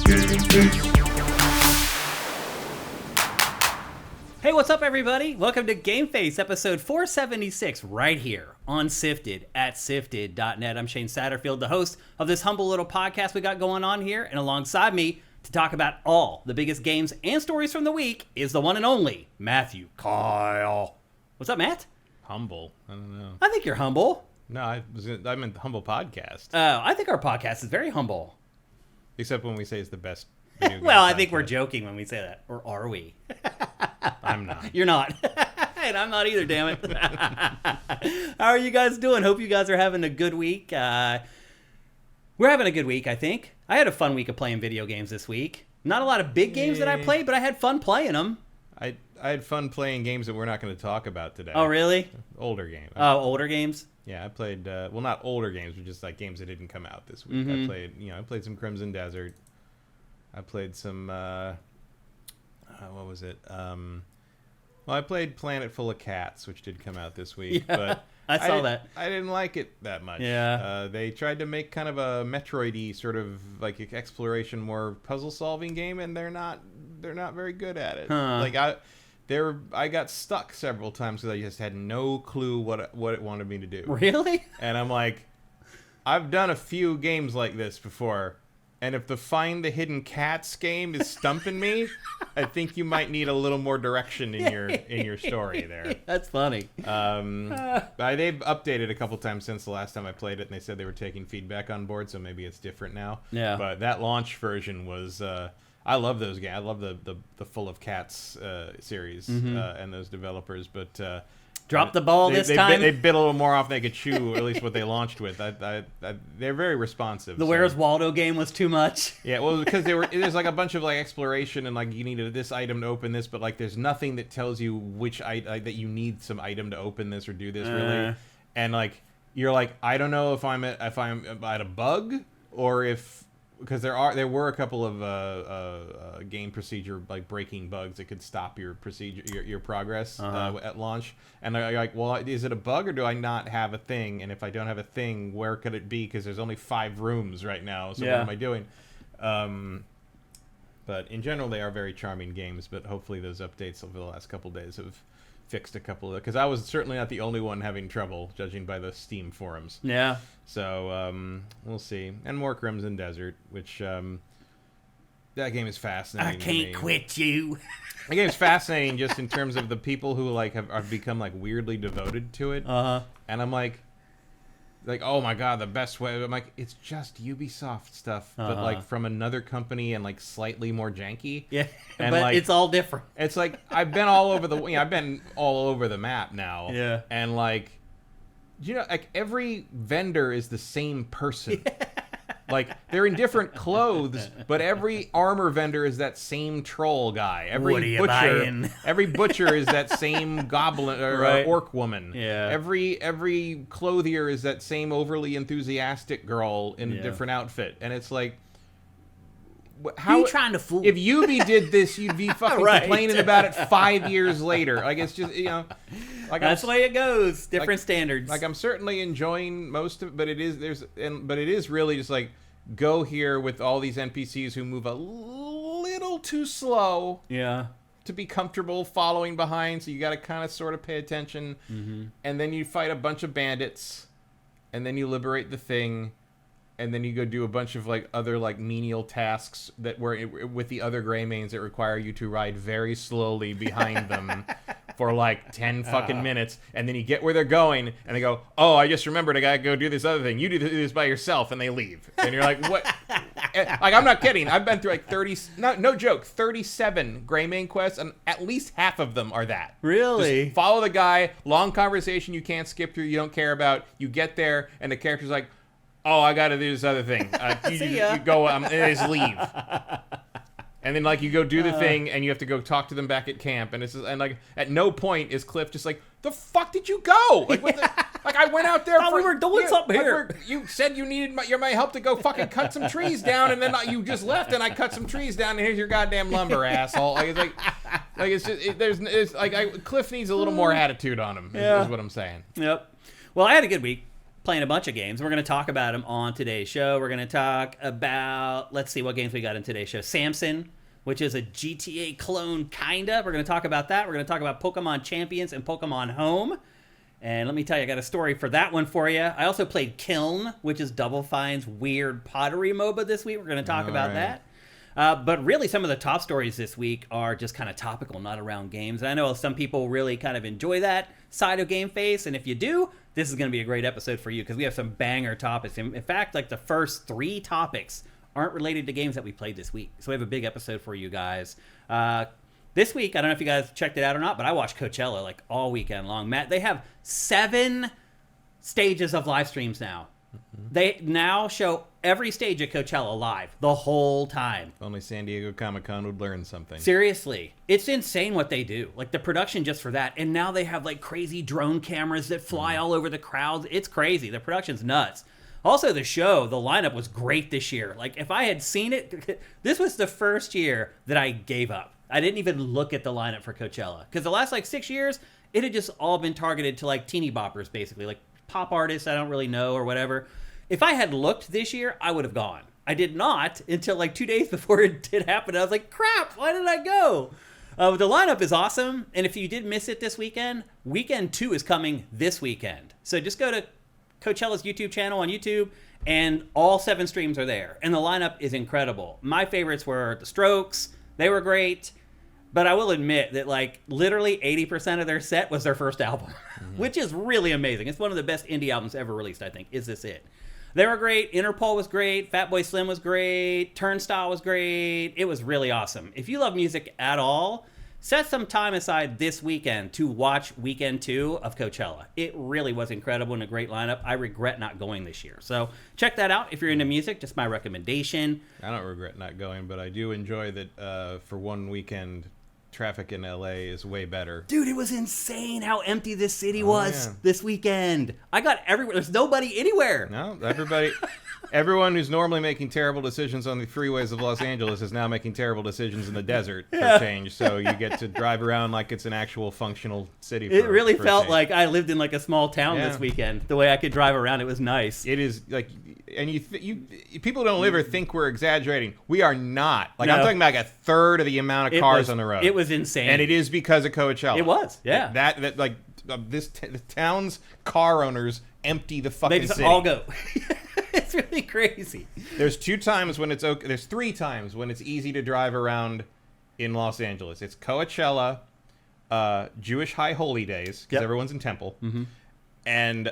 Hey, what's up, everybody? Welcome to GameFace, episode 476, right here on SIFTD at SIFTD.net. I'm Shane Satterfield, the host of this humble little podcast we got going on here, and alongside me to talk about all the biggest games and stories from the week is the one and only Matthew Keil. What's up, Matt? Humble. I don't know. I think you're humble. No, I meant the humble podcast. I think our podcast is very humble. Except when we say it's the best video game Well, I podcast. think we're joking when we say that. Or are we? I'm not. You're not. And I'm not either, damn it. How are you guys doing? Hope you guys are having a good week. We're having a good week, I think. I had a fun week of playing video games this week. Not a lot of big games that I played, but I had fun playing them. I had fun playing games that we're not going to talk about today. Oh, really? Older games. Oh, older games? Yeah, I played, well, not older games, but just like games that didn't come out this week. Mm-hmm. I played some Crimson Desert. I played some, what was it? Well, I played Planet Full of Cats, which did come out this week. Yeah, but I saw that. I didn't like it that much. Yeah. They tried to make kind of a Metroid-y sort of like exploration, more puzzle-solving game, and they're not very good at it. Huh. Like I got stuck several times because I just had no clue what it wanted me to do. Really? And I'm like, I've done a few games like this before, and if the Find the Hidden Cats game is stumping me, I think you might need a little more direction in your story there. That's funny. They've updated a couple times since the last time I played it, and they said they were taking feedback on board, so maybe it's different now. Yeah. But that launch version was. I love those games. I love the Full of Cats series and those developers, but. Drop the ball this time. They bit a little more off than they could chew, or at least what they launched with. They're very responsive. The Where's Waldo game was too much. Yeah, well, because there's like a bunch of like exploration and like you needed this item to open this, but like there's nothing that tells you which that you need some item to open this or do this really, and like you're like I don't know if I'm at a bug or if. Because there were a couple of game procedure like breaking bugs that could stop your progress at launch, and you're like, well, is it a bug or do I not have a thing? And if I don't have a thing, where could it be? Because there's only 5 rooms right now, so what am I doing? But in general, they are very charming games. But hopefully, those updates over the last couple days have fixed a couple of, because I was certainly not the only one having trouble, judging by the Steam forums. Yeah. So we'll see. And more Crimson Desert, which that game is fascinating. I can't quit you. The game is fascinating just in terms of the people who like have become like weirdly devoted to it. And I'm like, oh my god, the best way. I'm like, it's just Ubisoft stuff, but like from another company and like slightly more janky. Yeah, and but like, it's all different. It's like I've been all over the map now. Yeah, and like, like every vendor is the same person. Yeah. Like they're in different clothes, but every armor vendor is that same troll guy. Every butcher is that same goblin or orc woman. Yeah. Every clothier is that same overly enthusiastic girl in a different outfit, and it's like, how are you trying to fool? If Ubi did this, you'd be fucking complaining about it 5 years later. Like it's just like that's the way it goes. Different standards. Like I'm certainly enjoying most of it, but it is really just like go here with all these NPCs who move a little too slow. Yeah. To be comfortable following behind, so you got to kind of sort of pay attention, and then you fight a bunch of bandits, and then you liberate the thing. And then you go do a bunch of like other like menial tasks that were with the other Greymanes that require you to ride very slowly behind them for like 10 fucking minutes. And then you get where they're going and they go, oh, I just remembered I gotta go do this other thing. You do this by yourself, and they leave. And you're like, what? Like, I'm not kidding. I've been through like no joke, 37 Greymane quests, and at least half of them are that. Really? Just follow the guy, long conversation you can't skip through, you don't care about. You get there and the character's like, oh, I gotta do this other thing. You go, and they just leave. And then like you go do the thing, and you have to go talk to them back at camp, and like at no point is Cliff just like, the fuck did you go? Like, like I went out there. We were doing something here. You said you needed my help to go fucking cut some trees down, and then you just left, and I cut some trees down, and here's your goddamn lumber, asshole. Like it's just Cliff needs a little more attitude on him. Is what I'm saying. Yep. Well, I had a good week. playing a bunch of games. We're going to talk about them on today's show. We're going to talk about, let's see what games we got in today's show. Samson, which is a GTA clone, kinda. We're going to talk about that. We're going to talk about Pokemon Champions and Pokemon Home. And let me tell you, I got a story for that one for you. I also played Kiln, which is Double Fine's weird pottery MOBA this week. We're going to talk about that. But really, some of the top stories this week are just kind of topical, not around games. And I know some people really kind of enjoy that side of GameFace. And if you do, this is going to be a great episode for you because we have some banger topics. In fact, like the first 3 topics aren't related to games that we played this week. So we have a big episode for you guys. This week, I don't know if you guys checked it out or not, but I watched Coachella like all weekend long. Matt, they have 7 stages of live streams now. Mm-hmm. They now show every stage at Coachella live the whole time. If only San Diego Comic-Con would learn something. Seriously. It's insane what they do. Like the production just for that. And now they have like crazy drone cameras that fly all over the crowds. It's crazy. The production's nuts. Also, the show, the lineup was great this year. Like if I had seen it, this was the first year that I gave up. I didn't even look at the lineup for Coachella. Because the last like 6 years, it had just all been targeted to like teeny boppers, basically. Like pop artists I don't really know or whatever. If I had looked this year, I would have gone. I did not until like 2 days before it did happen. I was like, crap, why did I go? The lineup is awesome. And if you did miss it this weekend, weekend 2 is coming this weekend. So just go to Coachella's YouTube channel on YouTube and all 7 streams are there. And the lineup is incredible. My favorites were The Strokes. They were great. But I will admit that like literally 80% of their set was their first album, which is really amazing. It's one of the best indie albums ever released, I think. Is This It? They were great. Interpol was great. Fatboy Slim was great. Turnstile was great. It was really awesome. If you love music at all, set some time aside this weekend to watch weekend 2 of Coachella. It really was incredible and a great lineup. I regret not going this year. So check that out if you're into music. Just my recommendation. I don't regret not going, but I do enjoy that for one weekend, traffic in LA is way better. Dude, it was insane how empty this city was this weekend. I got everywhere. There's nobody anywhere. No, everyone who's normally making terrible decisions on the freeways of Los Angeles is now making terrible decisions in the desert for change. So you get to drive around like it's an actual functional city. It really felt like I lived in like a small town this weekend. The way I could drive around, it was nice. It is like, and you people don't live or think we're exaggerating. We are not. Like I'm talking about like a third of the amount of cars on the road. It was insane, and it is because of Coachella. It was, yeah. That like the town's car owners empty the fucking city. They just city. all go. It's really crazy. There's 2 times when it's okay. There's 3 times when it's easy to drive around in Los Angeles. It's Coachella, Jewish High Holy Days because everyone's in temple, and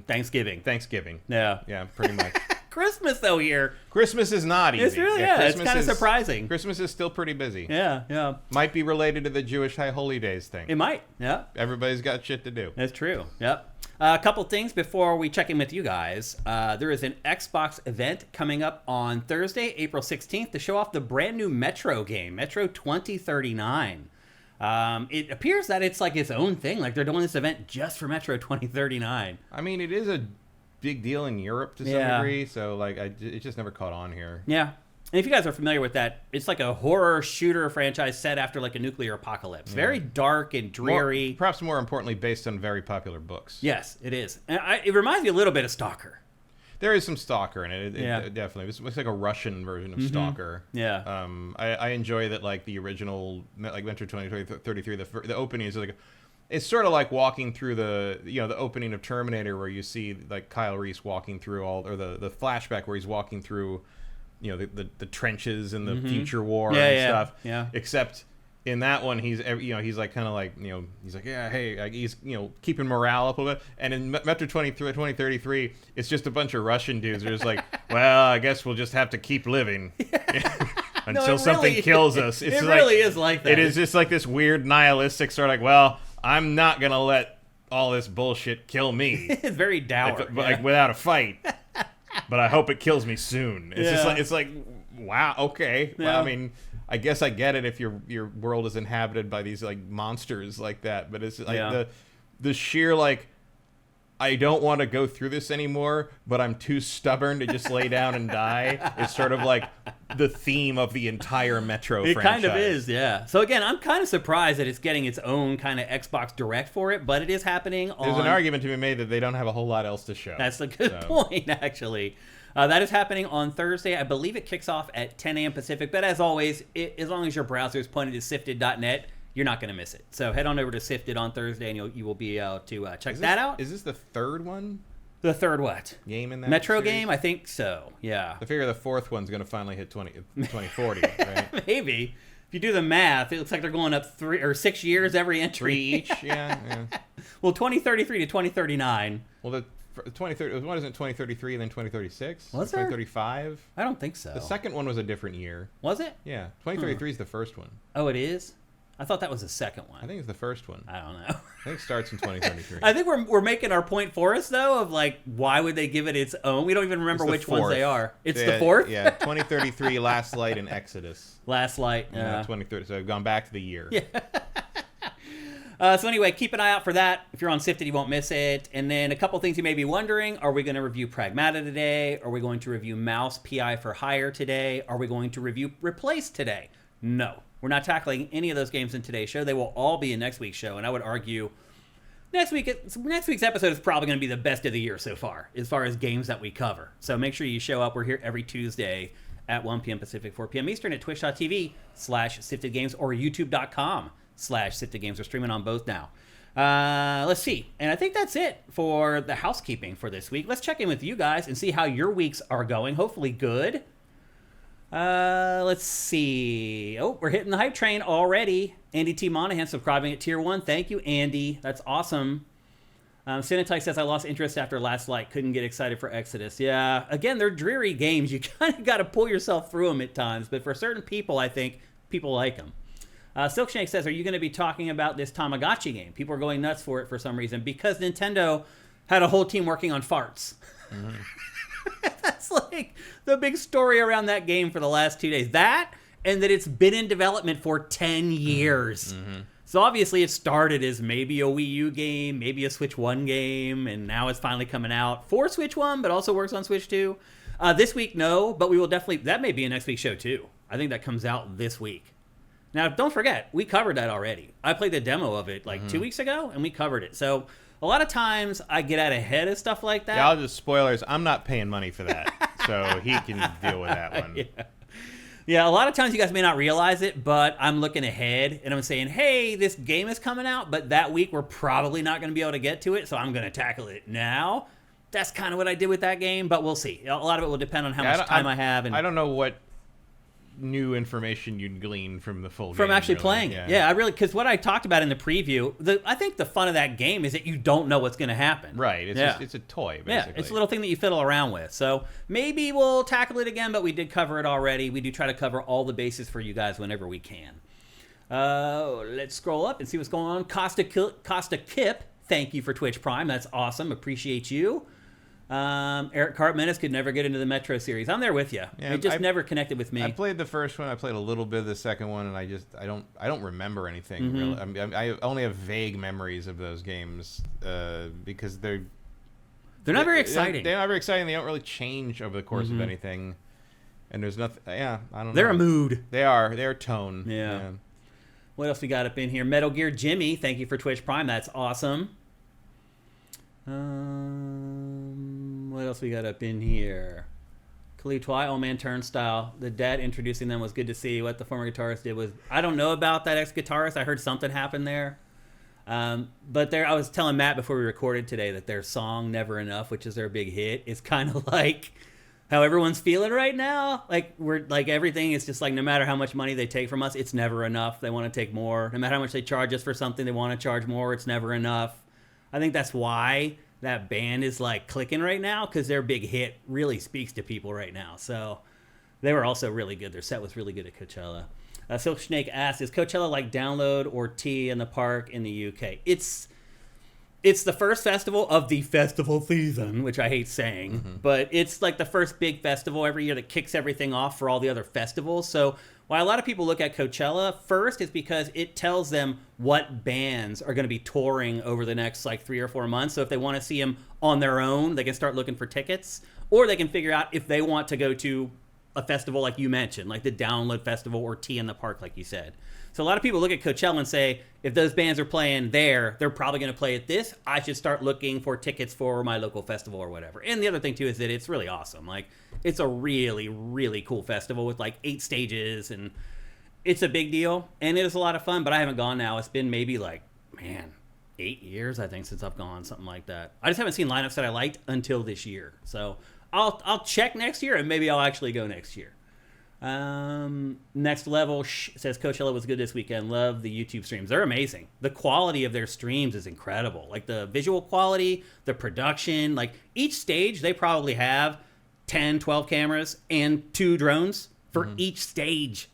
Thanksgiving. Yeah, pretty much. Christmas though here. Christmas is not easy. It's really it's kind of surprising. Christmas is still pretty busy. Yeah. Might be related to the Jewish High Holy Days thing. It might. Yeah. Everybody's got shit to do. That's true. Yep. A couple things before we check in with you guys. There is an Xbox event coming up on Thursday, April 16th, to show off the brand new Metro game, Metro 2039. It appears that it's like its own thing. Like they're doing this event just for Metro 2039. I mean, it is a big deal in Europe to some degree, so like it just never caught on here. Yeah. And if you guys are familiar with that, it's like a horror shooter franchise set after like a nuclear apocalypse. Very dark and dreary. Perhaps more importantly, based on very popular books. Yes, it is. And it reminds me a little bit of Stalker. There is some Stalker in it. It definitely. It's like a Russian version of Stalker. Yeah. I enjoy that, like the original, like Metro 2033. The opening is like, it's sort of like walking through the opening of Terminator, where you see like Kyle Reese walking through the flashback where he's walking through, the trenches and the future war and stuff. Yeah. Except in that one, he's like kind of like, he's like, he's keeping morale up a little bit. And in Metro 2033, it's just a bunch of Russian dudes who are just like, well, I guess we'll just have to keep living until something kills us. It really is like that. It is just like this weird nihilistic sort of like, well, I'm not gonna let all this bullshit kill me. It's very dour, like without a fight. But I hope it kills me soon. It's just like, it's like, wow, okay. Yeah. Well, I mean, I guess I get it if your world is inhabited by these like monsters like that, but it's like the sheer like, I don't want to go through this anymore, but I'm too stubborn to just lay down and die. It's sort of like the theme of the entire Metro It franchise. kind of is, yeah. So again, I'm kind of surprised that it's getting its own kind of Xbox Direct for it, but it is happening on... There's an argument to be made that they don't have a whole lot else to show. That's a good point, actually. That is happening on Thursday. I believe it kicks off at 10 a.m. Pacific, but as always, as long as your browser is pointed to sifted.net, you're not going to miss it. So head on over to Sifted on Thursday, and you will be able to check that out. Is this the third one? The third what? Game in that Metro series? game? I think so, yeah. I figure the fourth one's going to finally hit 2040, right? Maybe. If you do the math, it looks like they're going up 3 or 6 years every entry. 3 each? Yeah. Well, 2033 to 2039. Well, the 2030, what is it, 2033 and then 2036? Was there? 2035? I don't think so. The second one was a different year. Was it? Yeah. 2033 is the first one. Oh, it is? I thought that was the second one. I think it's the first one. I don't know. I think it starts in 2033. I think we're making our point for us, though, of like, why would they give it its own? We don't even remember which ones they are. It's the fourth? Yeah, 2033, Last Light, and Exodus. Last Light. Yeah, 2030. So I've gone back to the year. Yeah. So anyway, keep an eye out for that. If you're on Sifted, you won't miss it. And then a couple things you may be wondering. Are we going to review Pragmata today? Are we going to review Mouse PI for Hire today? Are we going to review Replace today? No. We're not tackling any of those games in today's show. They will all be in next week's show. And I would argue next week's episode is probably going to be the best of the year so far as games that we cover. So make sure you show up. We're here every Tuesday at 1 p.m. Pacific, 4 p.m. Eastern at twitch.tv/SiftedGames or youtube.com/SiftedGames. We're streaming on both now. Let's see. And I think that's it for the housekeeping for this week. Let's check in with you guys and see how your weeks are going. Hopefully good. Let's see. Oh, we're hitting the hype train already. Andy T. Monahan subscribing at tier 1. Thank you, Andy. That's awesome. Cinetype says, I lost interest after Last Light. Couldn't get excited for Exodus. Yeah, again, they're dreary games. You kind of got to pull yourself through them at times. But for certain people, I think people like them. Silkshank says, are you going to be talking about this Tamagotchi game? People are going nuts for it for some reason because Nintendo had a whole team working on farts. Mm-hmm. That's like the big story around that game for the last 2 days. That, and that it's been in development for 10 years. Mm-hmm. So obviously it started as maybe a Wii U game, maybe a Switch 1 game, and now it's finally coming out for Switch 1, but also works on Switch 2. This week, no, but we will definitely, that may be a next week's show too. I think that comes out this week. Now, don't forget, we covered that already. I played the demo of it like 2 weeks ago, and we covered it. So a lot of times I get out ahead of stuff like that. Yeah, I'll just spoilers. I'm not paying money for that, so he can deal with that one. Yeah, a lot of times you guys may not realize it, but I'm looking ahead and I'm saying, hey, this game is coming out, but that week we're probably not going to be able to get to it, so I'm going to tackle it now. That's kind of what I did with that game, but we'll see. A lot of it will depend on how much time I have. And I don't know what new information you'd glean from the full game. From actually really. playing it. Yeah, I really, because what I talked about in the preview, I think the fun of that game is that you don't know what's going to happen. Right. It's a toy, basically. Yeah, it's a little thing that you fiddle around with. So maybe we'll tackle it again, but we did cover it already. We do try to cover all the bases for you guys whenever we can. Let's scroll up and see what's going on. Costa Kip, thank you for Twitch Prime. That's awesome. Appreciate you. Eric Cartmanis could never get into the Metro series. I'm there with you. Yeah, it just never connected with me. I played the first one. I played a little bit of the second one, and I don't remember anything really. I only have vague memories of those games because they're not very exciting. They're not very exciting. They don't really change over the course of anything. And there's nothing. Yeah, I don't know. They're a mood. They are. They're tone. Yeah. What else we got up in here? Metal Gear Jimmy, thank you for Twitch Prime. That's awesome. What else we got up in here? Khalid Twy, Old Man Turnstile. The dad introducing them was good to see. What the former guitarist did was... I don't know about that ex-guitarist. I heard something happened there. But I was telling Matt before we recorded today that their song, Never Enough, which is their big hit, is kind of like how everyone's feeling right now. Like, everything is just like, no matter how much money they take from us, it's never enough. They want to take more. No matter how much they charge us for something, they want to charge more. It's never enough. I think that's why that band is like clicking right now, because their big hit really speaks to people right now. So they were also really good. Their set was really good at Coachella. Silk Snake asks, is Coachella like Download or Tea in the Park in the UK? It's the first festival of the festival season, which I hate saying, but it's like the first big festival every year that kicks everything off for all the other festivals. So why a lot of people look at Coachella first is because it tells them what bands are going to be touring over the next like 3 or 4 months. So if they want to see them on their own, they can start looking for tickets, or they can figure out if they want to go to a festival like you mentioned, like the Download Festival or Tea in the Park, like you said. So a lot of people look at Coachella and say, if those bands are playing there, they're probably going to play at this. I should start looking for tickets for my local festival or whatever. And the other thing, too, is that it's really awesome. Like, it's a really, really cool festival with, like, 8 stages, and it's a big deal. And it is a lot of fun, but I haven't gone now. It's been maybe, like, 8 years, I think, since I've gone, something like that. I just haven't seen lineups that I liked until this year. So I'll check next year, and maybe I'll actually go next year. Next Level says Coachella was good this weekend. Love the YouTube streams. They're amazing. The quality of their streams is incredible. Like the visual quality, the production, like each stage they probably have 10, 12 cameras and 2 drones for each stage.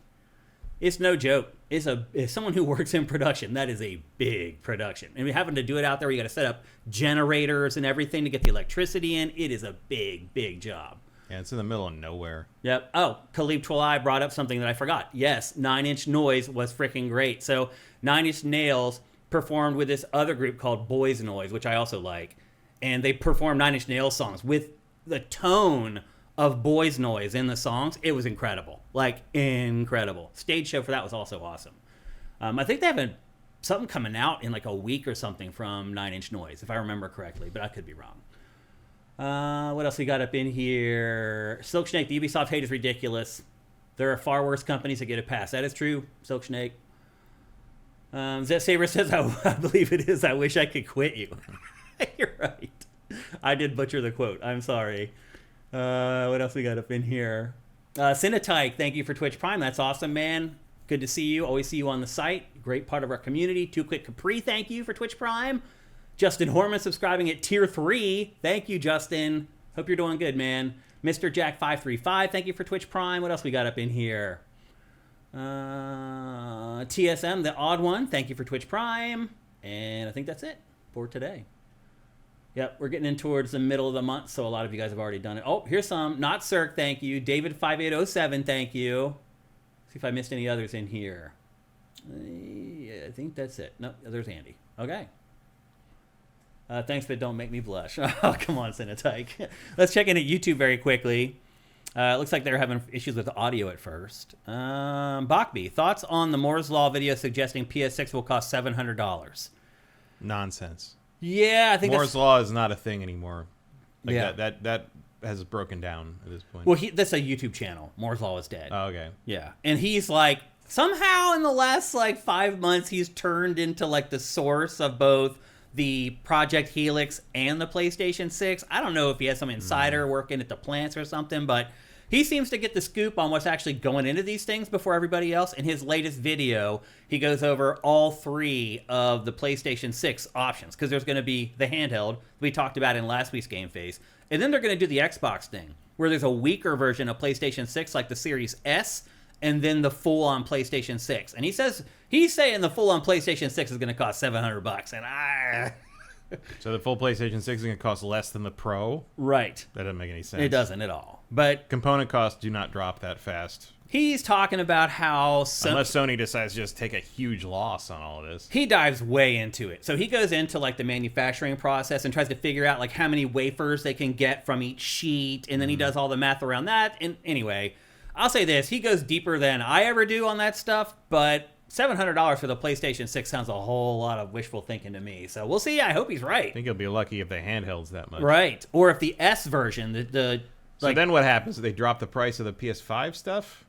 It's no joke. As someone who works in production, that is a big production. And having to do it out there, you got to set up generators and everything to get the electricity in. It is a big, big job. Yeah, it's in the middle of nowhere. Yep. Oh, Khalib Twalai brought up something that I forgot. Yes, 9 Inch Noise was freaking great. So 9 Inch Nails performed with this other group called Boys Noise, which I also like. And they performed 9 Inch Nails songs with the tone of Boys Noise in the songs. It was incredible. Like, incredible. Stage show for that was also awesome. I think they have something coming out in like a week or something from 9 Inch Noise, if I remember correctly, but I could be wrong. What else we got up in here? Silk Snake, the Ubisoft hate is ridiculous. There are far worse companies that get a pass. That is true, Silk Snake. Zet Saber says, I believe it is. I wish I could quit you. You're right. I did butcher the quote. I'm sorry. What else we got up in here? Cinetike, thank you for Twitch Prime. That's awesome, man. Good to see you. Always see you on the site. Great part of our community. Too Quick Capri, thank you for Twitch Prime. Justin Horman subscribing at tier 3. Thank you, Justin. Hope you're doing good, man. Mr. Jack 535, thank you for Twitch Prime. What else we got up in here? TSM, the odd one, thank you for Twitch Prime. And I think that's it for today. Yep, we're getting in towards the middle of the month, so a lot of you guys have already done it. Oh, here's some. Not Cirque, thank you. David5807, thank you. See if I missed any others in here. Yeah, I think that's it. No, there's Andy. Okay. Thanks, but don't make me blush. Oh, come on, Cinetike. Let's check in at YouTube very quickly. It looks like they're having issues with the audio at first. Bachby, thoughts on the Moore's Law video suggesting PS6 will cost $700? Nonsense. Yeah, I think Moore's Law is not a thing anymore. Like yeah. That has broken down at this point. Well, that's a YouTube channel. Moore's Law is dead. Oh, okay. Yeah, and he's like, somehow in the last like 5 months, he's turned into like the source of both the Project Helix and the PlayStation 6. I don't know if he has some insider working at the plants or something, but he seems to get the scoop on what's actually going into these things before everybody else. In his latest video, he goes over all 3 of the PlayStation 6 options, because there's going to be the handheld we talked about in last week's GameFace, and then they're going to do the Xbox thing, where there's a weaker version of PlayStation 6, like the Series S, and then the full-on PlayStation 6. And he's saying the full-on PlayStation 6 is going to cost $700, and So the full PlayStation 6 is going to cost less than the Pro? Right. That doesn't make any sense. It doesn't at all. But component costs do not drop that fast. He's talking about how unless Sony decides to just take a huge loss on all of this. He dives way into it. So he goes into like the manufacturing process and tries to figure out like how many wafers they can get from each sheet, and then he does all the math around that. And anyway, I'll say this, he goes deeper than I ever do on that stuff, but $700 for the PlayStation 6 sounds a whole lot of wishful thinking to me. So we'll see. I hope he's right. I think he'll be lucky if the handheld's that much. Right. Or if the S version, so then what happens? They drop the price of the PS5 stuff?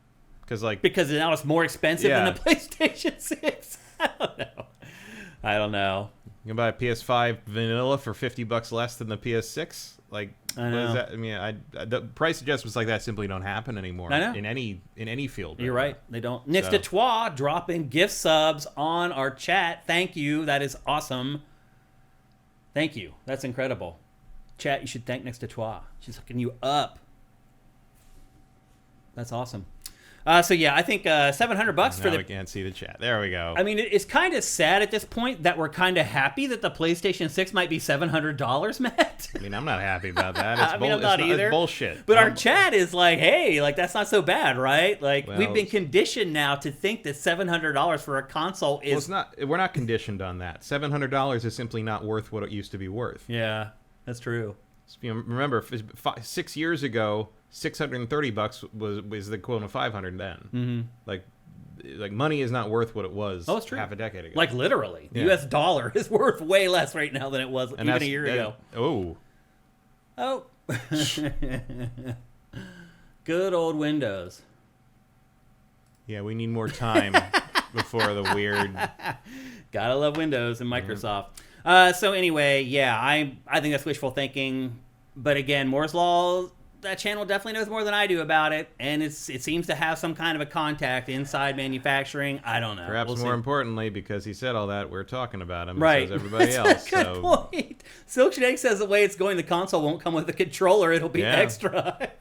Because now it's more expensive than the PlayStation 6. I don't know. You can buy a PS5 vanilla for $50 less than the PS6. Like, I know. What is that? I mean, the price adjustments like that simply don't happen anymore. I know. in any field. You're right. They don't. Next to Twa dropping gift subs on our chat. Thank you. That is awesome. Thank you. That's incredible. Chat, you should thank Next to Twa. She's hooking you up. That's awesome. So yeah, I think $700 for the. We can't see the chat. There we go. I mean, it's kind of sad at this point that we're kind of happy that the PlayStation 6 might be $700, Matt. I mean, I'm not happy about that. I'm not either. It's bullshit. But our chat is like, hey, like that's not so bad, right? Like we've been conditioned now to think that $700 for a console is. Well, it's not. We're not conditioned on that. $700 is simply not worth what it used to be worth. Yeah, that's true. Remember, 6 years ago, $630 was the equivalent of $500 then. Like money is not worth what it was half a decade ago. Like literally, the U.S. dollar is worth way less right now than it was even a year ago. Oh. Good old Windows. Yeah, we need more time before the weird. Gotta love Windows and Microsoft. So anyway, yeah, I think that's wishful thinking. But again, Moore's Law, that channel definitely knows more than I do about it, and it seems to have some kind of a contact inside manufacturing. I don't know. Perhaps more importantly, because he said all that, we're talking about him. Right. So is everybody else. Good point. Silk Snake says the way it's going, the console won't come with a controller. It'll be extra.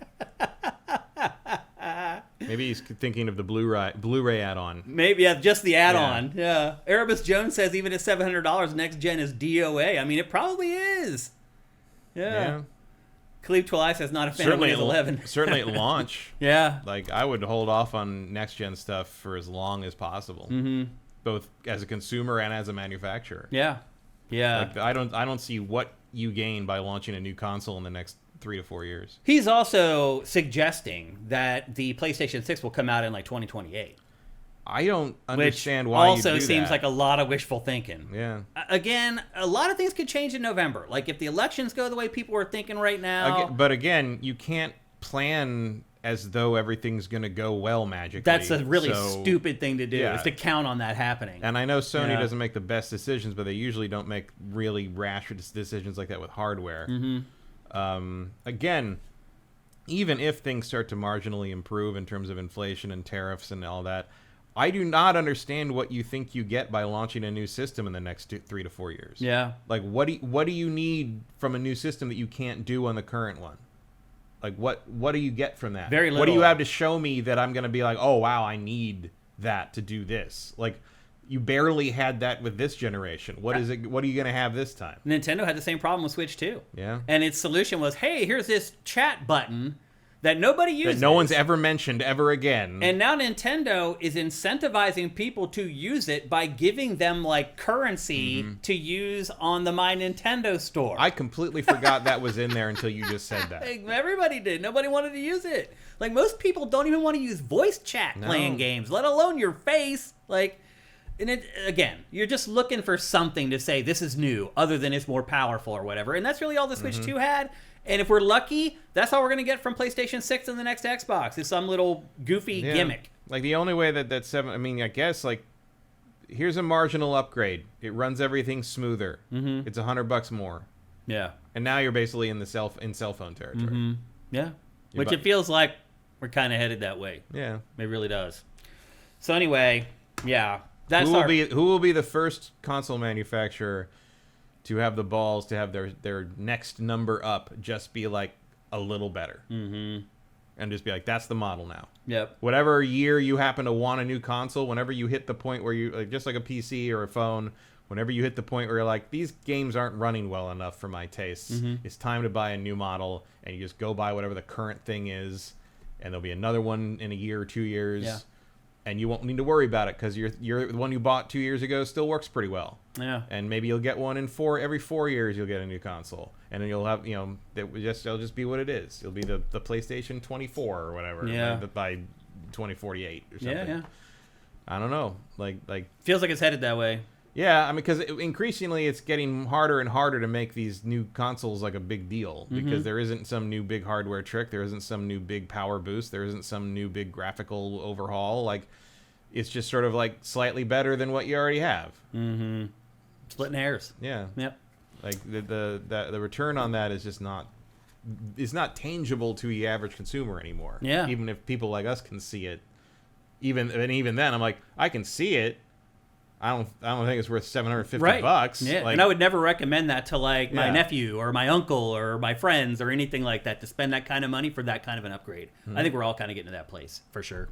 Maybe he's thinking of the Blu-ray add-on. Maybe, just the add-on. Yeah. Erebus Jones says even at $700, next gen is DOA. I mean, it probably is. Yeah. Khalif Twilai says not a fan of Windows 11. Certainly at launch. Yeah. Like, I would hold off on next-gen stuff for as long as possible. Both as a consumer and as a manufacturer. Yeah. Yeah. Like, I don't see what you gain by launching a new console in the next 3 to 4 years. He's also suggesting that the PlayStation 6 will come out in like 2028. I don't understand why you do that. Also seems like a lot of wishful thinking. Yeah. Again, a lot of things could change in November. Like if the elections go the way people are thinking right now. But again, you can't plan as though everything's going to go well magically. That's a really stupid thing to do, is to count on that happening. And I know Sony doesn't make the best decisions, but they usually don't make really rash decisions like that with hardware. Again, even if things start to marginally improve in terms of inflation and tariffs and all that, I do not understand what you think you get by launching a new system in the next 3 to 4 years. Yeah. Like, what do you need from a new system that you can't do on the current one? Like, what do you get from that? Very little. What do you have to show me that I'm going to be like, oh, wow, I need that to do this? Like, you barely had that with this generation. What is it? What are you going to have this time? Nintendo had the same problem with Switch too. Yeah. And its solution was, hey, here's this chat button that nobody uses. That no one's ever mentioned ever again. And now Nintendo is incentivizing people to use it by giving them like currency to use on the My Nintendo store. I completely forgot that was in there until you just said that. Everybody did. Nobody wanted to use it. Like most people don't even want to use voice chat playing games, let alone your face. Like, and again, you're just looking for something to say this is new, other than it's more powerful or whatever. And that's really all the Switch 2 had. And if we're lucky, that's all we're going to get from PlayStation 6 and the next Xbox is some little goofy gimmick. Like the only way that 7, I mean, I guess like here's a marginal upgrade. It runs everything smoother. It's $100 more. Yeah. And now you're basically in cell phone territory. Yeah. Which it feels like we're kind of headed that way. Yeah. It really does. So anyway, yeah. That's who will be the first console manufacturer to have the balls to have their next number up just be like a little better. And just be like, that's the model now. Yep. Whatever year you happen to want a new console, whenever you hit the point where you, like, just like a PC or a phone, whenever you hit the point where you're like, these games aren't running well enough for my tastes, it's time to buy a new model, and you just go buy whatever the current thing is, and there'll be another one in a year or 2 years. Yeah. And you won't need to worry about it because the one you bought 2 years ago still works pretty well. Yeah. And maybe you'll get one every 4 years you'll get a new console, and then you'll have it'll just be what it is. It'll be the PlayStation 24 or whatever. Yeah. By 2048 or something. Yeah. I don't know. Like feels like it's headed that way. Yeah, I mean, because increasingly it's getting harder and harder to make these new consoles like a big deal because there isn't some new big hardware trick, there isn't some new big power boost, there isn't some new big graphical overhaul. Like, it's just sort of like slightly better than what you already have. Splitting hairs. Yeah. Yep. Like the return on that is just not. It's not tangible to the average consumer anymore. Yeah. Even if people like us can see it, even then, I'm like, I can see it. I don't think it's worth $750. Yeah, like, and I would never recommend that to like my nephew or my uncle or my friends or anything like that, to spend that kind of money for that kind of an upgrade. I think we're all kind of getting to that place for sure.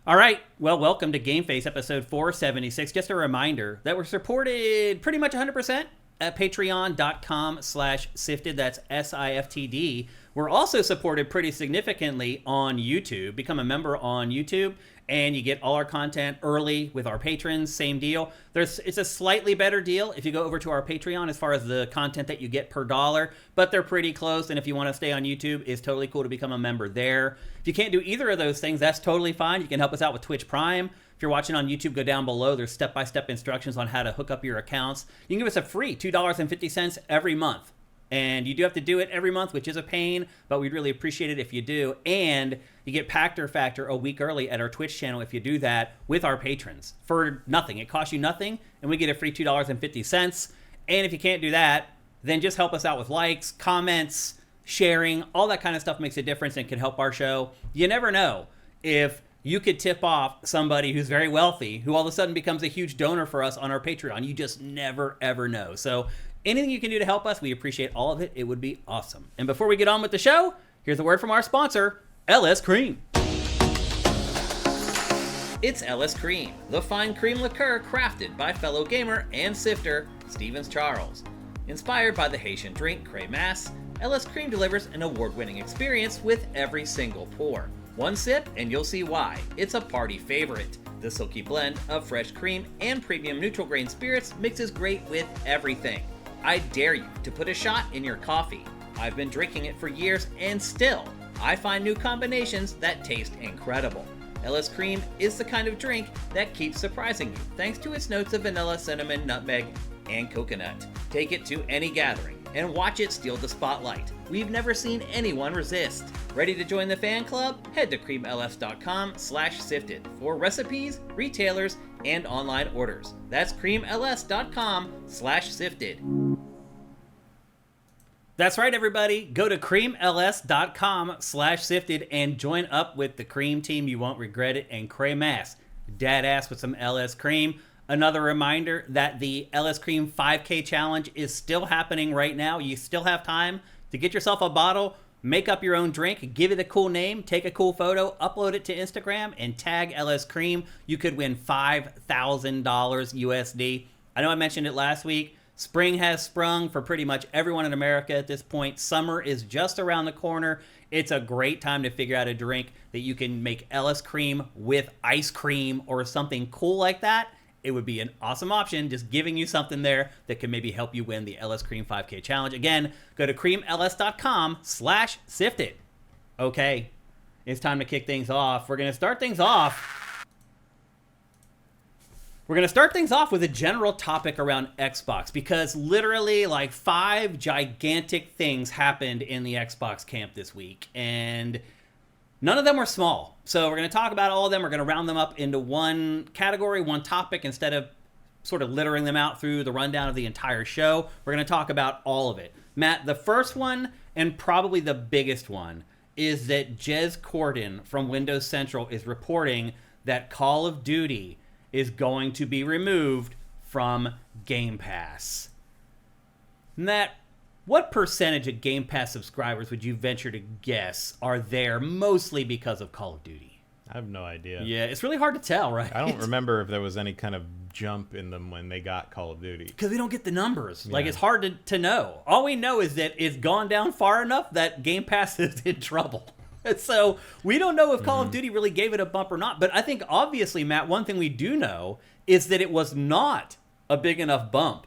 All right, well, welcome to GameFace episode 476. Just a reminder that we're supported pretty much 100% at patreon.com/SIFTD. That's SIFTD. We're also supported pretty significantly on YouTube. Become a member on YouTube, and you get all our content early with our patrons. Same deal. It's a slightly better deal if you go over to our Patreon as far as the content that you get per dollar, but they're pretty close. And if you want to stay on YouTube, it's totally cool to become a member there. If you can't do either of those things, that's totally fine. You can help us out with Twitch Prime. If you're watching on YouTube, go down below. There's step-by-step instructions on how to hook up your accounts. You can give us a free $2.50 every month. And you do have to do it every month, which is a pain, but we'd really appreciate it if you do. And you get Pachter Factor a week early at our Twitch channel if you do that with our patrons for nothing. It costs you nothing, and we get a free $2.50. And if you can't do that, then just help us out with likes, comments, sharing. All that kind of stuff makes a difference and can help our show. You never know if you could tip off somebody who's very wealthy who all of a sudden becomes a huge donor for us on our Patreon. You just never, ever know. So anything you can do to help us, we appreciate all of it. It would be awesome. And before we get on with the show, here's a word from our sponsor, LS Cream. It's LS Cream, the fine cream liqueur crafted by fellow gamer and sifter, Stevens Charles. Inspired by the Haitian drink crémasse, LS Cream delivers an award-winning experience with every single pour. One sip and you'll see why. It's a party favorite. The silky blend of fresh cream and premium neutral grain spirits mixes great with everything. I dare you to put a shot in your coffee. I've been drinking it for years and still, I find new combinations that taste incredible. LS Cream is the kind of drink that keeps surprising you thanks to its notes of vanilla, cinnamon, nutmeg, and coconut. Take it to any gathering and watch it steal the spotlight. We've never seen anyone resist. Ready to join the fan club? Head to creamls.com/sifted for recipes, retailers, and online orders. That's creamls.com/sifted. That's right, everybody. Go to creamls.com/sifted and join up with the cream team. You won't regret it. And crémasse, dad ass with some LS Cream. Another reminder that the LS Cream 5K challenge is still happening right now. You still have time to get yourself a bottle, make up your own drink, give it a cool name, take a cool photo, upload it to Instagram, and tag LS Cream. You could win $5,000 USD. I know I mentioned it last week. Spring has sprung for pretty much everyone in America at this point. Summer is just around the corner. It's a great time to figure out a drink that you can make LS Cream with ice cream or something cool like that. It would be an awesome option, just giving you something there that can maybe help you win the LS Cream 5K challenge. Again, go to creamls.com/sifted. Okay, it's time to kick things off. We're going to start things off with a general topic around Xbox, because literally like 5 gigantic things happened in the Xbox camp this week, and none of them were small. So we're going to talk about all of them. We're going to round them up into one category, one topic, instead of sort of littering them out through the rundown of the entire show. We're going to talk about all of it. Matt, the first one, and probably the biggest one, is that Jez Corden from Windows Central is reporting that Call of Duty is going to be removed from Game Pass. Matt, what percentage of Game Pass subscribers would you venture to guess are there mostly because of Call of Duty? I have no idea. Yeah, it's really hard to tell, right? I don't remember if there was any kind of jump in them when they got Call of Duty. Because we don't get the numbers. Yeah. Like, it's hard to know. All we know is that it's gone down far enough that Game Pass is in trouble. So we don't know if Call of Duty really gave it a bump or not. But I think, obviously, Matt, one thing we do know is that it was not a big enough bump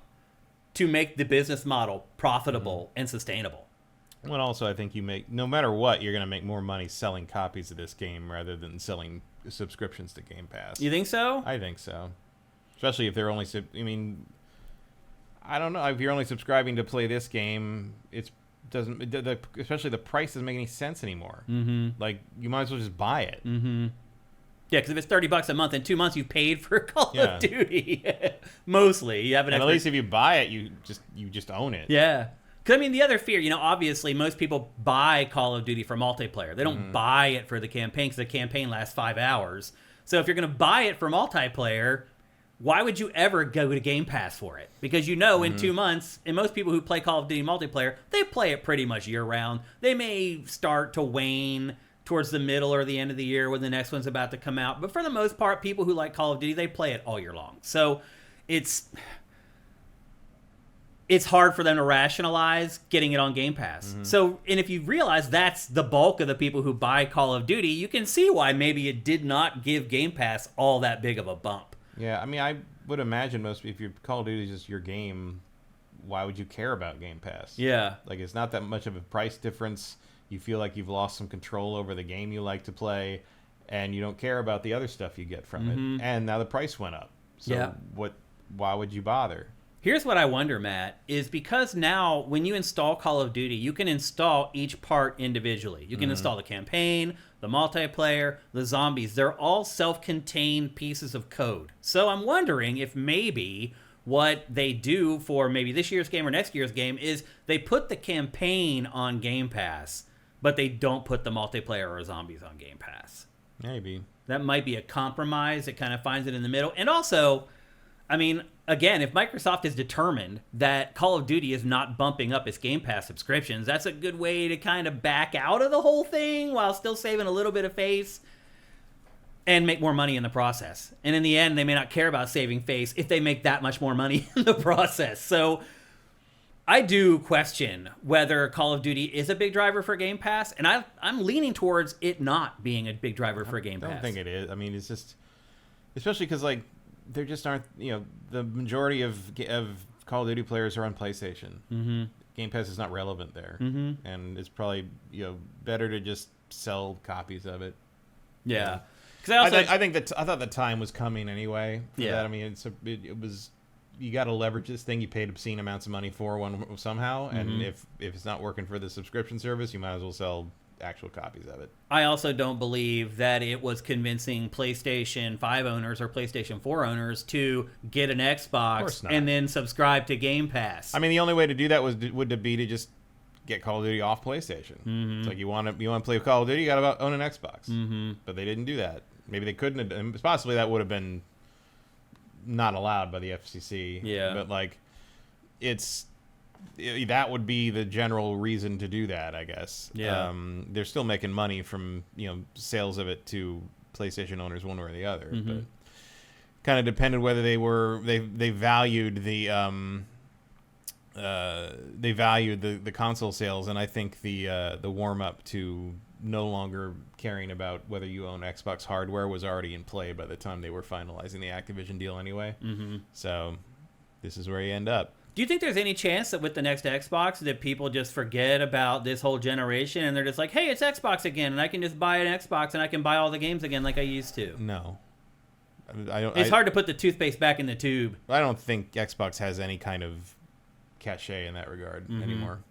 to make the business model profitable and sustainable. Well, also, I think no matter what, you're going to make more money selling copies of this game rather than selling subscriptions to Game Pass. You think so? I think so. Especially if they're only, I don't know. If you're only subscribing to play this game, especially the price doesn't make any sense anymore. Mm-hmm. Like, you might as well just buy it. Mm-hmm. Yeah, because if it's $30 a month, in 2 months you've paid for Call of Duty. Mostly, you have an. And at least if you buy it, you just own it. Yeah. Because, the other fear, obviously most people buy Call of Duty for multiplayer. They don't buy it for the campaign, because the campaign lasts 5 hours. So if you're going to buy it for multiplayer, why would you ever go to Game Pass for it? Because in 2 months, and most people who play Call of Duty multiplayer, they play it pretty much year-round. They may start to wane towards the middle or the end of the year when the next one's about to come out. But for the most part, people who like Call of Duty, they play it all year long. So it's it's hard for them to rationalize getting it on Game Pass. So, and if you realize that's the bulk of the people who buy Call of Duty, you can see why maybe it did not give Game Pass all that big of a bump. Yeah, I mean, I would imagine if your Call of Duty is just your game, why would you care about Game Pass? Yeah. Like, it's not that much of a price difference. You feel like you've lost some control over the game you like to play, and you don't care about the other stuff you get from it. And now the price went up. So why would you bother? Here's what I wonder, Matt, is because now when you install Call of Duty, you can install each part individually. You can install the campaign, the multiplayer, the zombies. They're all self-contained pieces of code. So I'm wondering if maybe what they do for maybe this year's game or next year's game is they put the campaign on Game Pass, but they don't put the multiplayer or zombies on Game Pass. Maybe. That might be a compromise. It kind of finds it in the middle. And also, I mean, again, if Microsoft is determined that Call of Duty is not bumping up its Game Pass subscriptions, that's a good way to kind of back out of the whole thing while still saving a little bit of face and make more money in the process. And in the end, they may not care about saving face if they make that much more money in the process. So I do question whether Call of Duty is a big driver for Game Pass, and I'm leaning towards it not being a big driver for Game Pass. I don't think it is. I mean, it's just, especially because, like, there just aren't, the majority of Call of Duty players are on PlayStation. Game Pass is not relevant there. And it's probably, better to just sell copies of it. Yeah. I thought the time was coming anyway. For Yeah. that. I mean, it was, you got to leverage this thing you paid obscene amounts of money for somehow. And if it's not working for the subscription service, you might as well sell actual copies of it. I also don't believe that it was convincing PlayStation 5 owners or PlayStation 4 owners to get an Xbox and then subscribe to Game Pass. I mean, the only way to do that would be to just get Call of Duty off PlayStation. It's like you want to play Call of Duty, you got to own an Xbox. But they didn't do that. Maybe they couldn't have, and possibly that would have been not allowed by the FCC. Yeah. But like, that would be the general reason to do that, I guess. Yeah. They're still making money from sales of it to PlayStation owners one way or the other, but kind of depended whether they valued the console sales, and I think the warm up to no longer caring about whether you own Xbox hardware was already in play by the time they were finalizing the Activision deal anyway. So this is where you end up. Do you think there's any chance that with the next Xbox that people just forget about this whole generation and they're just like, hey, it's Xbox again, and I can just buy an Xbox and I can buy all the games again like I used to? No. It's hard to put the toothpaste back in the tube. I don't think Xbox has any kind of cachet in that regard anymore.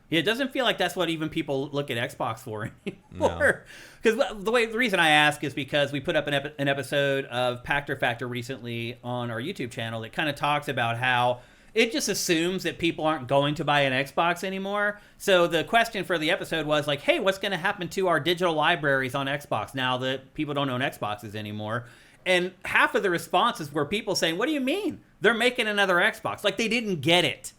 Yeah, it doesn't feel like that's what even people look at Xbox for anymore. Because the reason I ask is because we put up an episode of Pactor Factor recently on our YouTube channel that kind of talks about how it just assumes that people aren't going to buy an Xbox anymore. So the question for the episode was like, hey, what's going to happen to our digital libraries on Xbox now that people don't own Xboxes anymore? And half of the responses were people saying, what do you mean? They're making another Xbox. Like, they didn't get it.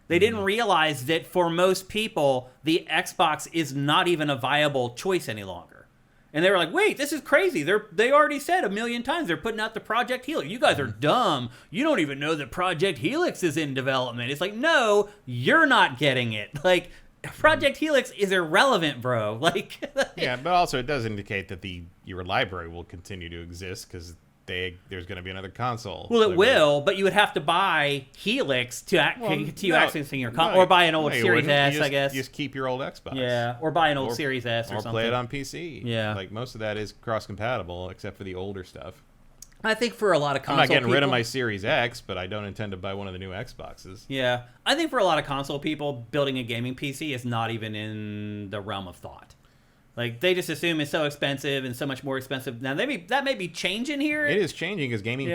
They didn't realize that for most people, the Xbox is not even a viable choice any longer. And they were like, wait, this is crazy. They already said 1 million times they're putting out the Project Helix. You guys are dumb. You don't even know that Project Helix is in development. It's like, no, you're not getting it. Like, Project Helix is irrelevant, bro. Like, yeah, but also it does indicate that your library will continue to exist because there's going to be another console. Well, it will, but you would have to buy Helix to accessing your console, or buy an old Series S, I guess. You just keep your old Xbox. Yeah, or buy an old Series S or something. Or play it on PC. Yeah. Like, most of that is cross-compatible, except for the older stuff. I think for a lot of console I'm not getting rid of people- my Series X, but I don't intend to buy one of the new Xboxes. Yeah. I think for a lot of console people, building a gaming PC is not even in the realm of thought. Like, they just assume it's so expensive and so much more expensive. Now, that may be changing here. It is changing because gaming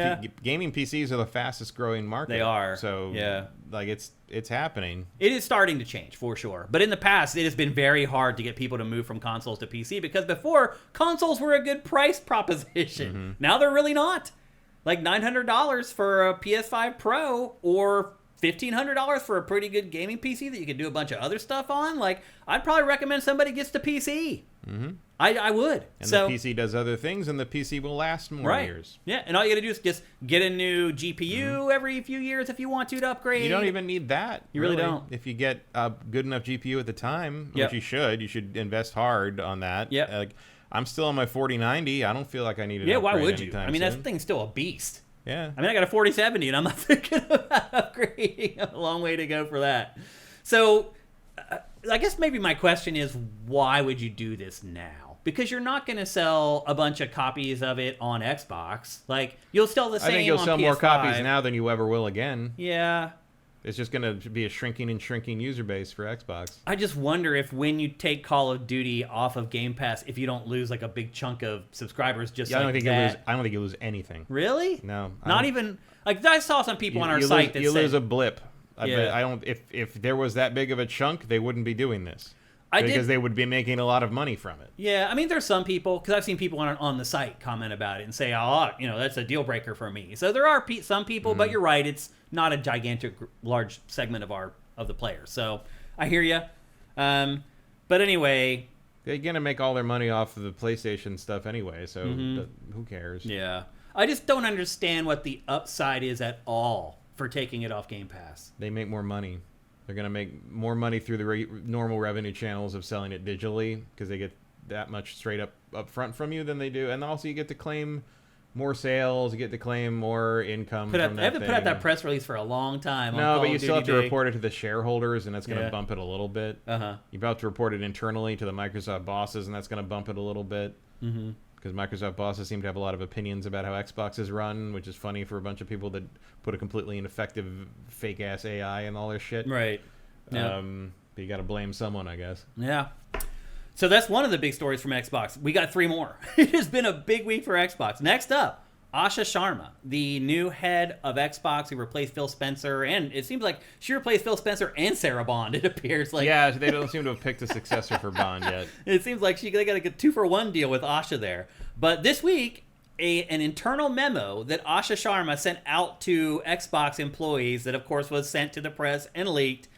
PCs are the fastest growing market. They are. So, yeah. Like, it's happening. It is starting to change, for sure. But in the past, it has been very hard to get people to move from consoles to PC because before, consoles were a good price proposition. Now they're really not. Like, $900 for a PS5 Pro or $1,500 for a pretty good gaming PC that you can do a bunch of other stuff on. Like, I'd probably recommend somebody gets the PC. Mm-hmm. I would. And so, the PC does other things, and the PC will last more years. Yeah, and all you got to do is just get a new GPU every few years if you want to upgrade. You don't even need that. You really don't. If you get a good enough GPU at the time, Yep. which you should invest hard on that. Yep. Like, I'm still on my 4090. I don't feel like I need an Yeah, why upgrade would you? anytime I mean, soon. that thing's still a beast. Yeah. I mean, I got a 4070, and I'm not thinking about upgrading. A long way to go for that. So, I guess maybe my question is, why would you do this now? Because you're not going to sell a bunch of copies of it on Xbox. Like, you'll sell the same on PS5. I think you'll sell more copies now than you ever will again. Yeah. It's just going to be a shrinking user base for Xbox. I just wonder if when you take Call of Duty off of Game Pass, if you don't lose like a big chunk of subscribers just I like don't think you lose anything. Really? No. Not even... Like, I saw some people on our you site that you said... lose a blip. Yeah. I don't. If there was that big of a chunk, they wouldn't be doing this. I because did- they would be making a lot of money from it. Yeah, I mean, there's some people, because I've seen people on the site comment about it and say, oh, that's a deal breaker for me. So there are some people, but you're right, it's not a gigantic, large segment of the players. So I hear you. But anyway... They're going to make all their money off of the PlayStation stuff anyway, so who cares? Yeah. I just don't understand what the upside is at all for taking it off Game Pass. They make more money. They're going to make more money through the normal revenue channels of selling it digitally because they get that much straight up front from you than they do. And also you get to claim more sales, you get to claim more income from that I haven't thing. put out that press release for a long time. on No, Call but you of still have Duty to Day. report it to the shareholders, and that's going to Yeah. bump it a little bit. Uh-huh. You're about to report it internally to the Microsoft bosses, and that's going to bump it a little bit. Mm-hmm. Because Microsoft bosses seem to have a lot of opinions about how Xbox is run, which is funny for a bunch of people that put a completely ineffective fake-ass AI and all their shit. Right. Yeah. But you got to blame someone, I guess. Yeah. So that's one of the big stories from Xbox. We got 3 more. It has been a big week for Xbox. Next up, Asha Sharma, the new head of Xbox who replaced Phil Spencer, and it seems like she replaced Phil Spencer and Sarah Bond. It appears like Yeah, they don't seem to have picked a successor for Bond yet. it seems like they got a 2-for-1 deal with Asha there. But this week, an internal memo that Asha Sharma sent out to Xbox employees, that of course was sent to the press and leaked.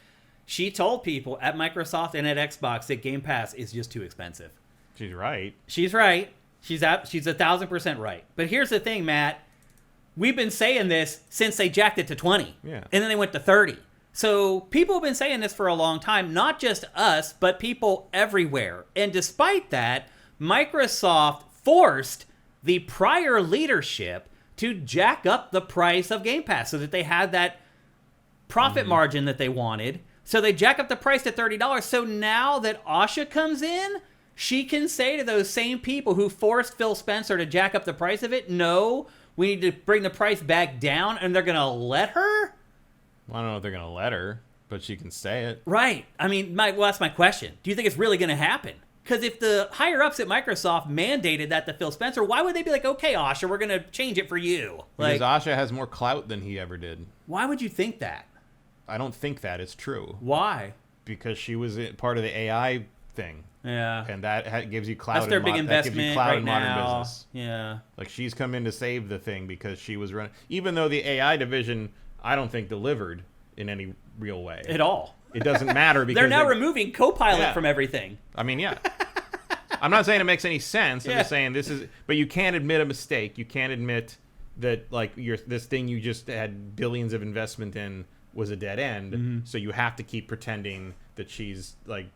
She told people at Microsoft and at Xbox that Game Pass is just too expensive. She's right. She's right. She's 1,000% right. But here's the thing, Matt. We've been saying this since they jacked it to 20. Yeah. And then they went to 30. So people have been saying this for a long time, not just us, but people everywhere. And despite that, Microsoft forced the prior leadership to jack up the price of Game Pass so that they had that profit margin that they wanted. So they jack up the price to $30. So now that Asha comes in, she can say to those same people who forced Phil Spencer to jack up the price of it, no, we need to bring the price back down, and they're going to let her? Well, I don't know if they're going to let her, but she can say it. Right. I mean, that's my question. Do you think it's really going to happen? Because if the higher-ups at Microsoft mandated that to Phil Spencer, why would they be like, okay, Asha, we're going to change it for you? Because Like, Asha has more clout than he ever did. why would you think that? I don't think that is true. Why? Because she was part of the AI thing. Yeah. And that gives you clout. That's their in big that gives you investment clout right in modern now. business. Yeah. Like, she's come in to save the thing because she was running. Even though the AI division, I don't think delivered in any real way At all. It doesn't matter because They're now removing Copilot Yeah. from everything. I mean, yeah. I'm not saying it makes any sense. I'm Yeah. just saying this is. But you can't admit a mistake. You can't admit that like this thing you just had billions of investment in was a dead end. Mm-hmm. So you have to keep pretending that she's like,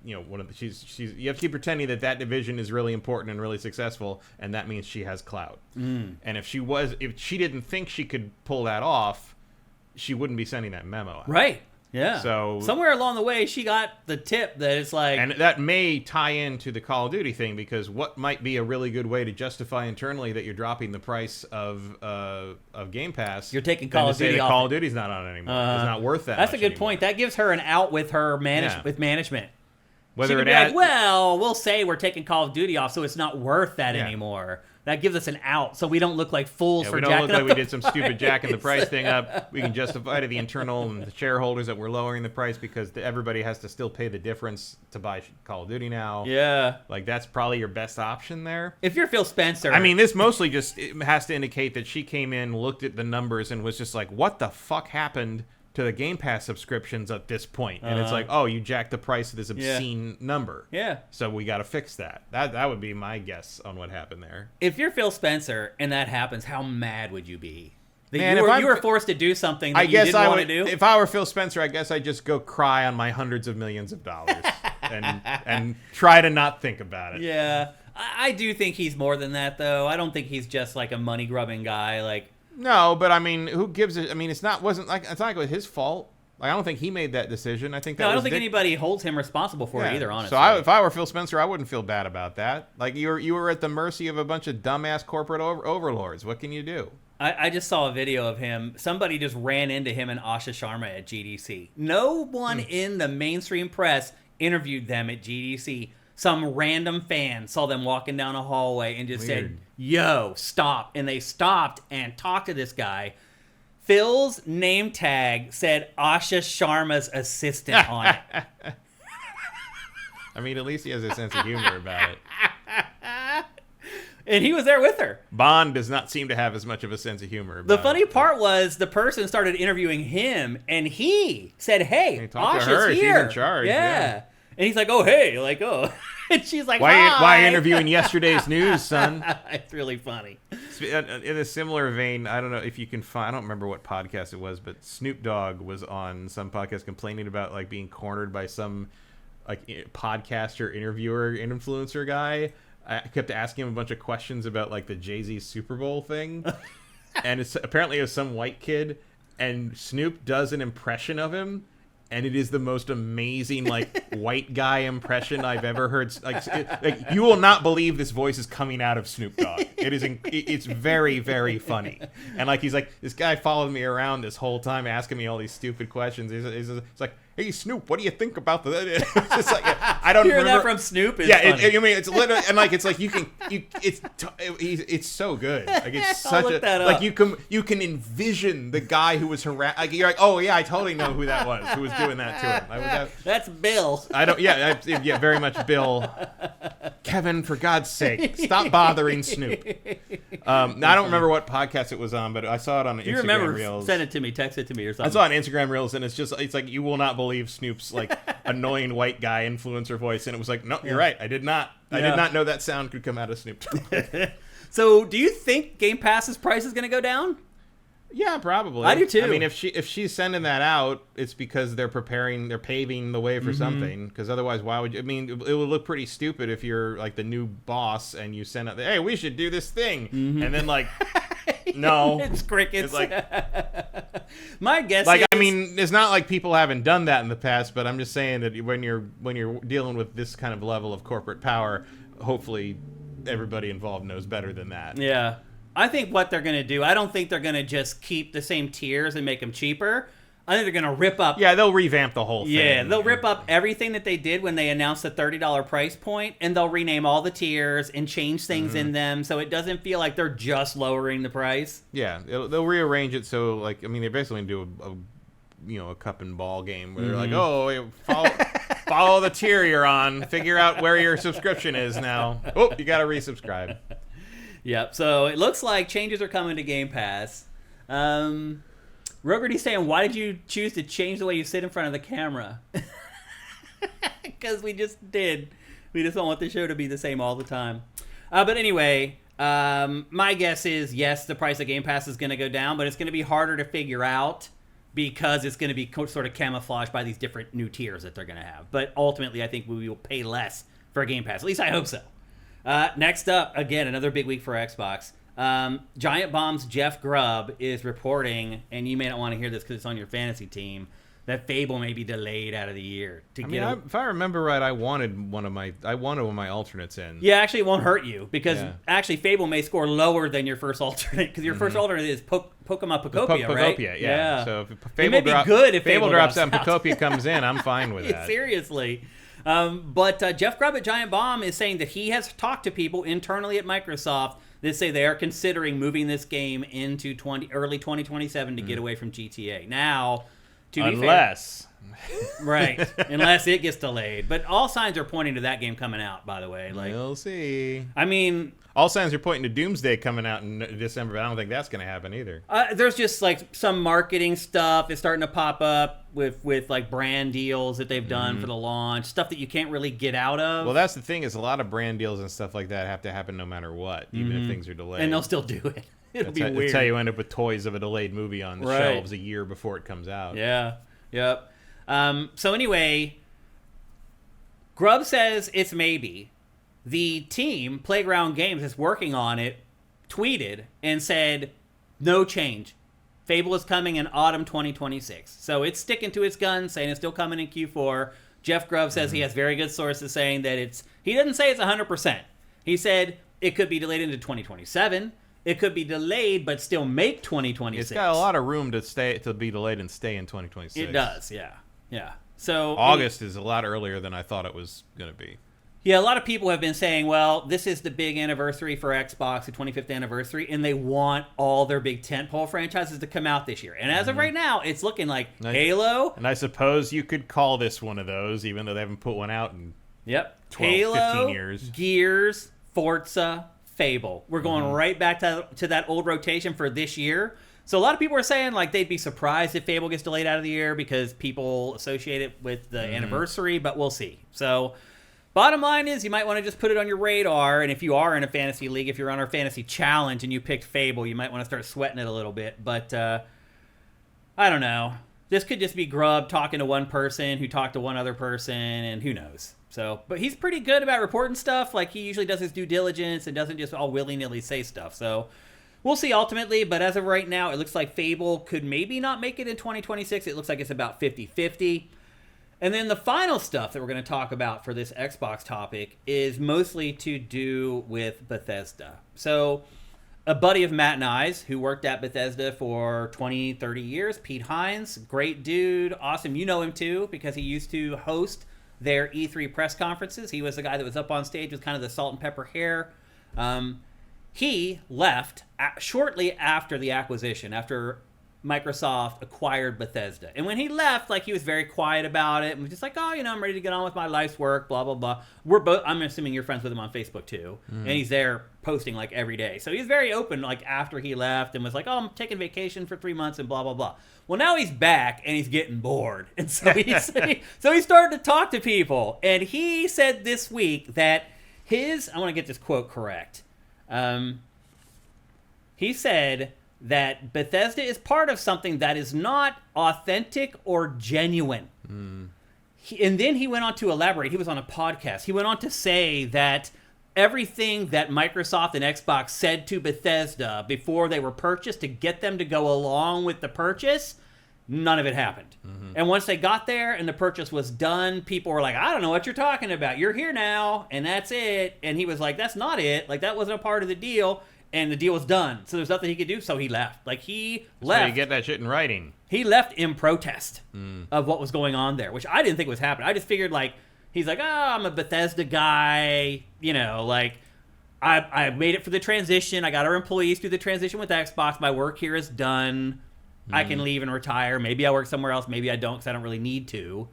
one of the, she's. You have to keep pretending that division is really important and really successful, and that means she has clout. And if she didn't think she could pull that off, she wouldn't be sending that memo out. Right. Yeah. So- somewhere along the way, she got the tip that it's like, And that may tie into the Call of Duty thing, because what might be a really good way to justify internally that you're dropping the price of Game Pass? You're taking than Call to of say Duty that off. Call of Duty's not on anymore. It's not worth that. that's a much good anymore. point. That gives her an out with her Yeah. with management. Whether She could it be adds, like, well, we'll say we're taking Call of Duty off, so it's not worth that Yeah. anymore. That gives us an out, so we don't look like fools for we don't jacking look like up we the did some stupid price. jacking the price thing up. We can justify to the internal and the shareholders that we're lowering the price because everybody has to still pay the difference to buy Call of Duty now. Yeah. Like, that's probably your best option there. If you're Phil Spencer, I mean, this mostly just it has to indicate that she came in, looked at the numbers, and was just like, what the fuck happened to the Game Pass subscriptions at this point. And it's like, oh, you jacked the price of this obscene number. Yeah. So we got to fix that. That would be my guess on what happened there. If you're Phil Spencer and that happens, how mad would you be? That Man, you were forced to do something that you didn't want to do? If I were Phil Spencer, I guess I'd just go cry on my hundreds of millions of dollars and try to not think about it. Yeah. I do think he's more than that, though. I don't think he's just like a money-grubbing guy. Like, no, but I mean, who gives it? I mean, it's not like it was his fault. Like, I don't think he made that decision. I think that I don't think anybody holds him responsible for it either, honestly. So if I were Phil Spencer, I wouldn't feel bad about that. Like, you were at the mercy of a bunch of dumbass corporate overlords. What can you do? I just saw a video of him. Somebody just ran into him and Asha Sharma at GDC. No one in the mainstream press interviewed them at GDC. Some random fan saw them walking down a hallway and just said, yo, stop. And they stopped and talked to this guy. Phil's name tag said Asha Sharma's assistant on it. I mean, at least he has a sense of humor about it. And he was there with her. Bond does not seem to have as much of a sense of humor. The funny part was the person started interviewing him, and he said, hey, Asha's here. She's in charge. Yeah. And he's like, oh, hey. Like, oh. And she's like, why interviewing yesterday's news, son? It's really funny. In a similar vein, I don't know if you can find, I don't remember what podcast it was, but Snoop Dogg was on some podcast complaining about like being cornered by some like podcaster, interviewer, influencer guy. I kept asking him a bunch of questions about like the Jay-Z Super Bowl thing. And apparently it was some white kid, and Snoop does an impression of him. And it is the most amazing, like, white guy impression I've ever heard. Like, you will not believe this voice is coming out of Snoop Dogg. It's very, very funny. And, like, he's like, this guy followed me around this whole time asking me all these stupid questions. It's like, hey, Snoop, what do you think about the... It's just like, I don't hear remember. That from Snoop is funny. I mean, it's literally... And, like, it's like, it's so good. Like, it's such a... Like, you can envision the guy who was harassed. Like, you're like, oh, yeah, I totally know who that was, who was doing that to him. That's Bill. Yeah, very much Bill. Kevin, for God's sake, stop bothering Snoop. I don't remember what podcast it was on, but I saw it on Instagram Reels. You remember, send it to me, text it to me or something. I saw it on Instagram Reels, and it's like, you will not believe Snoop's like annoying white guy influencer voice, and it was like, no, you're right, I did not know that sound could come out of Snoop. So, do you think Game Pass's price is going to go down? Yeah, probably. I do too. I mean, if she's sending that out, it's because they're paving the way for something. Because otherwise, why would you? I mean, it would look pretty stupid if you're like the new boss and you send out, hey, we should do this thing, and then like, no, it's crickets. It's like, my guess. Like, is... I mean, it's not like people haven't done that in the past, but I'm just saying that when you're dealing with this kind of level of corporate power, hopefully everybody involved knows better than that. Yeah. I think what they're going to do, I don't think they're going to just keep the same tiers and make them cheaper. I think they're going to rip up... Yeah, they'll revamp the whole thing. Yeah, they'll rip up everything that they did when they announced the $30 price point, and they'll rename all the tiers and change things in them so it doesn't feel like they're just lowering the price. Yeah, they'll rearrange it so, like, I mean, they're basically going to do a cup and ball game where they're like, oh, follow the tier you're on, figure out where your subscription is now. Oh, you got to resubscribe. Yep, so it looks like changes are coming to Game Pass. Rogerty's saying, why did you choose to change the way you sit in front of the camera? Because we just did. We just don't want the show to be the same all the time. But anyway, my guess is, yes, the price of Game Pass is going to go down, but it's going to be harder to figure out because it's going to be sort of camouflaged by these different new tiers that they're going to have. But ultimately, I think we will pay less for Game Pass. At least I hope so. Next up, again, another big week for Xbox. Giant Bomb's Jeff Grubb is reporting, and you may not want to hear this because it's on your fantasy team, that Fable may be delayed out of the year. If I remember right, I wanted one of my alternates in. Yeah, actually, it won't hurt you because actually Fable may score lower than your first alternate because your first alternate is Pokemon Pokopia, right? Yeah. So if Fable may be good if Fable drops out and Pokopia comes in, I'm fine with that. Seriously. But Jeff Grubb at Giant Bomb is saying that he has talked to people internally at Microsoft that say they are considering moving this game into early 2027 to get away from GTA. Now, To be fair, Unless. right, unless it gets delayed. But all signs are pointing to that game coming out, by the way. Like, We'll see. I mean, All signs are pointing to Doomsday coming out in December, but I don't think that's going to happen either. there's just like some marketing stuff is starting to pop up with like brand deals that they've done for the launch, stuff that you can't really get out of. Well, that's the thing, is a lot of brand deals and stuff like that have to happen no matter what, even if things are delayed. and they'll still do it. It'll be weird. That's how you end up with toys of a delayed movie on the Right. shelves a year before it comes out. Yeah. Yep. So anyway, Grubb says it's maybe. The team, Playground Games, is working on it, tweeted and said, no change. Fable is coming in autumn 2026. So it's sticking to its guns, saying it's still coming in Q4. Jeff Grubb says he has very good sources saying that he didn't say it's 100%. He said it could be delayed into 2027. It could be delayed, but still make 2026. It's got a lot of room to be delayed and stay in 2026. It does, yeah. Yeah. So August is a lot earlier than I thought it was going to be. Yeah, a lot of people have been saying, well, this is the big anniversary for Xbox, the 25th anniversary, and they want all their big tentpole franchises to come out this year. And as of right now, it's looking like Halo. And I suppose you could call this one of those, even though they haven't put one out in 12, Halo, 15 years. Gears, Forza, Fable. We're going right back to that old rotation for this year. So a lot of people are saying like they'd be surprised if Fable gets delayed out of the year because people associate it with the anniversary, but we'll see. So bottom line is you might want to just put it on your radar, and if you are in a fantasy league, if you're on our fantasy challenge and you picked Fable, you might want to start sweating it a little bit. But I don't know. This could just be Grubb talking to one person who talked to one other person, and who knows. So, but he's pretty good about reporting stuff. Like, he usually does his due diligence and doesn't just all willy-nilly say stuff. So we'll see ultimately, but as of right now, it looks like Fable could maybe not make it in 2026. It looks like it's about 50-50. And then the final stuff that we're going to talk about for this Xbox topic is mostly to do with Bethesda. So a buddy of Matt and I's who worked at Bethesda for 20, 30 years, Pete Hines, great dude, awesome. You know him too because he used to host their E3 press conferences. He was the guy that was up on stage with kind of the salt and pepper hair. He left shortly after the acquisition, after Microsoft acquired Bethesda. And when he left, like, he was very quiet about it and was just like, oh, I'm ready to get on with my life's work, blah, blah, blah. I'm assuming you're friends with him on Facebook too. And he's there posting like every day. So he's very open like after he left and was like, oh, I'm taking vacation for 3 months and blah, blah, blah. Well, now he's back and he's getting bored. And so he's starting to talk to people. And he said this week that I want to get this quote correct. He said that Bethesda is part of something that is not authentic or genuine. And then he went on to elaborate. He was on a podcast. He went on to say that everything that Microsoft and Xbox said to Bethesda before they were purchased to get them to go along with the purchase, none of it happened. And once they got there and the purchase was done, people were like, I don't know what you're talking about. You're here now, and that's it. And he was like, that's not it. Like, that wasn't a part of the deal. And the deal was done. So there's nothing he could do, so he left. Like, he left. So you get that shit in writing. He left in protest of what was going on there, which I didn't think was happening. I just figured, like, he's like, oh, I'm a Bethesda guy. Like, I made it for the transition. I got our employees through the transition with Xbox. My work here is done. I can leave and retire. Maybe I work somewhere else. Maybe I don't because I don't really need to.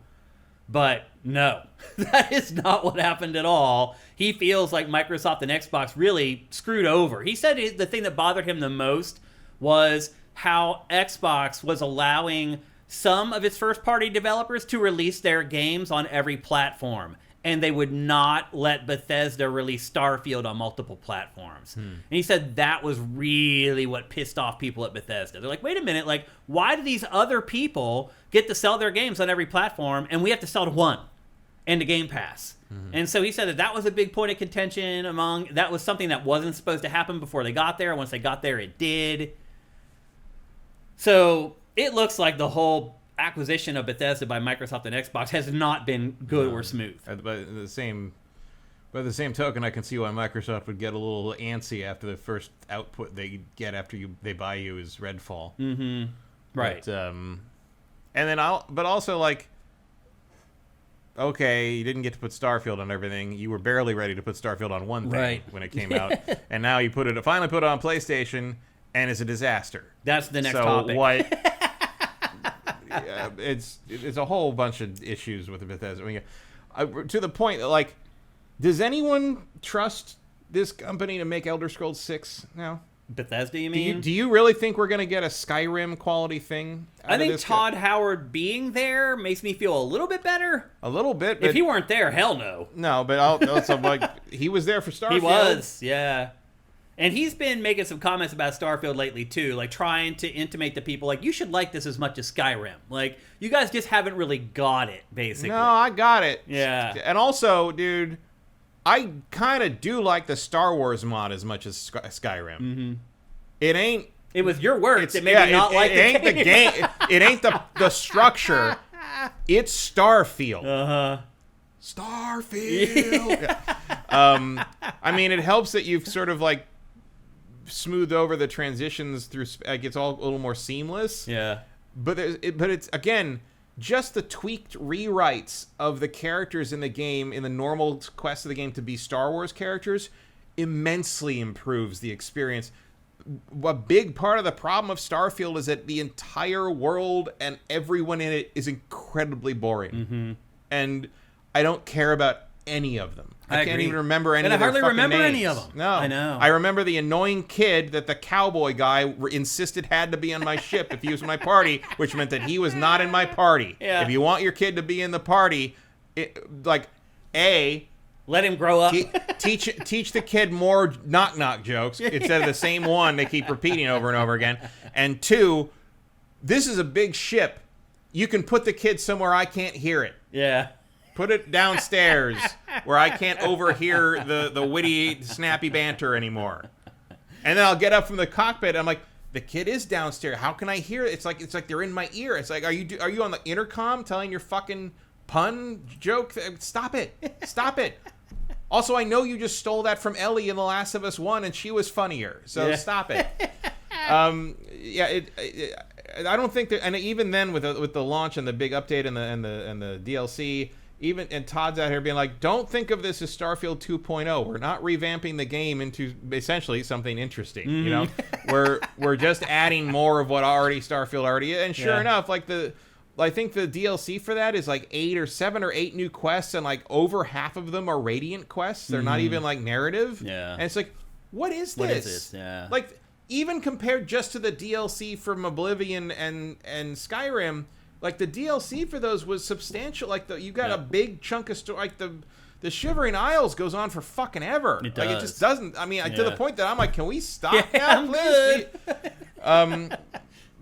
But no, that is not what happened at all. He feels like Microsoft and Xbox really screwed over. He said the thing that bothered him the most was how Xbox was allowing some of its first-party developers to release their games on every platform, and they would not let Bethesda release Starfield on multiple platforms. And he said that was really what pissed off people at Bethesda. They're like, wait a minute, like, why do these other people get to sell their games on every platform, and we have to sell to one, and to Game Pass? And so he said that was a big point of contention that was something that wasn't supposed to happen before they got there. Once they got there, it did. So it looks like the whole acquisition of Bethesda by Microsoft and Xbox has not been good or smooth. By the same token, I can see why Microsoft would get a little antsy after the first output they get after they buy you is Redfall. Right. But also, like, okay, you didn't get to put Starfield on everything. You were barely ready to put Starfield on one thing when it came out, and now you finally put it on PlayStation, and it's a disaster. That's the next topic. So what? it's a whole bunch of issues with Bethesda. I mean, to the point that, like, does anyone trust this company to make Elder Scrolls 6 now? Bethesda, you mean? Do you really think we're going to get a Skyrim quality thing? I think Todd Howard being there makes me feel a little bit better. A little bit. If he weren't there, hell no. No, but also, like, he was there for Starfield. He was, yeah. And he's been making some comments about Starfield lately, too, like trying to intimate to people, like, you should like this as much as Skyrim. Like, you guys just haven't really got it, basically. No, I got it. Yeah. And also, dude, I kind of do like the Star Wars mod as much as Skyrim. Mm-hmm. It ain't... It was your words that made me not like it ain't the game. It ain't the structure. It's Starfield. Uh-huh. Starfield. Yeah. I mean, it helps that you've sort of, like, smoothed over the transitions through, like, it's all a little more seamless. Yeah. But it's, again, just the tweaked rewrites of the characters in the game, in the normal quest of the game to be Star Wars characters, immensely improves the experience. A big part of the problem of Starfield is that the entire world and everyone in it is incredibly boring. Mm-hmm. And I don't care about any of them. I can't even remember any of their fucking names. And I hardly remember any of them. No. I know. I remember the annoying kid that the cowboy guy insisted had to be on my ship if he was in my party, which meant that he was not in my party. Yeah. If you want your kid to be in the party, let him grow up. Teach the kid more knock-knock jokes instead of the same one they keep repeating over and over again. And 2, this is a big ship. You can put the kid somewhere I can't hear it. Yeah. Put it downstairs where I can't overhear the witty, snappy banter anymore. And then I'll get up from the cockpit. I'm like, the kid is downstairs. How can I hear it? It's like they're in my ear. It's like, are you on the intercom telling your fucking pun joke? Stop it. Stop it. Also, I know you just stole that from Ellie in The Last of Us 1, and she was funnier. So stop it. I don't think that, and even then with the launch and the big update and the DLC, and Todd's out here being like, don't think of this as Starfield 2.0. We're not revamping the game into essentially something interesting. Mm-hmm. You know, we're just adding more of what Starfield already is. And sure enough, like I think the DLC for that is like 7 or 8 new quests, and like over half of them are Radiant quests. They're not even like narrative. Yeah. And it's like, what is this? What is this? Yeah. Like, even compared just to the DLC from Oblivion and Skyrim, like the DLC for those was substantial. Like you got a big chunk of story. Like the Shivering Isles goes on for fucking ever. It Like does. it just doesn't. I mean, to the point that I'm like, can we stop Yeah, now, please?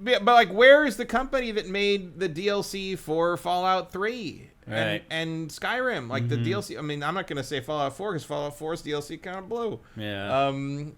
But like, where is the company that made the DLC for Fallout 3 Right. and Skyrim? Like the DLC. I mean, I'm not gonna say Fallout 4 because Fallout 4's DLC kind of blew. Yeah.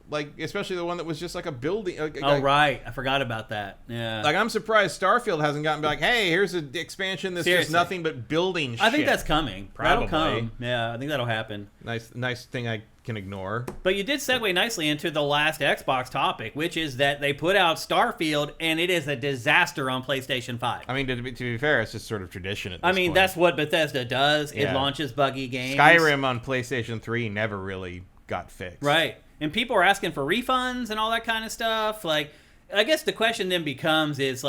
Like especially the one that was just like a building. Right. I forgot about that. Yeah. Like I'm surprised Starfield hasn't gotten like, hey, here's an expansion that's Seriously. just nothing but building shit. I think that's coming. Probably. That'll come. Yeah, I think that'll happen. Nice thing I can ignore. But you did segue nicely into the last Xbox topic, which is that they put out Starfield, and it is a disaster on PlayStation 5. I mean, to be fair, it's just sort of tradition at this point. That's what Bethesda does. Yeah. It launches buggy games. Skyrim on PlayStation 3 never really got fixed. Right. And people are asking for refunds and all that kind of stuff. Like, I guess the question then becomes is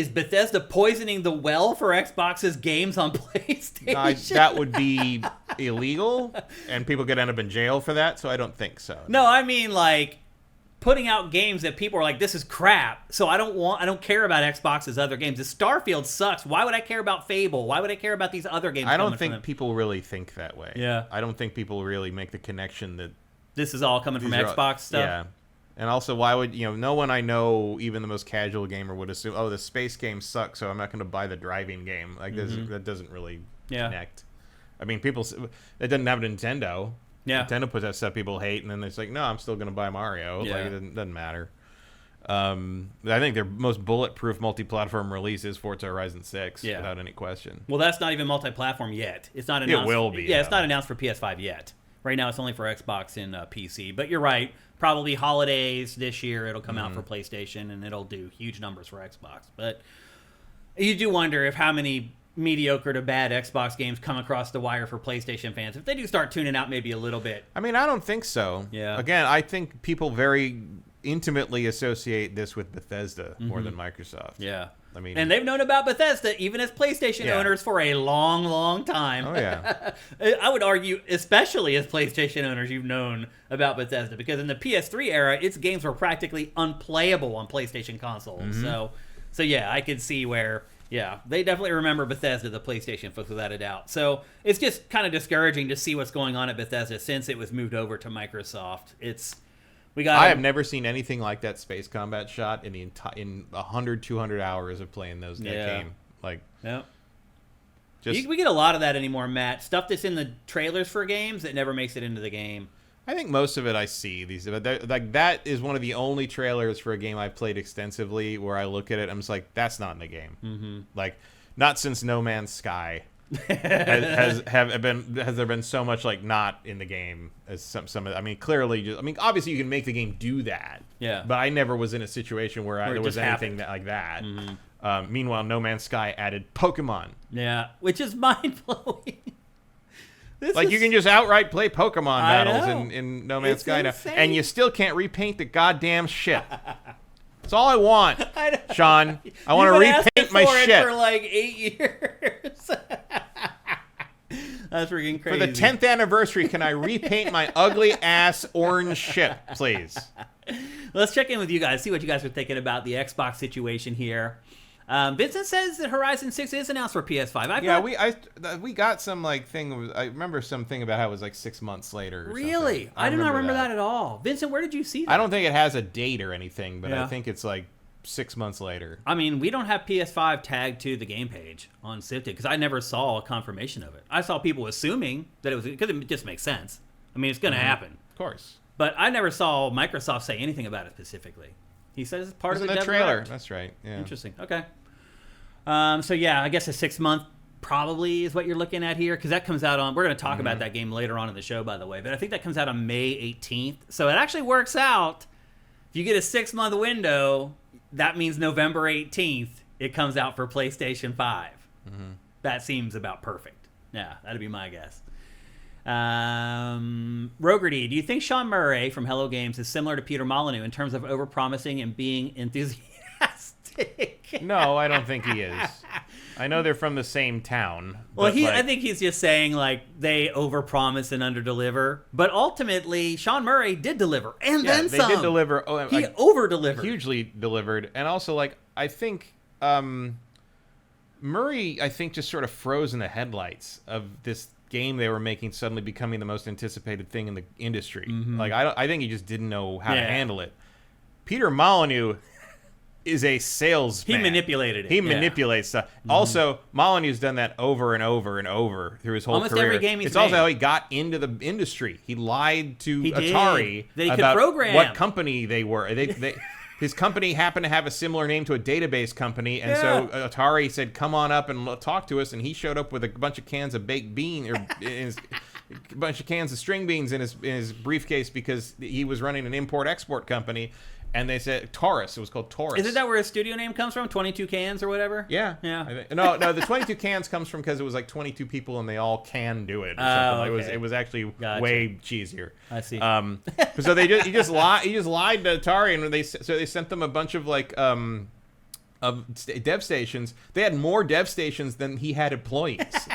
Bethesda poisoning the well for Xbox's games on PlayStation? That would be illegal, and people could end up in jail for that, so I don't think so. No, I mean, like, putting out games that people are like, this is crap, so I don't care about Xbox's other games. If Starfield sucks, why would I care about Fable? Why would I care about these other games? I don't think people really think that way. Yeah. I don't think people really make the connection that this is all coming from Xbox stuff. Yeah. And also, why would, no one I know, even the most casual gamer, would assume, oh, the space game sucks, so I'm not going to buy the driving game. Like, that doesn't really connect. I mean, it doesn't have Nintendo. Yeah. Nintendo puts that stuff people hate, and then it's like, no, I'm still going to buy Mario. Yeah. Like, it doesn't matter. I think their most bulletproof multi-platform release is Forza Horizon 6, without any question. Well, that's not even multi-platform yet. It's not announced. It will be. Yeah, it's not announced for PS5 yet. Right now, it's only for Xbox and PC. But you're right. Probably holidays this year, it'll come out for PlayStation, and it'll do huge numbers for Xbox. But you do wonder if how many mediocre to bad Xbox games come across the wire for PlayStation fans. If they do start tuning out maybe a little bit. I mean, I don't think so. Yeah. Again, I think people very intimately associate this with Bethesda more than Microsoft. Yeah. I mean, and they've known about Bethesda even as PlayStation owners for a long, long time. Oh yeah. I would argue, especially as PlayStation owners, you've known about Bethesda because in the PS3 era, its games were practically unplayable on PlayStation consoles. So yeah, I could see where. Yeah, they definitely remember Bethesda, the PlayStation folks, without a doubt. So it's just kind of discouraging to see what's going on at Bethesda since it was moved over to Microsoft. I have never seen anything like that space combat shot in the in 100, 200 hours of playing that game. Like, we get a lot of that anymore, Matt. Stuff that's in the trailers for games that never makes it into the game. I think most of it I see like that is one of the only trailers for a game I've played extensively where I look at it, I'm just like, that's not in the game. Like, not since No Man's Sky has there been so much like not in the game as some of. I mean, clearly, obviously you can make the game do that. Yeah. But I never was in a situation where there was anything like that. Meanwhile, No Man's Sky added Pokemon. Yeah, which is mind blowing. You can just outright play Pokemon battles in No Man's Sky now, and you still can't repaint the goddamn shit. That's all I want, Sean. I want to repaint my shit for like 8 years. That's freaking crazy. For the 10th anniversary, can I repaint my ugly ass orange shit, please? Let's check in with you guys, see what you guys are thinking about the Xbox situation here. Vincent says that Horizon 6 is announced for PS5. We got some thing. I remember something about how it was 6 months later. Or really? Something. I do not remember that at all. Vincent, where did you see that? I don't think it has a date or anything, but I think it's 6 months later. I mean, we don't have PS5 tagged to the game page on SIFTD because I never saw a confirmation of it. I saw people assuming that it was because it just makes sense. I mean, it's going to happen, of course. But I never saw Microsoft say anything about it specifically. He says it's part of the trailer. That's right. Yeah. Interesting. Okay. So yeah, I guess a 6 month probably is what you're looking at here because that comes out on. We're going to talk about that game later on in the show, by the way. But I think that comes out on May 18th. So it actually works out. If you get a 6 month window, that means November 18th it comes out for PlayStation 5. That seems about perfect. Yeah, that'd be my guess. Rogerty, do you think Sean Murray from Hello Games is similar to Peter Molyneux in terms of overpromising and being enthusiastic? No, I don't think he is. I know they're from the same town. Well, I think he's just saying they overpromise and underdeliver. But ultimately, Sean Murray did deliver, and then some. They did deliver. He over-delivered. Hugely delivered. And also, I think Murray, just sort of froze in the headlights of this game they were making suddenly becoming the most anticipated thing in the industry. I think he just didn't know how to handle it. Peter Molyneux is a salesman. He manipulated it. He manipulates stuff. Also, Molyneux's done that over and over and over through his whole career. Every game he's made. Also how he got into the industry. He lied to Atari about what company they were. His company happened to have a similar name to a database company, and so Atari said, "Come on up and talk to us." And he showed up with a bunch of cans of baked bean a bunch of cans of string beans in his briefcase because he was running an import-export company. And they said Taurus. It was called Taurus. Isn't that where his studio name comes from? 22 cans or whatever? Yeah. No, the 22 cans comes from because it was 22 people and they all can do it. Or something. Okay. It was actually way cheesier. I see. So he just lied to Atari, and they sent them a bunch of dev stations. They had more dev stations than he had employees.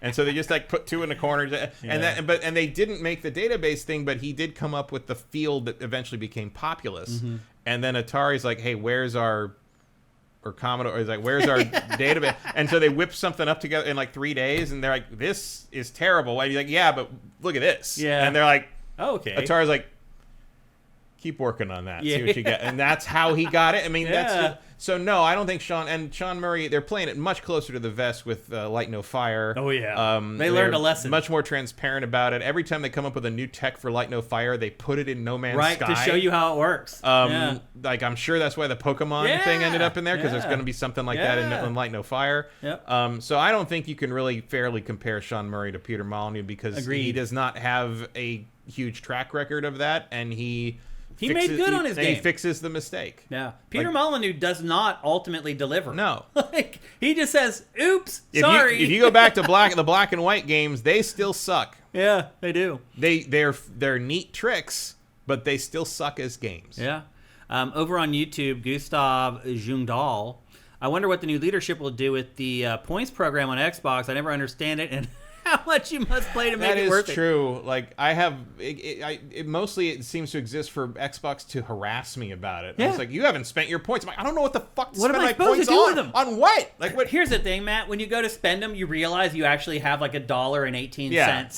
And so they just put two in the corners, and they didn't make the database thing, but he did come up with the field that eventually became Populous. And then Atari's like, "Hey, where's our Commodore?" He's like, "Where's our database?" And so they whipped something up together in 3 days, and they're like, "This is terrible." And he's like, "Yeah, but look at this." Yeah. And they're like, "Oh, okay." Atari's like, "Keep working on that. See what you get." And that's how he got it. I mean, so no, I don't think Sean Murray, they're playing it much closer to the vest with Light No Fire. Oh yeah. They learned a lesson. Much more transparent about it. Every time they come up with a new tech for Light No Fire, they put it in No Man's Sky. Right, to show you how it works. I'm sure that's why the Pokemon thing ended up in there, because there's going to be something like that in Light No Fire. Yep. So I don't think you can really fairly compare Sean Murray to Peter Molyneux because he does not have a huge track record of that, and he made good on his game. He fixes the mistake. Yeah. Peter Molyneux does not ultimately deliver. No. He just says, "Oops, sorry." If you go back to the black and white games, they still suck. Yeah, they do. They're neat tricks, but they still suck as games. Yeah. Over on YouTube, Gustav Jungdahl I wonder what the new leadership will do with the points program on Xbox. I never understand it, and how much you must play to make it worth it. That is true. Like, I have... It mostly it seems to exist for Xbox to harass me about it. Yeah. It's like, you haven't spent your points. I'm like, I don't know what the fuck to What spend am I my supposed points to do on. with them? On what? Like, what? Here's the thing, Matt. When you go to spend them, you realize you actually have like $1.18. Yeah.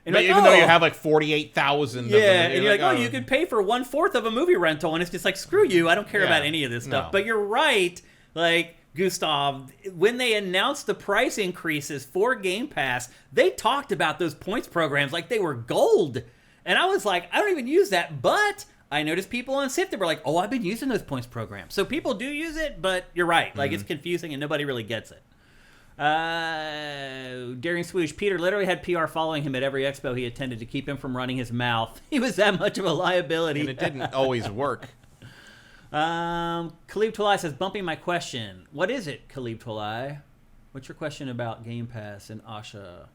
And But you're even like, though you oh. have like 48,000 of them. Yeah, and you're like, oh, you could pay for 1/4 of a movie rental, and it's just like, screw you, I don't care Yeah. about any of this stuff. No. But you're right, like, Gustav, when they announced the price increases for Game Pass, they talked about those points programs like they were gold. And I was like, I don't even use that, but I noticed people on SIFTD were like, oh, I've been using those points programs. So people do use it, but you're right, like, it's confusing and nobody really gets it. Daring Swoosh, Peter literally had PR following him at every expo he attended to keep him from running his mouth. He was that much of a liability. And it didn't always work. Khalib Tulai says, bumping my question. What is it, Khalib Tulai? What's your question about Game Pass and Asha?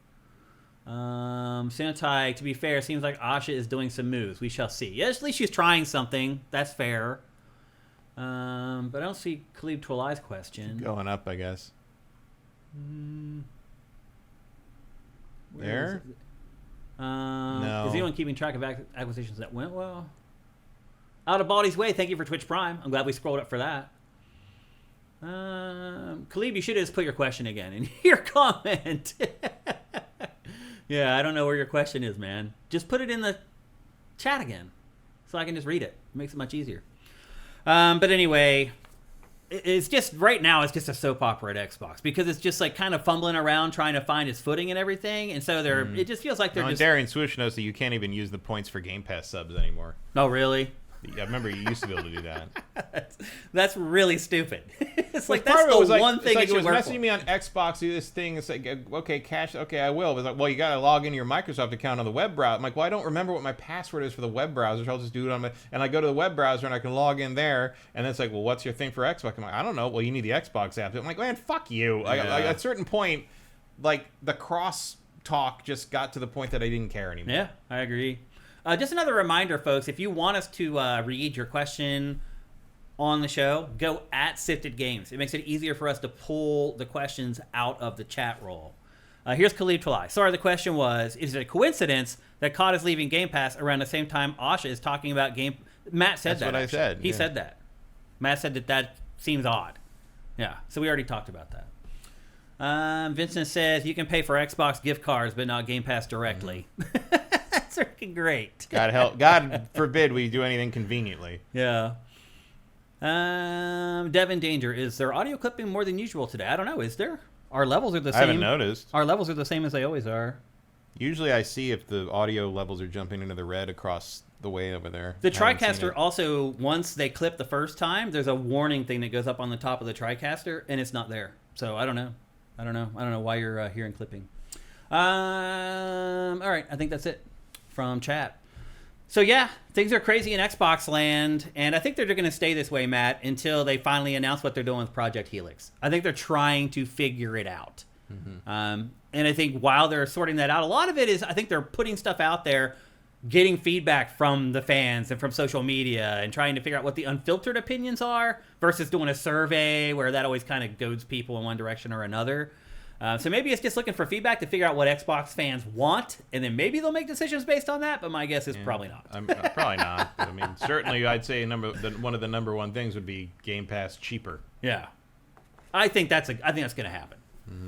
Sanatai, to be fair, seems like Asha is doing some moves. We shall see. Yeah, at least she's trying something. That's fair. But I don't see Khalib Tulai's question. Going up, I guess. There? No. Is anyone keeping track of acquisitions that went well? Out of Baldy's Way, thank you for Twitch Prime. I'm glad we scrolled up for that. Khalib, you should have just put your question again in your comment. Yeah, I don't know where your question is, man. Just put it in the chat again so I can just read it. It makes it much easier. But anyway, it's just, right now, it's just a soap opera at Xbox because it's just like kind of fumbling around trying to find its footing and everything. And so it just feels like they're just... Darian Swoosh knows that you can't even use the points for Game Pass subs anymore. Oh, really? I remember you used to be able to do that. That's really stupid. It's like, part that's of it was the like, one thing it's like it it was should work messaging for. me on Xbox, do this thing. It's like, okay, cash, okay, I will. But it's like, well, you got to log into your Microsoft account on the web browser. I'm like, well, I don't remember what my password is for the web browser, so I'll just do it on my... And I go to the web browser, and I can log in there, and it's like, well, what's your thing for Xbox? I'm like, I don't know. Well, you need the Xbox app. I'm like, man, fuck you. Yeah. At a certain point, like, the cross talk just got to the point that I didn't care anymore. Yeah, I agree. Just another reminder, folks, if you want us to read your question on the show, go at SIFTD Games. It makes it easier for us to pull the questions out of the chat roll. Here's Khalib Tulai. Sorry, the question was, is it a coincidence that COD is leaving Game Pass around the same time Asha is talking about Game... Matt said That's that. what I said, He yeah. said that. Matt said that seems odd. Yeah, so we already talked about that. Vincent says, you can pay for Xbox gift cards, but not Game Pass directly. That's freaking great. God forbid we do anything conveniently. Yeah. Devin Danger, is there audio clipping more than usual today? I don't know. Is there? Our levels are the same. I haven't noticed. Our levels are the same as they always are. Usually I see if the audio levels are jumping into the red across the way over there. The I haven't seen TriCaster it. also, once they clip the first time, there's a warning thing that goes up on the top of the TriCaster, and it's not there. So I don't know. I don't know why you're hearing clipping. All right. I think that's it from chat. So yeah, things are crazy in Xbox land, and I think they're going to stay this way, Matt, until they finally announce what they're doing with Project Helix. I think they're trying to figure it out. And I think while they're sorting that out, a lot of it is, I think they're putting stuff out there, getting feedback from the fans and from social media, and trying to figure out what the unfiltered opinions are versus doing a survey where that always kind of goads people in one direction or another. So maybe it's just looking for feedback to figure out what Xbox fans want, and then maybe they'll make decisions based on that, but my guess is probably not. Probably not. I mean, certainly I'd say one of the number one things would be Game Pass cheaper. Yeah. I think that's going to happen.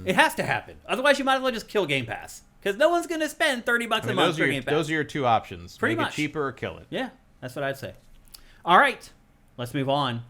It has to happen. Otherwise, you might as well just kill Game Pass, because no one's going to spend $30 a month for Game Pass. Those are your two options. Pretty Make much. it cheaper or kill it. Yeah, that's what I'd say. All right, let's move on.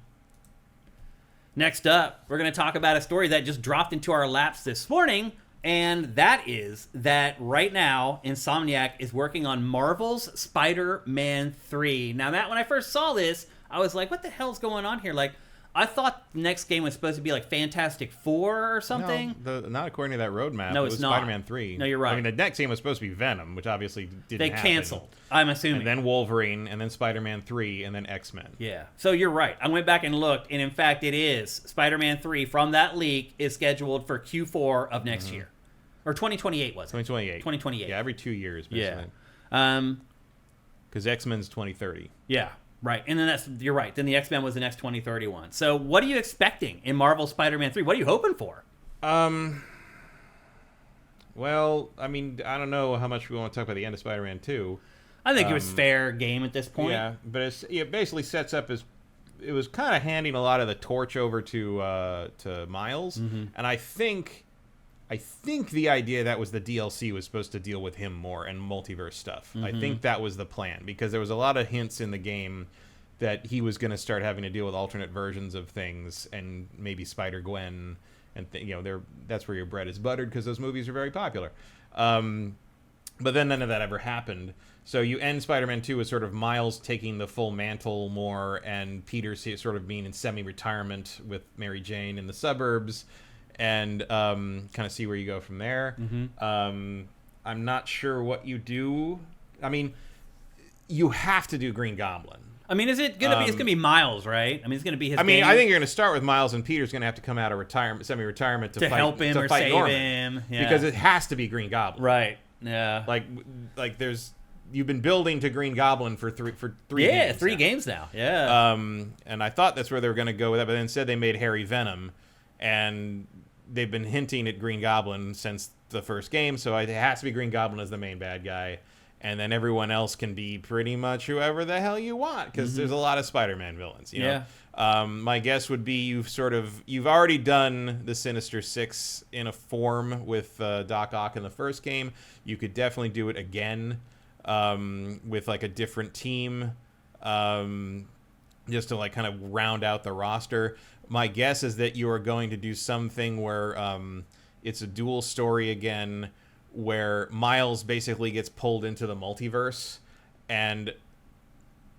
Next up, we're going to talk about a story that just dropped into our laps this morning, and that is that right now, Insomniac is working on Marvel's Spider-Man 3. Now, Matt, when I first saw this, I was like, what the hell's going on here? Like, I thought the next game was supposed to be like Fantastic Four or something. No, not according to that roadmap. No, it it's was not. Spider-Man 3. No, you're right. I mean, the next game was supposed to be Venom, which obviously didn't They happen. canceled, I'm assuming. And then Wolverine, and then Spider-Man 3, and then X-Men. Yeah. So you're right. I went back and looked, and in fact, it is. Spider-Man 3 from that leak is scheduled for Q4 of next year. Or 2028, was it? 2028. 2028. Yeah, every 2 years, basically. Yeah. Because X-Men's 2030. Yeah. Right, and then you're right. Then the X-Men was the next 2031. So what are you expecting in Marvel Spider-Man 3? What are you hoping for? Well, I mean, I don't know how much we want to talk about the end of Spider-Man 2. I think it was fair game at this point. Yeah, but it basically sets up as it was kind of handing a lot of the torch over to Miles, and I think the idea that was the DLC was supposed to deal with him more and multiverse stuff. I think that was the plan, because there was a lot of hints in the game that he was going to start having to deal with alternate versions of things, and maybe Spider-Gwen, and that's where your bread is buttered, because those movies are very popular. But then none of that ever happened. So you end Spider-Man 2 with sort of Miles taking the full mantle more, and Peter sort of being in semi-retirement with Mary Jane in the suburbs, and kind of see where you go from there. I'm not sure what you do. I mean, you have to do Green Goblin. I mean, is it gonna be? It's gonna be Miles, right? I mean, it's gonna be his. I mean, game I think you're gonna start with Miles, and Peter's gonna have to come out of semi-retirement to fight, help him or fight save Norman, him, yeah. because it has to be Green Goblin, right? Yeah, like there's you've been building to Green Goblin for three games. Three games now. Yeah. And I thought that's where they were gonna go with that, but instead they made Harry Venom, and they've been hinting at Green Goblin since the first game, so it has to be Green Goblin as the main bad guy. And then everyone else can be pretty much whoever the hell you want, because there's a lot of Spider-Man villains. You know? My guess would be you've already done the Sinister Six in a form with Doc Ock in the first game. You could definitely do it again with like a different team, just to like kind of round out the roster. My guess is that you are going to do something where it's a dual story again, where Miles basically gets pulled into the multiverse, and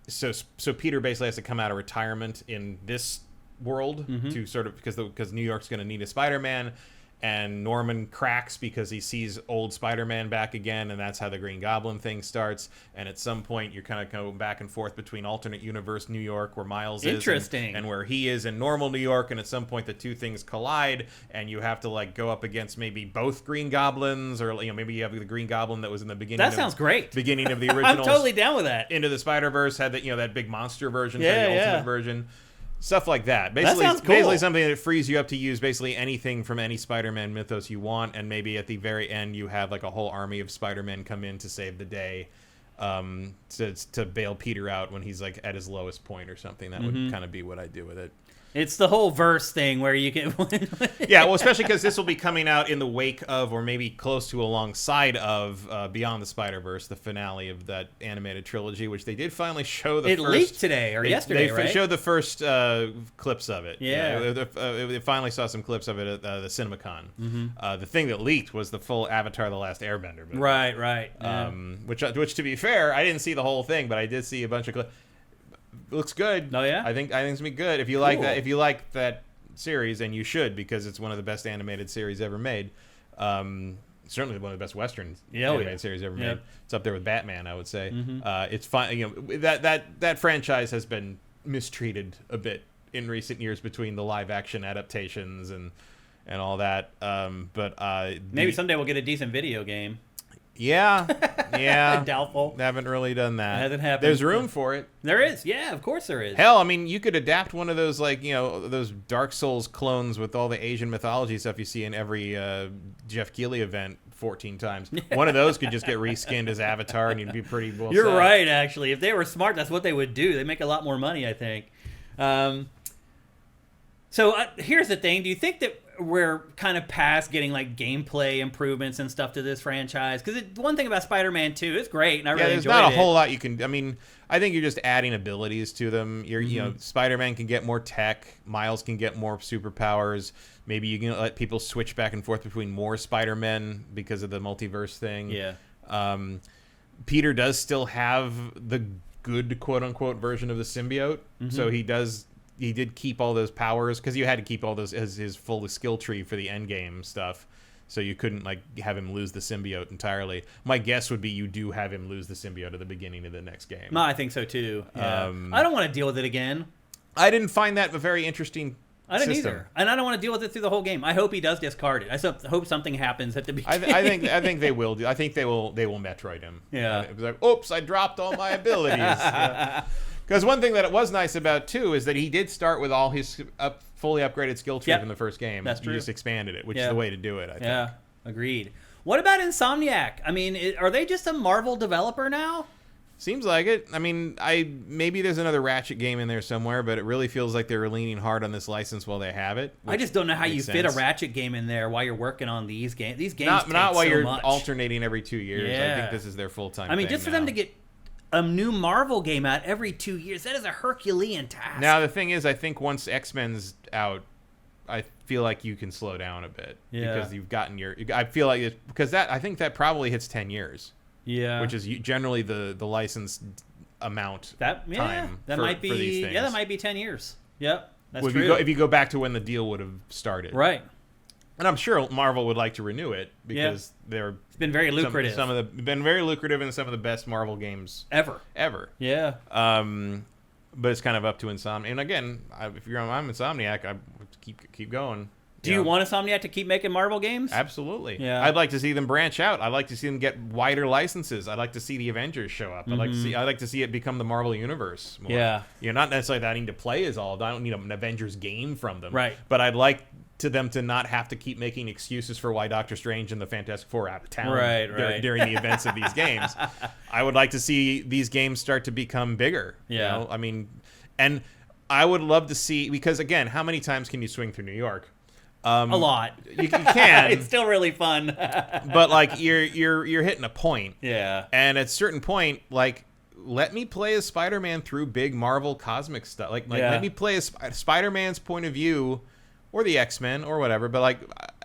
so Peter basically has to come out of retirement in this world to sort of because New York's going to need a Spider-Man, and Norman cracks because he sees old Spider-Man back again, and that's how the Green Goblin thing starts. And at some point, you're kind of going back and forth between alternate universe New York, where Miles is, and where he is in normal New York. And at some point, the two things collide, and you have to like go up against maybe both Green Goblins, or maybe you have the Green Goblin that was in the beginning. That sounds great. Beginning of the original. I'm totally down with that. Into the Spider-Verse had that that big monster version, the ultimate version. Stuff like that. Basically, that sounds cool. Basically something that frees you up to use basically anything from any Spider-Man mythos you want, and maybe at the very end you have like a whole army of Spider-Men come in to save the day, to bail Peter out when he's like at his lowest point or something. That would kind of be what I do with it. It's the whole verse thing where you can... Yeah, well, especially because this will be coming out in the wake of, or maybe close to alongside of, Beyond the Spider-Verse, the finale of that animated trilogy, which they did finally show the first... It leaked today, or yesterday, right? They showed the first clips of it. Yeah. They finally saw some clips of it at the CinemaCon. The thing that leaked was the full Avatar: The Last Airbender movie. Right. Yeah. Which, to be fair, I didn't see the whole thing, but I did see a bunch of clips. Looks good. Oh yeah, I think it's gonna be good. If you like that, if you like that series, and you should, because it's one of the best animated series ever made. Certainly one of the best Western animated series ever made. It's up there with Batman, I would say. It's fine. That franchise has been mistreated a bit in recent years between the live action adaptations and all that. But maybe someday we'll get a decent video game. Yeah. Doubtful. They haven't really done that. It hasn't happened. There's room for it. There is. Yeah, of course there is. Hell, I mean, you could adapt one of those, like, those Dark Souls clones with all the Asian mythology stuff you see in every Jeff Keighley event 14 times. One of those could just get reskinned as Avatar, and you'd be pretty well You're set. right, actually. If they were smart, that's what they would do. They make a lot more money, I think. So here's the thing. Do you think that we're kind of past getting like gameplay improvements and stuff to this franchise? Because one thing about Spider-Man 2, it's great, and I really enjoyed it. There's not a whole lot you can... I mean, I think you're just adding abilities to them. Spider-Man can get more tech. Miles can get more superpowers. Maybe you can let people switch back and forth between more Spider-Men because of the multiverse thing. Yeah. Peter does still have the good quote-unquote version of the symbiote. So he did keep all those powers, because you had to keep all those as his full skill tree for the end game stuff. So you couldn't like have him lose the symbiote entirely. My guess would be you do have him lose the symbiote at the beginning of the next game. No, I think so too. Yeah. I don't want to deal with it again. I didn't find that a very interesting I didn't system. either, and I don't want to deal with it through the whole game. I hope he does discard it. I hope something happens at the beginning. I think they will do. I think they will Metroid him. Yeah. It's like, oops, I dropped all my abilities. Because one thing that it was nice about, too, is that he did start with all his fully upgraded skill tree Yep. in the first game. That's true. You just expanded it, which is the way to do it, I think. Yeah, agreed. What about Insomniac? I mean, are they just a Marvel developer now? Seems like it. I mean, maybe there's another Ratchet game in there somewhere, but it really feels like they're leaning hard on this license while they have it. I just don't know how you fit a sense. Ratchet game in there while you're working on these games. These games Not take while so you're much. alternating every 2 years. Yeah. I think this is their full-time I mean, thing just for now. them to get a new Marvel game out every 2 years, that is a Herculean task. Now, the thing is, I think once X-Men's out, I feel like you can slow down a bit. Yeah. Because you've gotten your... I feel like... Because I think that probably hits 10 years. Yeah. Which is generally the licensed amount that might be for these things. Yeah, that might be 10 years. Yep. That's Well, true. if you go back to when the deal would have started. Right. And I'm sure Marvel would like to renew it because it's been very lucrative. Been very lucrative in some of the best Marvel games ever. Yeah. But it's kind of up to Insomniac. And again, I'm Insomniac, I keep going. Do you want Insomniac to keep making Marvel games? Absolutely. Yeah. I'd like to see them branch out. I'd like to see them get wider licenses. I'd like to see the Avengers show up. I'd like to see it become the Marvel universe more. Yeah. Not necessarily that I need to play as all. I don't need an Avengers game from them. Right. But I'd like them to not have to keep making excuses for why Doctor Strange and the Fantastic Four are out of town during the events of these games. I would like to see these games start to become bigger. Yeah. I mean, and I would love to see, because again, how many times can you swing through New York? A lot. You can. It's still really fun. But like you're hitting a point. Yeah. And at a certain point, like, let me play as Spider-Man through big Marvel cosmic stuff. Like let me play as Spider-Man's point of view, or the X-Men or whatever. But like,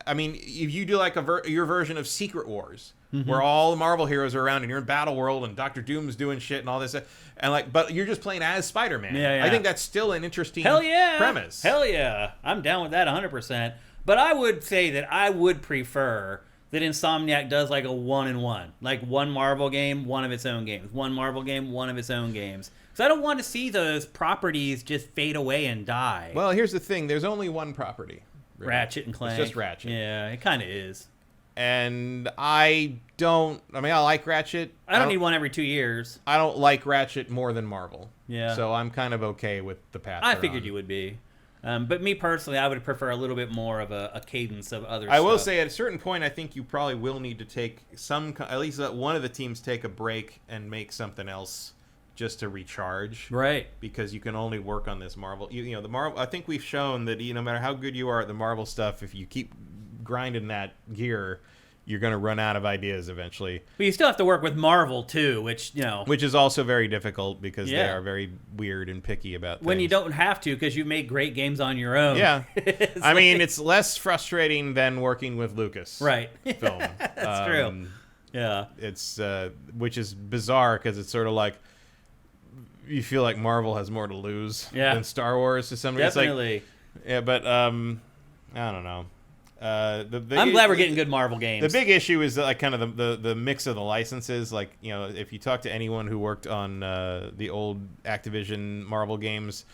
I mean, if you do like your version of Secret Wars, where all the Marvel heroes are around and you're in Battle World and Doctor Doom's doing shit and all this, and like, but you're just playing as Spider-Man. Yeah. I think that's still an interesting premise. Hell yeah. I'm down with that 100%. But I would say that I would prefer that Insomniac does like a 1-in-1. Like one Marvel game, one of its own games. One Marvel game, one of its own games. Because I don't want to see those properties just fade away and die. Well, here's the thing. There's only one property. Really. Ratchet and Clank. It's just Ratchet. Yeah, it kind of is. And I like Ratchet. I don't need one every 2 years. I don't like Ratchet more than Marvel. Yeah. So I'm kind of okay with the path. I figured you would be. But me personally, I would prefer a little bit more of a cadence of other stuff. I will say at a certain point, I think you probably will need to take at least one of the teams take a break and make something else just to recharge. Right. Because you can only work on this Marvel. The Marvel. I think we've shown that no matter how good you are at the Marvel stuff, if you keep grinding that gear, you're going to run out of ideas eventually. But you still have to work with Marvel too, which is also very difficult because they are very weird and picky about things. When you don't have to, because you made great games on your own. Yeah. I mean, it's less frustrating than working with Lucas. Right. Film. That's true. Yeah. It's which is bizarre because it's sort of like you feel like Marvel has more to lose than Star Wars to some reason. Definitely. But I don't know. I'm glad we're getting good Marvel games. The big issue is that, like, kind of the mix of the licenses. Like, if you talk to anyone who worked on the old Activision Marvel games,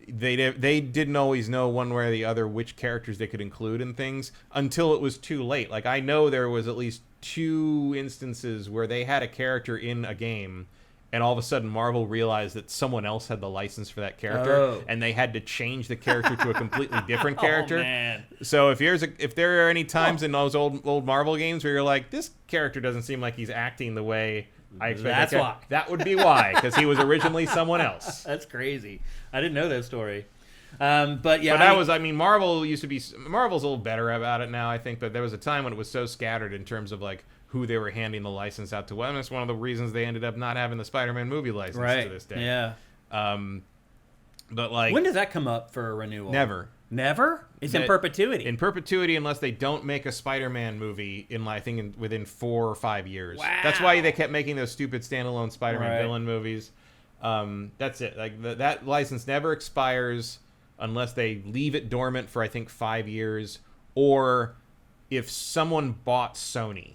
they didn't always know one way or the other which characters they could include in things until it was too late. Like, I know there was at least 2 instances where they had a character in a game, and all of a sudden Marvel realized that someone else had the license for that character, and they had to change the character to a completely different character. Oh, man. So if there are any times in those old Marvel games where you're like, this character doesn't seem like he's acting the way I expect. That's why. That would be why, because he was originally someone else. That's crazy. I didn't know that story. But Marvel's a little better about it now, I think, but there was a time when it was so scattered in terms of like who they were handing the license out to. Well, that's one of the reasons they ended up not having the Spider-Man movie license to this day. Yeah. But like, when does that come up for a renewal? Never. Never? It's in perpetuity. In perpetuity, unless they don't make a Spider-Man movie within 4 or 5 years. Wow. That's why they kept making those stupid standalone Spider-Man villain movies. That's it. Like that license never expires unless they leave it dormant for, I think, 5 years, or if someone bought Sony.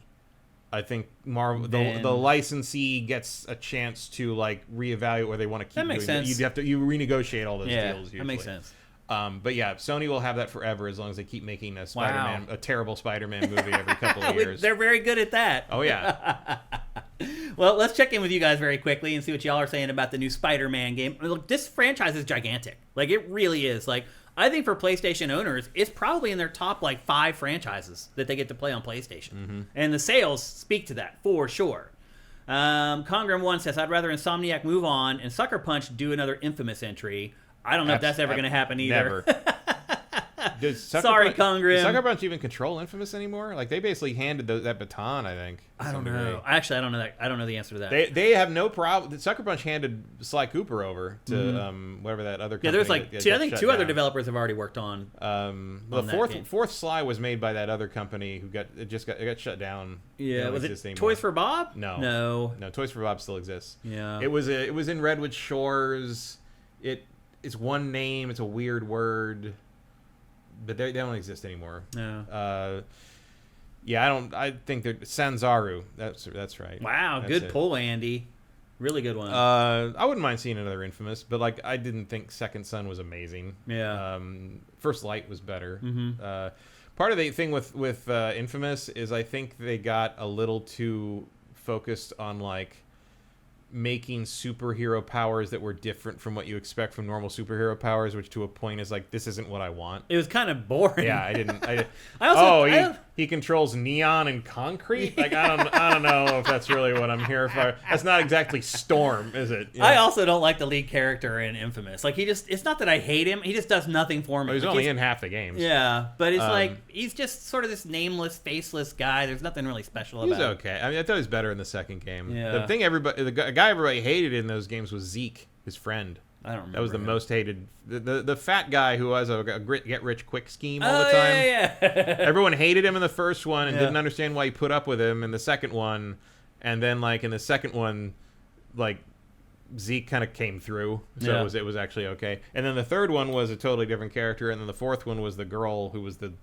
I think Marvel, the licensee gets a chance to like reevaluate where they want to keep. That makes doing sense. You renegotiate all those deals. Usually. That makes sense. But yeah, Sony will have that forever as long as they keep making a terrible Spider-Man movie every couple of years. They're very good at that. Oh yeah. Well, let's check in with you guys very quickly and see what y'all are saying about the new Spider-Man game. Look, this franchise is gigantic. Like, it really is. Like, I think for PlayStation owners, it's probably in their top, 5 franchises that they get to play on PlayStation. Mm-hmm. And the sales speak to that, for sure. Congram1 says, I'd rather Insomniac move on and Sucker Punch do another Infamous entry. I don't know if that's ever going to happen either. Never. Sorry, Congram. Does Sucker Punch even control Infamous anymore? Like, they basically handed that baton, I think. I don't know. Actually, I don't know that. I don't know the answer to that. They have no problem. Sucker Punch handed Sly Cooper over to whatever that other company. Yeah, there's I think two other developers have already worked on. The fourth Sly was made by that other company who got shut down. Yeah, was it Toys for Bob? No, Toys for Bob still exists. Yeah, it was in Redwood Shores. It's one name. It's a weird word. But they don't exist anymore. No. I think they're Sanzaru. That's right. Wow, that's good pull, Andy. Really good one. I wouldn't mind seeing another Infamous, but I didn't think Second Son was amazing. Yeah. First Light was better. Mm-hmm. Part of the thing with Infamous is I think they got a little too focused on making superhero powers that were different from what you expect from normal superhero powers, which to a point is this isn't what I want. It was kind of boring. Yeah, I didn't. He controls neon and concrete. I don't know if that's really what I'm here for. That's not exactly Storm, is it? Yeah. I also don't like the lead character in Infamous. It's not that I hate him. He just does nothing for me. He's only in half the games. Yeah, but it's he's just sort of this nameless, faceless guy. There's nothing really special about him. He's okay. I mean, I thought he was better in the second game. Yeah. The thing the guy everybody hated in those games was Zeke, his friend. I don't remember. That was the most hated. The fat guy who has a get-rich-quick scheme all the time. Yeah. Everyone hated him in the first one and didn't understand why he put up with him in the second one. And then, in the second one, Zeke kind of came through. So it was actually okay. And then the third one was a totally different character. And then the fourth one was the girl who was the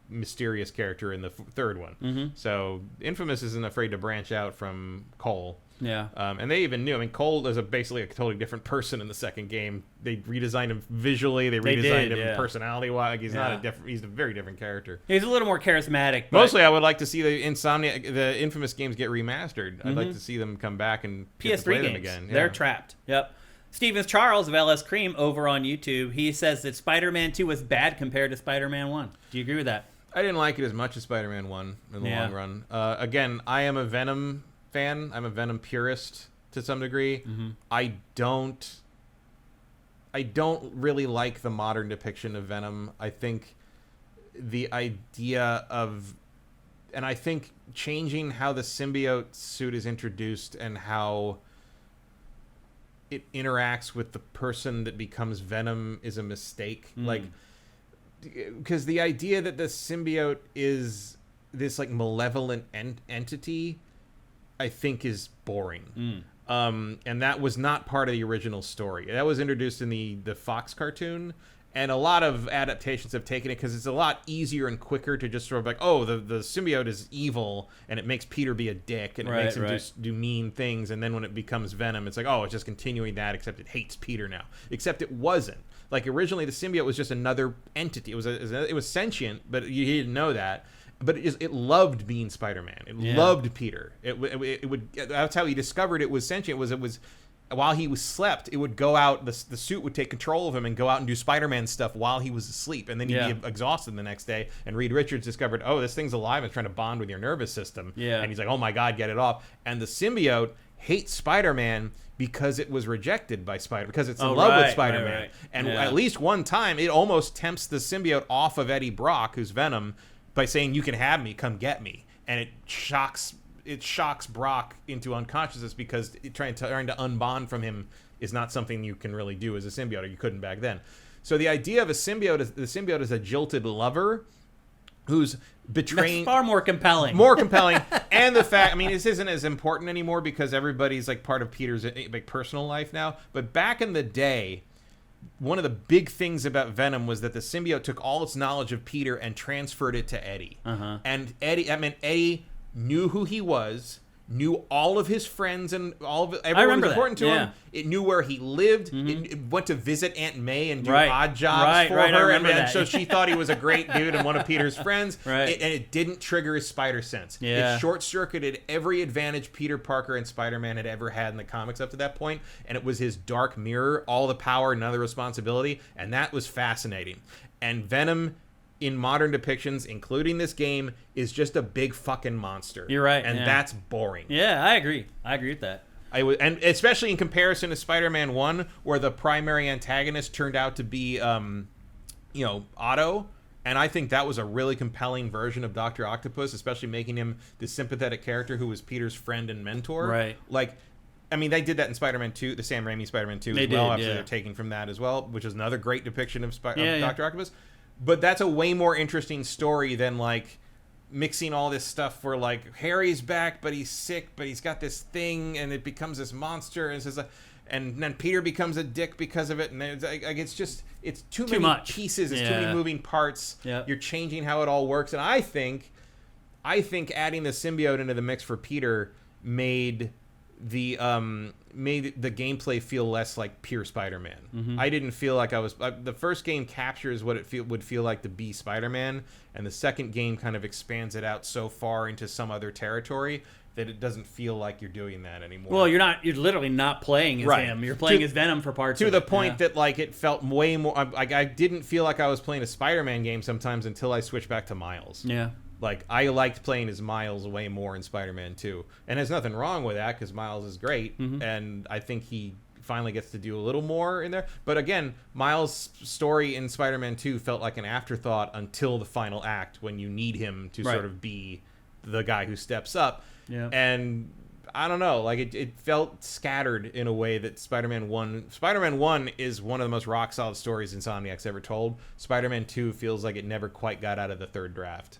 mysterious character in the third one. Mm-hmm. So Infamous isn't afraid to branch out from Cole. Yeah. And they even knew. I mean, Cole is basically a totally different person in the second game. They redesigned him visually. They redesigned him personality-wise. He's not a different. He's a very different character. He's a little more charismatic. Mostly, I would like to see the Infamous games get remastered. I'd like to see them come back and get to play PS3 them games. again. They're trapped. Yep. Stevens Charles of LS Cream over on YouTube. He says that Spider-Man 2 was bad compared to Spider-Man 1. Do you agree with that? I didn't like it as much as Spider-Man 1 in the long run. Again, I am a Venom fan. I'm a Venom purist to some degree. Mm-hmm. I don't really like the modern depiction of Venom. I think the idea of, and I think changing how the symbiote suit is introduced and how it interacts with the person that becomes Venom is a mistake. Because the idea that the symbiote is this malevolent entity, I think, is boring. And that was not part of the original story. That was introduced in the Fox cartoon, and a lot of adaptations have taken it because it's a lot easier and quicker to just sort of the symbiote is evil and it makes Peter be a dick and it makes him just do mean things, and then when it becomes Venom, it's it's just continuing that, except it hates Peter now. Except it wasn't. Originally, the symbiote was just another entity. It was sentient, but you didn't know that. But it loved being Spider-Man. It loved Peter. It would. That's how he discovered it was sentient. It was while he was slept, it would go out. The suit would take control of him and go out and do Spider-Man stuff while he was asleep, and then he'd be exhausted the next day. And Reed Richards discovered, this thing's alive and trying to bond with your nervous system. Yeah. And he's like, oh my God, get it off. And the symbiote hates Spider-Man because it was rejected by because it's in love with Spider-Man. Right. And at least one time, it almost tempts the symbiote off of Eddie Brock, who's Venom, by saying, you can have me, come get me. And it shocks Brock into unconsciousness because trying to unbond from him is not something you can really do as a symbiote, or you couldn't back then. So the idea of the symbiote is a jilted lover who's betraying. That's far more compelling. And the fact, this isn't as important anymore because everybody's part of Peter's personal life now. But back in the day, one of the big things about Venom was that the symbiote took all its knowledge of Peter and transferred it to Eddie. Uh-huh. And Eddie knew who he was, knew all of his friends and everyone was important to him. It knew where he lived. It went to visit Aunt May and do odd jobs for her. And so she thought he was a great dude and one of Peter's friends. And it didn't trigger his spider sense. It short-circuited every advantage Peter Parker and Spider-Man had ever had in the comics up to that point. And it was his dark mirror, all the power, none of the responsibility. And that was fascinating. And Venom, in modern depictions, including this game, is just a big fucking monster. You're right. And that's boring. Yeah, I agree. I agree with that. And especially in comparison to Spider-Man 1, where the primary antagonist turned out to be, Otto. And I think that was a really compelling version of Dr. Octopus, especially making him the sympathetic character who was Peter's friend and mentor. Right. Like, I mean, they did that in Spider-Man 2, the Sam Raimi Spider-Man 2 Obviously, they're taking from that as well, which is another great depiction of Dr. Octopus. But that's a way more interesting story than, like, mixing all this stuff where, like, Harry's back, but he's sick, but he's got this thing, and it becomes this monster, and it's just and then Peter becomes a dick because of it, and it's just, it's too many pieces, it's too many moving parts. You're changing how it all works, and I think adding the symbiote into the mix for Peter made the gameplay feel less like pure Spider-Man. I didn't feel like I was... the first game captures what it would feel like to be Spider-Man, and the second game kind of expands it out so far into some other territory that it doesn't feel like you're doing that anymore. Well, you're literally not playing as him. You're playing as Venom for parts of it. To the point that, like, it felt way more... I didn't feel like I was playing a Spider-Man game sometimes until I switched back to Miles. Yeah. Like, I liked playing as Miles way more in Spider-Man 2. And there's nothing wrong with that, because Miles is great, and I think he finally gets to do a little more in there. But again, Miles' story in Spider-Man 2 felt like an afterthought until the final act, when you need him to sort of be the guy who steps up. And I don't know, like, it felt scattered in a way that Spider-Man 1 is one of the most rock-solid stories Insomniac's ever told. Spider-Man 2 feels like it never quite got out of the third draft.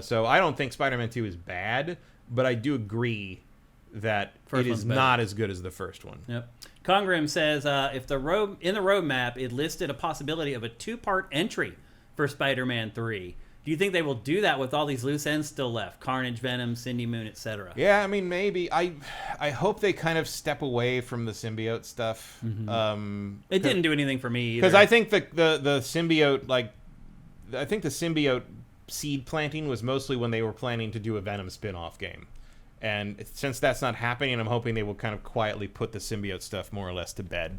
So I don't think Spider-Man 2 is bad, but I do agree that it is not as good as the first one. Congram says, if in the roadmap, it listed a possibility of a 2-part entry for Spider-Man 3. Do you think they will do that with all these loose ends still left? Carnage, Venom, Cindy Moon, etc. Yeah, I mean, maybe. I hope they kind of step away from the symbiote stuff. It didn't do anything for me either. Because I think the symbiote, I think the symbiote seed planting was mostly when they were planning to do a Venom spin-off game. And since that's not happening, I'm hoping they will kind of quietly put the symbiote stuff more or less to bed.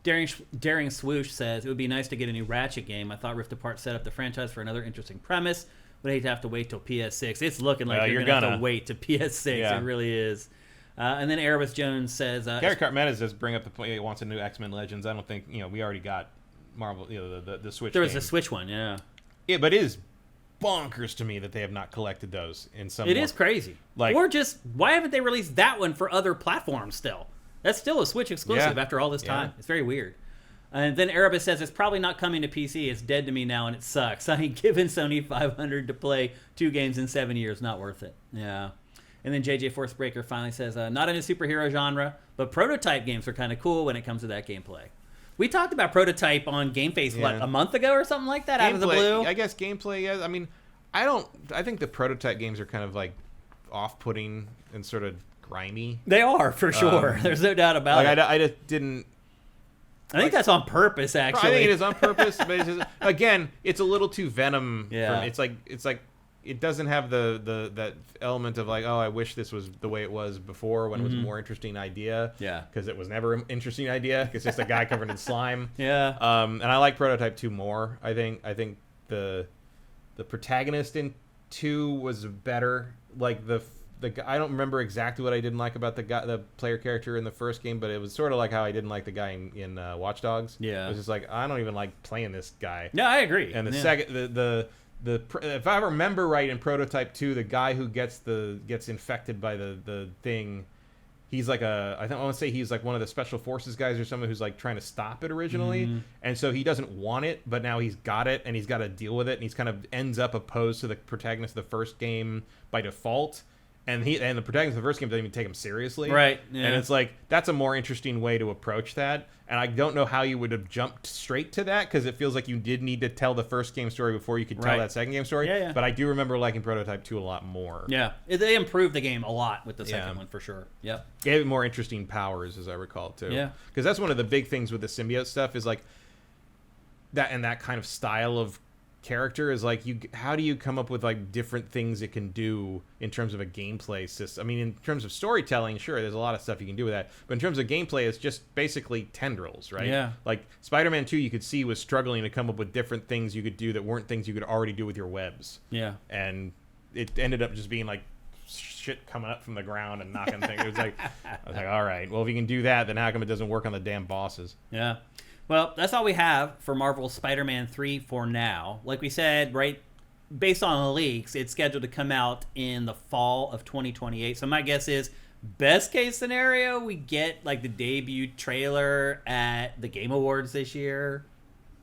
Daring Swoosh says, it would be nice to get a new Ratchet game. I thought Rift Apart set up the franchise for another interesting premise. Would hate to have to wait till PS6. It's looking like you're going to have to wait to PS6. It really is. And then Erebus Jones says... Gary Cartman does bring up the point he wants a new X-Men Legends. I don't think... we already got Marvel... the Switch There was a Switch one, yeah. Yeah, but it is bonkers to me that they have not collected those in some... It is crazy. Or just... Why haven't they released that one for other platforms still? That's still a Switch exclusive after all this time. It's very weird. And then Erebus says, it's probably not coming to PC. It's dead to me now, and it sucks. I mean, giving Sony $500 to play 2 games in 7 years, not worth it. Yeah. And then JJ Forcebreaker finally says, not in a superhero genre, but prototype games are kind of cool when it comes to that gameplay. We talked about prototype on GameFace, a month ago or something like that, out of the blue? I guess gameplay, yeah. I mean, I think the prototype games are kind of, like, off-putting and sort of grimy. They are, for sure. There's no doubt about it. I just didn't... I think that's on purpose, actually. I think it is on purpose, but it's just, again, it's a little too Venom. Yeah. It's like it doesn't have that element of like, oh, I wish this was the way it was before when it was a more interesting idea. Yeah. Because it was never an interesting idea. It's just a guy covered in slime. Yeah. And I like Prototype 2 more. I think the protagonist in 2 was better. Like I don't remember exactly what I didn't like about the player character in the first game, but it was sort of like how I didn't like the guy in Watch Dogs. Yeah, it was just like, I don't even like playing this guy. No, I agree. And the second, the if I remember right, in Prototype 2, the guy who gets infected by the thing, he's like I want to say he's like one of the special forces guys or someone who's like trying to stop it originally, and so he doesn't want it, but now he's got it and he's got to deal with it, and he's kind of ends up opposed to the protagonist of the first game by default. and the protagonist of the first game doesn't even take him seriously. Right. Yeah. And it's like, that's a more interesting way to approach that. And I don't know how you would have jumped straight to that, because it feels like you did need to tell the first game story before you could tell that second game story. Yeah. But I do remember liking Prototype 2 a lot more. Yeah. They improved the game a lot with the second one, for sure. Yep. Gave it more interesting powers, as I recall, too. Yeah. Because that's one of the big things with the symbiote stuff, is like that, and that kind of style of character is like, how do you come up with like different things it can do in terms of a gameplay system? I mean, in terms of storytelling, sure, there's a lot of stuff you can do with that, but in terms of gameplay, it's just basically tendrils, right? Yeah. Like Spider-Man 2, you could see was struggling to come up with different things you could do that weren't things you could already do with your webs. Yeah. And it ended up just being like shit coming up from the ground and knocking things. It was like, I was like, all right, well, if you can do that, then how come it doesn't work on the damn bosses? Yeah. Well, that's all we have for Marvel's Spider-Man 3 for now. Like we said, right, based on the leaks, it's scheduled to come out in the fall of 2028. So my guess is, best case scenario, we get like the debut trailer at the Game Awards this year.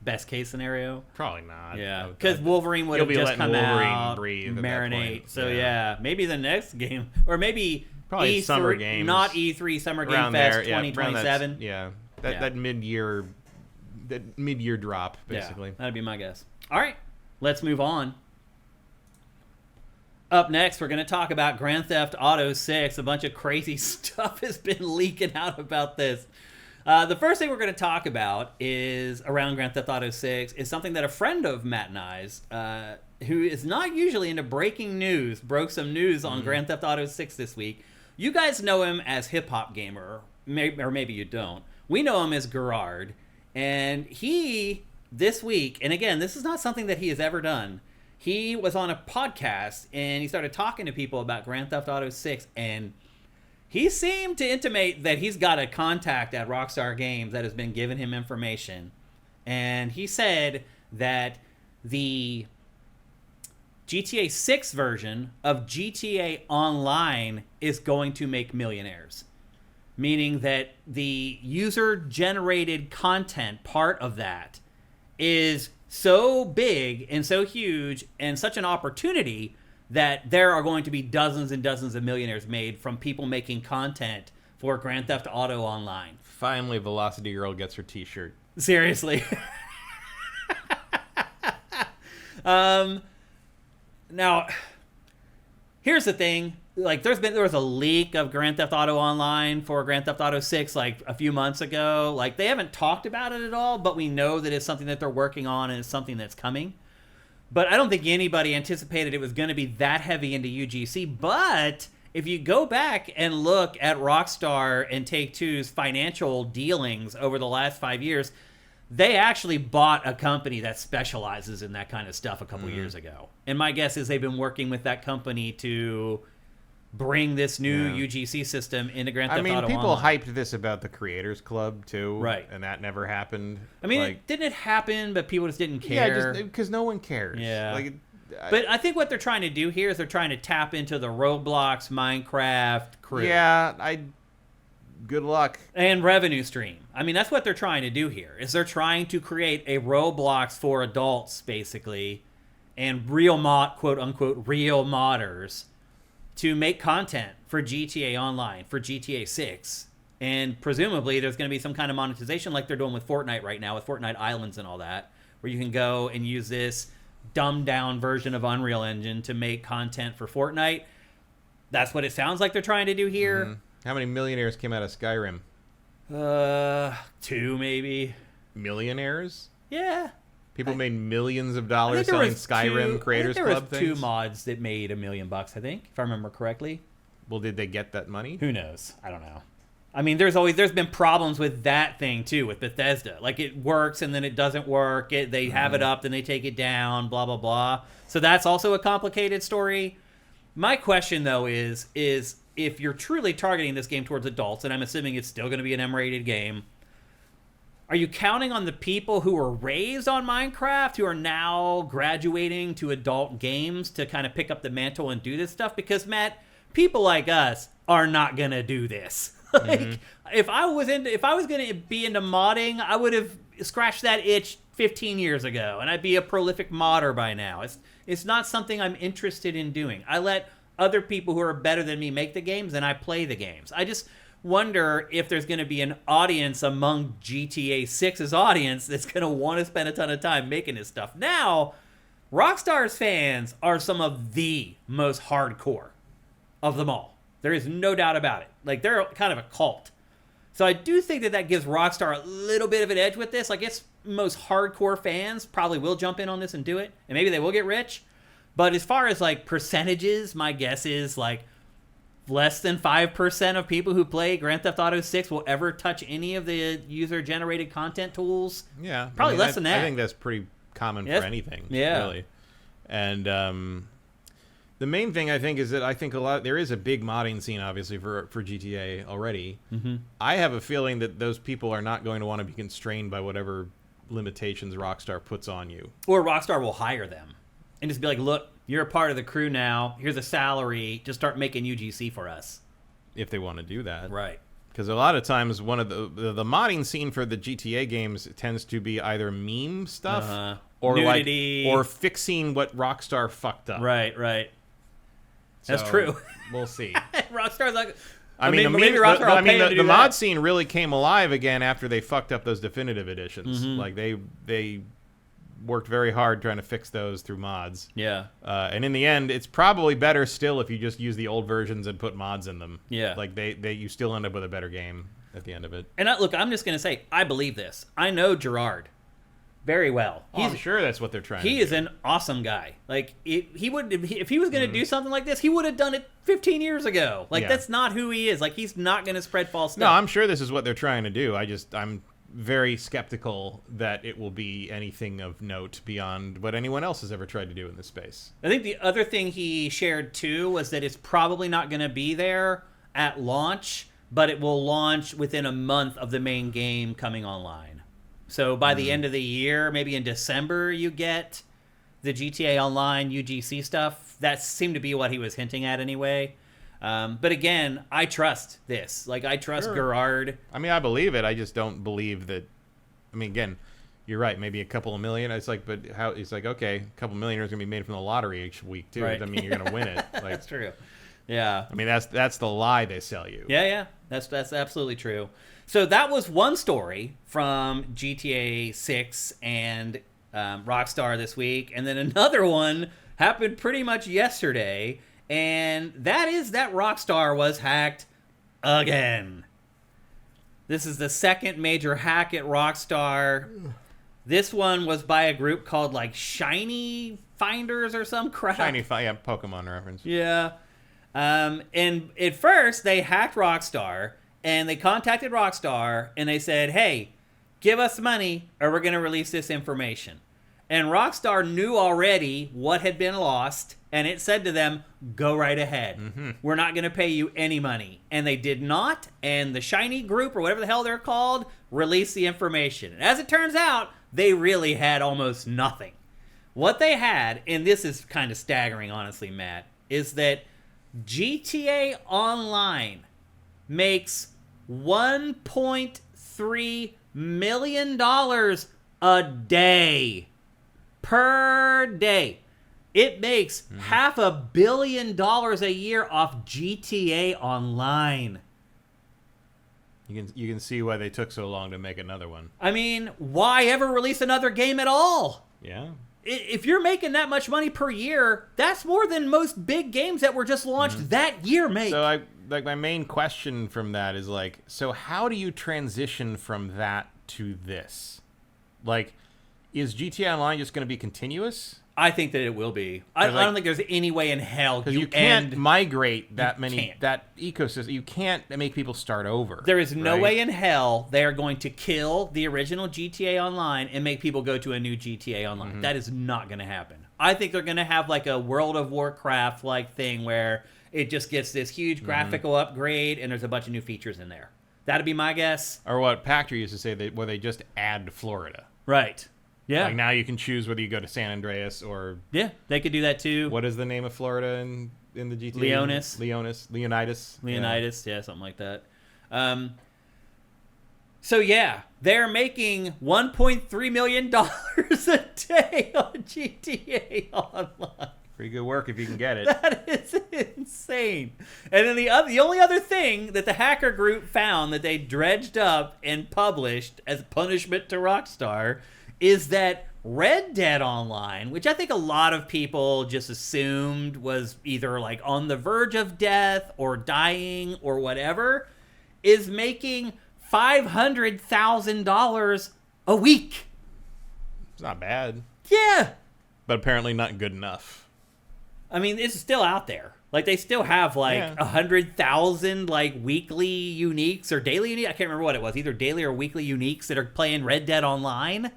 Best case scenario. Probably not. Yeah, because Wolverine would have just come out, breathe marinate. So yeah, maybe the next game, or maybe probably E3, summer games, not E3, Summer Game around Fest there, 2027. That mid-year. That mid-year drop, basically. Yeah, that'd be my guess. All right, let's move on. Up next, we're going to talk about Grand Theft Auto 6. A bunch of crazy stuff has been leaking out about this. The first thing we're going to talk about is around Grand Theft Auto 6 is something that a friend of Matt and I's, who is not usually into breaking news, broke some news on Grand Theft Auto 6 this week. You guys know him as Hip Hop Gamer, or maybe you don't. We know him as Gerard. And he, this week, and again, this is not something that he has ever done, he was on a podcast and he started talking to people about Grand Theft Auto 6, and he seemed to intimate that he's got a contact at Rockstar Games that has been giving him information. And he said that the GTA 6 version of GTA Online is going to make millionaires. Meaning that the user-generated content part of that is so big and so huge and such an opportunity that there are going to be dozens and dozens of millionaires made from people making content for Grand Theft Auto Online. Finally, Velocity Girl gets her t-shirt. Seriously. Now, here's the thing. Like, there was a leak of Grand Theft Auto Online for Grand Theft Auto 6 like a few months ago. Like, they haven't talked about it at all, but we know that it's something that they're working on and it's something that's coming. But I don't think anybody anticipated it was going to be that heavy into UGC. But if you go back and look at Rockstar and Take-Two's financial dealings over the last 5 years, they actually bought a company that specializes in that kind of stuff a couple years ago. And my guess is they've been working with that company to bring this new UGC system into Grand Theft Auto Online. People hyped this about the Creators Club, too. Right. And that never happened. I mean, didn't it happen, but people just didn't care? Yeah, because no one cares. Yeah. But I think what they're trying to do here is they're trying to tap into the Roblox, Minecraft crew. Yeah, good luck. And revenue stream. I mean, that's what they're trying to do here, is they're trying to create a Roblox for adults, basically, and real quote-unquote, real modders to make content for GTA Online, for GTA 6. And presumably there's going to be some kind of monetization like they're doing with Fortnite right now, with Fortnite Islands and all that, where you can go and use this dumbed-down version of Unreal Engine to make content for Fortnite. That's what it sounds like they're trying to do here. Mm-hmm. How many millionaires came out of Skyrim? 2 maybe. Millionaires? Yeah. People made millions of dollars selling Skyrim Creators Club things? There was 2 mods that made $1 million, I think, if I remember correctly. Well, did they get that money? Who knows? I don't know. I mean, there's been problems with that thing too, with Bethesda. Like, it works and then it doesn't work. They have it up, then they take it down, blah, blah, blah. So that's also a complicated story. My question, though, is if you're truly targeting this game towards adults, and I'm assuming it's still going to be an M-rated game, are you counting on the people who were raised on Minecraft, who are now graduating to adult games, to kind of pick up the mantle and do this stuff? Because, Matt, people like us are not going to do this. Like, if I was going to be into modding, I would have scratched that itch 15 years ago, and I'd be a prolific modder by now. It's not something I'm interested in doing. I let other people who are better than me make the games, and I play the games. I just wonder if there's going to be an audience among GTA 6's audience that's going to want to spend a ton of time making this stuff. Now, Rockstar's fans are some of the most hardcore of them all. There is no doubt about it. Like, they're kind of a cult. So I do think that gives Rockstar a little bit of an edge with this. Like, its most hardcore fans probably will jump in on this and do it, and maybe they will get rich. But as far as, like, percentages, my guess is, like, less than 5% of people who play Grand Theft Auto 6 will ever touch any of the user-generated content tools. Yeah. Probably less than that. I think that's pretty common for anything, really. And the main thing, I think, is that I think there is a big modding scene, obviously, for GTA already. Mm-hmm. I have a feeling that those people are not going to want to be constrained by whatever limitations Rockstar puts on you. Or Rockstar will hire them and just be like, look, you're a part of the crew now. Here's a salary. Just start making UGC for us. If they want to do that. Right. Because a lot of times one of the modding scene for the GTA games tends to be either meme stuff or nudity. or fixing what Rockstar fucked up. Right. That's So, true. We'll see. Rockstar's like, maybe Rockstar will pay them to do the that. mod scene really came alive again after they fucked up those definitive editions. Mm-hmm. Like they worked very hard trying to fix those through mods. Yeah. And in the end, it's probably better still if you just use the old versions and put mods in them. Yeah. Like you still end up with a better game at the end of it. And look, I'm just going to say, I believe this. I know Gerard very well. I'm sure that's what they're trying to do. He is an awesome guy. Like, if he was going to do something like this, he would have done it 15 years ago. Like, that's not who he is. Like, he's not going to spread false stuff. No, I'm sure this is what they're trying to do. I'm very skeptical that it will be anything of note beyond what anyone else has ever tried to do in this space. I think the other thing he shared, too, was that it's probably not going to be there at launch, but it will launch within a month of the main game coming online. So by the end of the year, maybe in December, you get the GTA Online UGC stuff. That seemed to be what he was hinting at anyway. But again, I trust this. Like, I trust Gerard. I mean, I believe it. I just don't believe that. I mean, again, you're right. Maybe a couple of million. It's like, but how? It's like, okay, a couple million is going to be made from the lottery each week too. Right. I mean, you're going to win it. Like, That's true. Yeah. I mean, that's the lie they sell you. Yeah. That's absolutely true. So that was one story from GTA 6 and Rockstar this week. And then another one happened pretty much yesterday. And that is that Rockstar was hacked again. This is the second major hack at Rockstar. This one was by a group called, like, Shiny Finders or some crap. Pokemon reference. Yeah. And at first, they hacked Rockstar, and they contacted Rockstar, and they said, hey, give us money, or we're going to release this information. And Rockstar knew already what had been lost, and it said to them, go right ahead. Mm-hmm. We're not going to pay you any money. And they did not, and the Shiny Group, or whatever the hell they're called, released the information. And as it turns out, they really had almost nothing. What they had, and this is kind of staggering, honestly, Matt, is that GTA Online makes $1.3 million a day. Per day. It makes $500 million a year off GTA Online. You can see why they took so long to make another one. I mean, why ever release another game at all? Yeah. If you're making that much money per year, that's more than most big games that were just launched that year make. So my main question from that is, like, so how do you transition from that to this? Like, is GTA Online just going to be continuous? I think that it will be. I don't think there's any way in hell you can't migrate that can't. that ecosystem. You can't make people start over. There is no right? way in hell they are going to kill the original GTA Online and make people go to a new GTA Online. Mm-hmm. That is not going to happen. I think they're going to have like a World of Warcraft like thing where it just gets this huge graphical upgrade and there's a bunch of new features in there. That'd be my guess. Or what Pachter used to say, where they just add Florida. Right. Yeah. Like, now you can choose whether you go to San Andreas or... Yeah, they could do that too. What is the name of Florida in the GTA? Leonidas, yeah, something like that. So yeah, they're making $1.3 million a day on GTA Online. Pretty good work if you can get it. That is insane. And then the only other thing that the hacker group found that they dredged up and published as punishment to Rockstar is that Red Dead Online, which I think a lot of people just assumed was either like on the verge of death or dying or whatever, is making $500,000 a week. It's not bad. Yeah. But apparently not good enough. I mean, it's still out there. Like, they still have, like, 100,000, like, weekly uniques or daily uniques. I can't remember what it was. Either daily or weekly uniques that are playing Red Dead Online.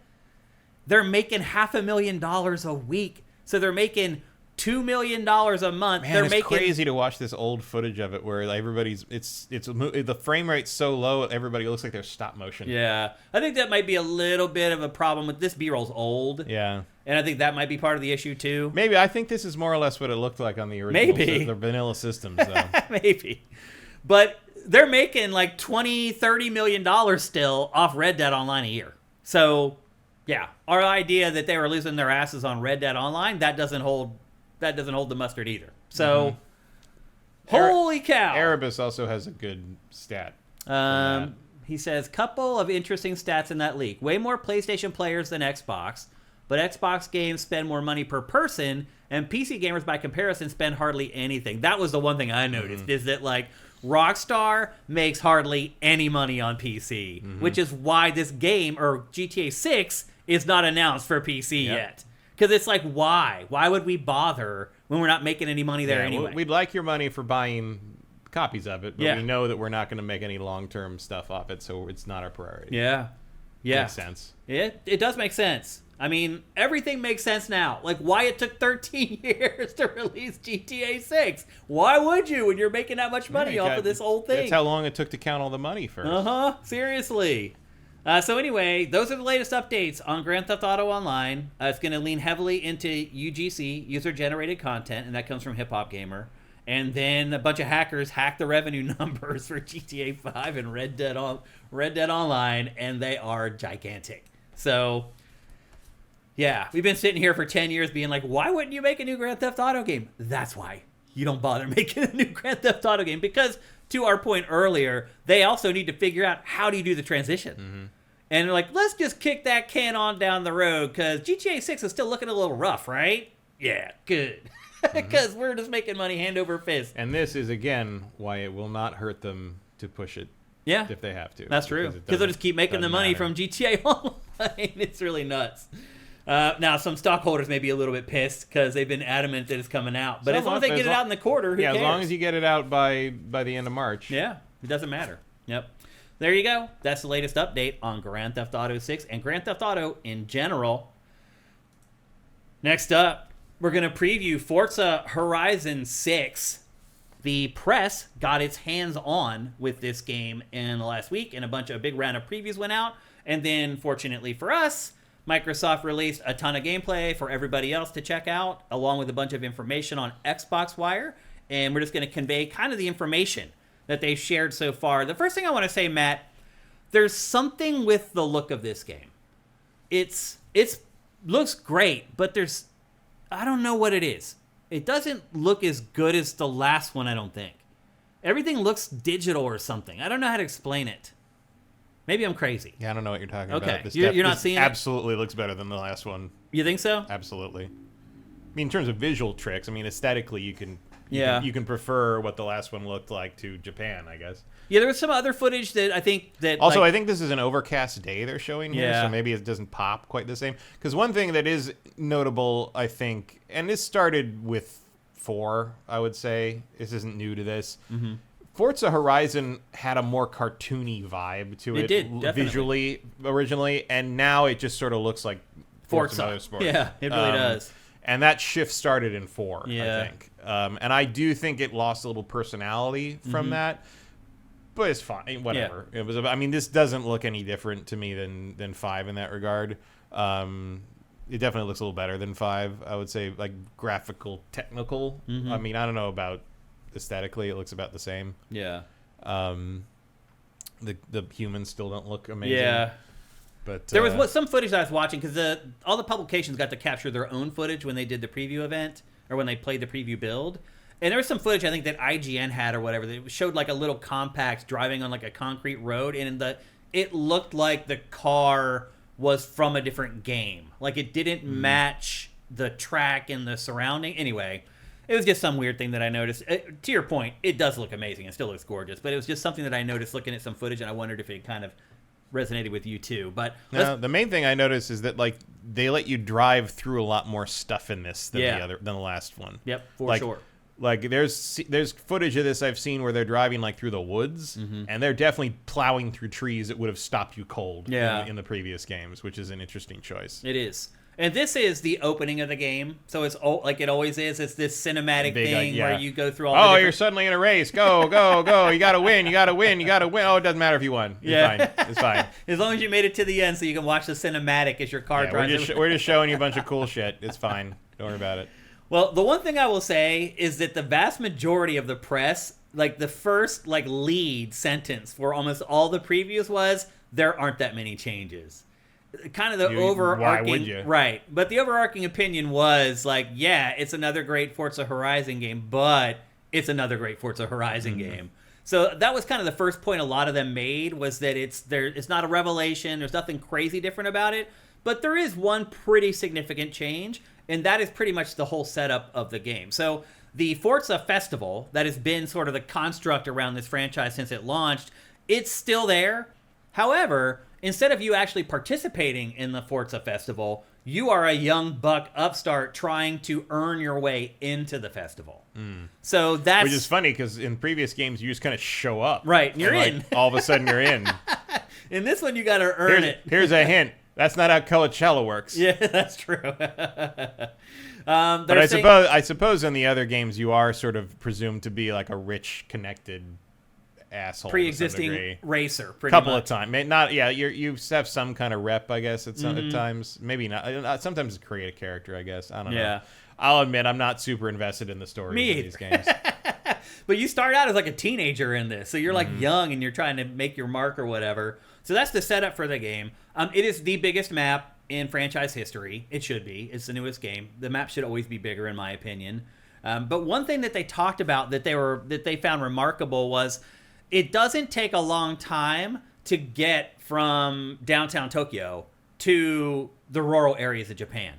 They're making $500,000 a week. So they're making $2 million a month. Man, They're it's making crazy to watch this old footage of it where everybody's it's the frame rate's so low everybody looks like they're stop motion. Yeah, I think that might be a little bit of a problem with this. B-roll's old. Yeah, and I think that might be part of the issue too. Maybe I think this is more or less what it looked like on the original, the vanilla systems though. Maybe, but they're making like $20-30 million still off Red Dead Online a year. So yeah, our idea that they were losing their asses on Red Dead Online, that doesn't hold the mustard either. So, holy cow. Erebus also has a good stat. He says, couple of interesting stats in that leak. Way more PlayStation players than Xbox, but Xbox games spend more money per person, and PC gamers, by comparison, spend hardly anything. That was the one thing I noticed, is that, like, Rockstar makes hardly any money on PC, which is why this game, or GTA 6, is not announced for PC yet. Because it's like, why? Why would we bother when we're not making any money there anyway? We'd like your money for buying copies of it, but we know that we're not going to make any long-term stuff off it, so it's not our priority. Yeah. Makes sense. It does make sense. I mean, everything makes sense now. Like, why it took 13 years to release GTA 6. Why would you when you're making that much money off of this old thing? That's how long it took to count all the money first. Seriously. So anyway, those are the latest updates on Grand Theft Auto Online. It's going to lean heavily into UGC, user-generated content, and that comes from Hip Hop Gamer. And then a bunch of hackers hacked the revenue numbers for GTA 5 and Red Dead Online, and they are gigantic. So, yeah, we've been sitting here for 10 years being like, why wouldn't you make a new Grand Theft Auto game? That's why you don't bother making a new Grand Theft Auto game, because to our point earlier, they also need to figure out how do you do the transition. And they're like, let's just kick that can on down the road because GTA 6 is still looking a little rough, right? Yeah, good. Because we're just making money hand over fist. And this is, again, why it will not hurt them to push it if they have to. That's true. Because they'll just keep making the money from GTA Online. It's really nuts. Now, some stockholders may be a little bit pissed because they've been adamant that it's coming out. But as long as they get it out in the quarter, who cares? As long as you get it out by the end of March. Yeah, it doesn't matter. Yep. There you go. That's the latest update on Grand Theft Auto 6 and Grand Theft Auto in general. Next up, we're going to preview Forza Horizon 6. The press got its hands on with this game in the last week, and a big round of previews went out. And then, fortunately for us, Microsoft released a ton of gameplay for everybody else to check out, along with a bunch of information on Xbox Wire. And we're just going to convey kind of the information that they've shared so far. The first thing I want to say, Matt, there's something with the look of this game. It's looks great, but I don't know what it is. It doesn't look as good as the last one, I don't think. Everything looks digital or something. I don't know how to explain it. Maybe I'm crazy. Yeah, I don't know what you're talking about. This you're not seeing it? Absolutely looks better than the last one. You think so? Absolutely. I mean, in terms of visual tricks, I mean, aesthetically, you can prefer what the last one looked like to Japan, I guess. Yeah, there was some other footage that I think that... Also, I think this is an overcast day they're showing here, so maybe it doesn't pop quite the same. Because one thing that is notable, I think, and this started with 4, I would say. This isn't new to this. Mm-hmm. Forza Horizon had a more cartoony vibe to it. It did, definitely. Visually, originally, and now it just sort of looks like Forza Motorsport. Yeah, it really does. And that shift started in 4, I think. And I do think it lost a little personality from that. But it's fine. Whatever. Yeah. It was. I mean, this doesn't look any different to me than 5 in that regard. It definitely looks a little better than 5. I would say, like, graphical, technical. I mean, I don't know about aesthetically. It looks about the same. Yeah. The humans still don't look amazing. Yeah. But there was some footage I was watching because all the publications got to capture their own footage when they did the preview event. or when they played the preview build. And there was some footage I think that IGN had or whatever that showed like a little compact driving on like a concrete road, and it looked like the car was from a different game. Like it didn't match the track and the surrounding. Anyway, it was just some weird thing that I noticed. To your point, it does look amazing. It still looks gorgeous, but it was just something that I noticed looking at some footage, and I wondered if it kind of resonated with you too. But no, the main thing I noticed is that like they let you drive through a lot more stuff in this than the last one. Yep, for sure. Like there's footage of this I've seen where they're driving like through the woods, and they're definitely plowing through trees that would have stopped you cold in the previous games, which is an interesting choice. It is. And this is the opening of the game, so it's like it always is. It's this cinematic thing where you go through all the different... you're suddenly in a race. Go, go, go. You got to win. You got to win. You got to win. Oh, it doesn't matter if you won. It's fine. As long as you made it to the end so you can watch the cinematic as your car drives. We're just showing you a bunch of cool shit. It's fine. Don't worry about it. Well, the one thing I will say is that the vast majority of the press, like the first like lead sentence for almost all the previews was, there aren't that many changes. Kind of the overarching... Why would you? Right. But the overarching opinion was like, yeah, it's another great Forza Horizon game, but it's another great Forza Horizon game. So that was kind of the first point a lot of them made, was that it's not a revelation. There's nothing crazy different about it. But there is one pretty significant change, and that is pretty much the whole setup of the game. So the Forza Festival, that has been sort of the construct around this franchise since it launched, it's still there. However, instead of you actually participating in the Forza Festival, you are a young buck upstart trying to earn your way into the festival. So that's... Which is funny, because in previous games, you just kind of show up. Right, and you're in. Like, all of a sudden, you're in. In this one, you got to earn it. Here's a hint. That's not how Coachella works. Yeah, that's true. But I suppose in the other games you are sort of presumed to be like a rich, connected asshole, pre-existing racer. Couple of times, not you have some kind of rep, I guess. At times, maybe not. Sometimes create a character, I guess. I don't know. I'll admit I'm not super invested in the stories of these games. But you start out as like a teenager in this, so you're like young and you're trying to make your mark or whatever. So that's the setup for the game. It is the biggest map in franchise history. It should be. It's the newest game. The map should always be bigger, in my opinion. But one thing that they talked about that they found remarkable was it doesn't take a long time to get from downtown Tokyo to the rural areas of Japan.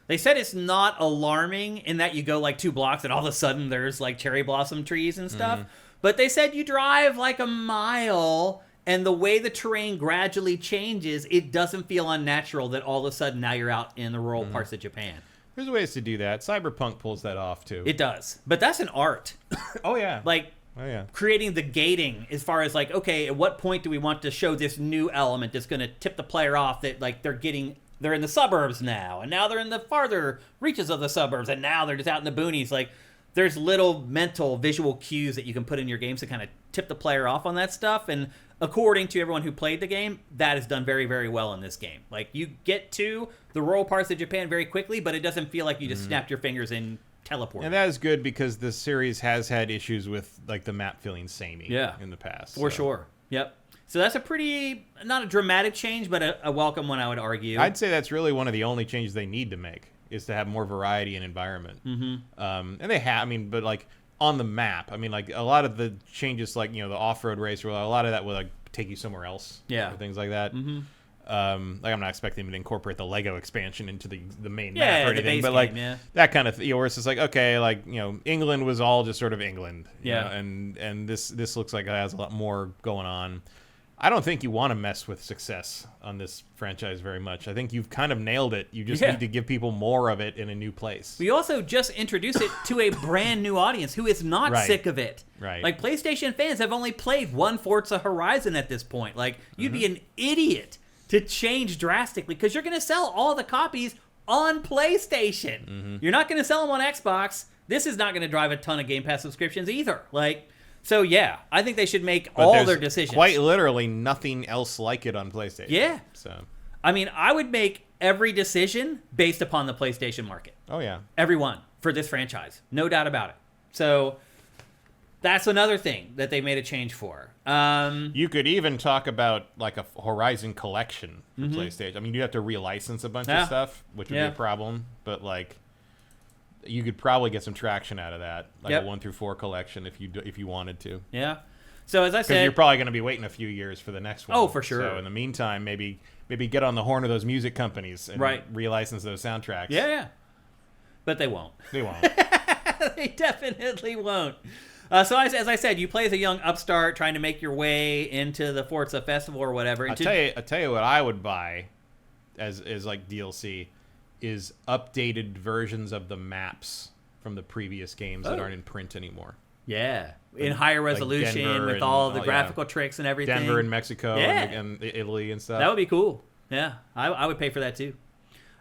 They said it's not alarming in that you go like 2 blocks and all of a sudden there's like cherry blossom trees and stuff. But they said you drive like a mile, and the way the terrain gradually changes, it doesn't feel unnatural that all of a sudden now you're out in the rural parts of Japan. There's ways to do that. Cyberpunk pulls that off too. It does. But that's an art. Oh, yeah. Creating the gating as far as like, okay, at what point do we want to show this new element that's going to tip the player off that like they're in the suburbs now, and now they're in the farther reaches of the suburbs, and now they're just out in the boonies. Like, there's little mental visual cues that you can put in your games to kind of tip the player off on that stuff. And according to everyone who played the game, that is done very, very well in this game. Like, you get to the rural parts of Japan very quickly, but it doesn't feel like you just snapped your fingers and teleported. And that is good because the series has had issues with like the map feeling samey in the past. For sure. Yep. So that's a pretty, not a dramatic change, but a welcome one, I would argue. I'd say that's really one of the only changes they need to make, is to have more variety in environment. And they have, but like on the map, like a lot of the changes, like, the off-road race, or a lot of that will like take you somewhere else. Yeah. Or things like that. Like, I'm not expecting them to incorporate the Lego expansion into the main map or anything, but like that kind of where it's just like, okay, like, England was all just sort of England. You know, and this looks like it has a lot more going on. I don't think you want to mess with success on this franchise very much. I think you've kind of nailed it. You just need to give people more of it in a new place. We also just introduced it to a brand new audience who is not sick of it. Right. Like, PlayStation fans have only played one Forza Horizon at this point. Like, you'd be an idiot to change drastically, because you're going to sell all the copies on PlayStation. You're not going to sell them on Xbox. This is not going to drive a ton of Game Pass subscriptions either. Like... So, yeah, I think they should make all their decisions. Quite literally nothing else like it on PlayStation. Yeah. So, I would make every decision based upon the PlayStation market. Oh, yeah. Every one for this franchise. No doubt about it. So, that's another thing that they made a change for. You could even talk about, like, a Horizon collection for PlayStation. You'd have to relicense a bunch of stuff, which would be a problem. But, like... you could probably get some traction out of that, like Yep. a 1 through 4 collection if you wanted to. Yeah. So as I Because said, you're probably going to be waiting a few years for the next one. Oh, for sure. So in the meantime, maybe get on the horn of those music companies and Right. relicense those soundtracks. yeah. But they won't. They won't. They definitely won't. So as I said, you play as a young upstart trying to make your way into the Forza Festival or whatever. I'll tell you what I would buy as like DLC is updated versions of the maps from the previous games that aren't in print anymore. Yeah, in higher resolution Denver with and all the all- graphical tricks and everything. Denver and Mexico Yeah. and Italy and stuff. That would be cool. Yeah, I would pay for that too.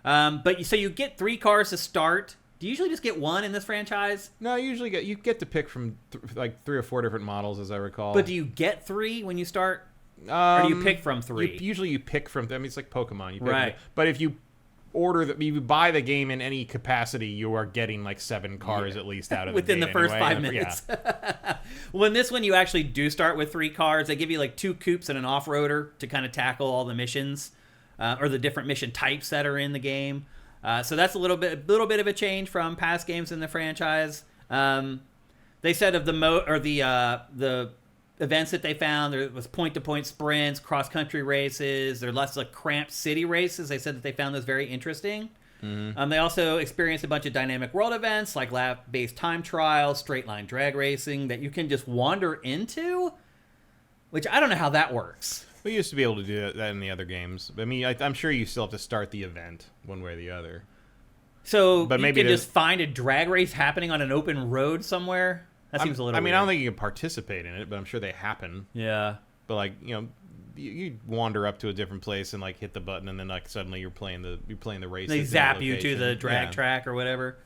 But so you get 3 cars to start. Do you usually just get one in this franchise? No, you get to pick from like 3 or 4 different models, as I recall. But do you get 3 when you start? Or do you pick from 3? Usually you pick from. I mean, it's like Pokemon. You pick Right. But if you you buy the game in any capacity, you are getting like 7 cars at least out of within the the gate first anyway. 5 minutes. Well, in this one, you actually do start with 3 cars. They give you like 2 coupes and an off-roader to kind of tackle all the missions or the different mission types that are in the game. So that's a little bit of a change from past games in the franchise. They said of the events that they found, there was point-to-point sprints, cross-country races. There are lots of cramped city races. They said that they found those very interesting. They also experienced a bunch of dynamic world events like lap-based time trials, straight-line drag racing that you can just wander into, which I don't know how that works. We used to be able to do that in the other games. I mean, I'm sure you still have to start the event one way or the other. So But you maybe can there's- just find a drag race happening on an open road somewhere? That seems a little I mean, weird. I don't think you can participate in it, but I'm sure they happen. Yeah. But like, you wander up to a different place and like hit the button, and then like suddenly you're playing the race. They at that zap you to location. the drag Yeah. track or whatever.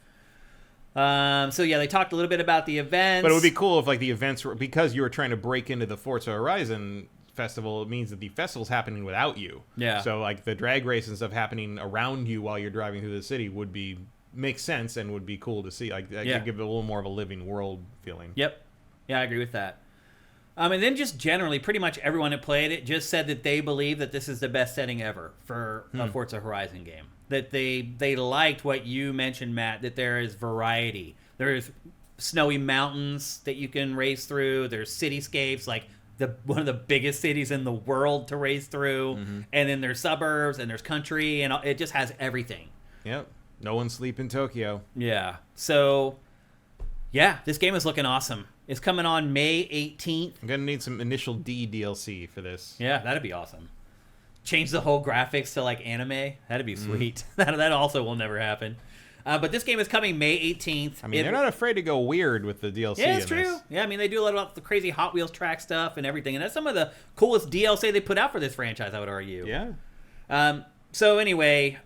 So yeah, they talked a little bit about the events. But it would be cool if like the events were, because you were trying to break into the Forza Horizon festival. It means that the festival's happening without you. Yeah. So like the drag race and stuff happening around you while you're driving through the city would make sense and would be cool to see. Like that Yeah. could give it a little more of a living world feeling. Yep. Yeah, I agree with that. And then just generally, pretty much everyone that played it just said that they believe that this is the best setting ever for a Forza Horizon game. That they liked what you mentioned, Matt, that there is variety. There's snowy mountains that you can race through. There's cityscapes, like one of the biggest cities in the world to race through. And then there's suburbs and there's country, and it just has everything. Yep. No one sleep in Tokyo. Yeah. So, yeah, this game is looking awesome. It's coming on May 18th. I'm gonna need some initial D DLC for this. Yeah, that'd be awesome. Change the whole graphics to like anime. That'd be sweet. That also will never happen. But this game is coming May 18th. I mean, they're not afraid to go weird with the DLC. Yeah, it's in this. true. Yeah, I mean, they do a lot of the crazy Hot Wheels track stuff and everything. And that's some of the coolest DLC they put out for this franchise, I would argue. Yeah. So anyway,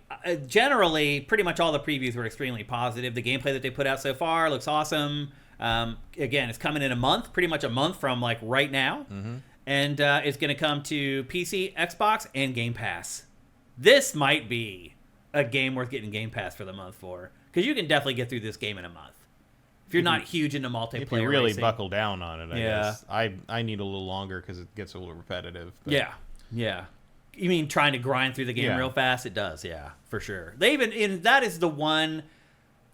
generally, pretty much all the previews were extremely positive. The gameplay that they put out so far looks awesome. Again, it's coming in a month, pretty much a month from like right now. And it's going to come to PC, Xbox, and Game Pass. This might be a game worth getting Game Pass for the month for. Because you can definitely get through this game in a month. If you're not huge into multiplayer If you really racing. buckle down on it, I Yeah. guess. I need a little longer because it gets a little repetitive. But Yeah. You mean trying to grind through the game Yeah. real fast? It does, yeah, for sure. That is the one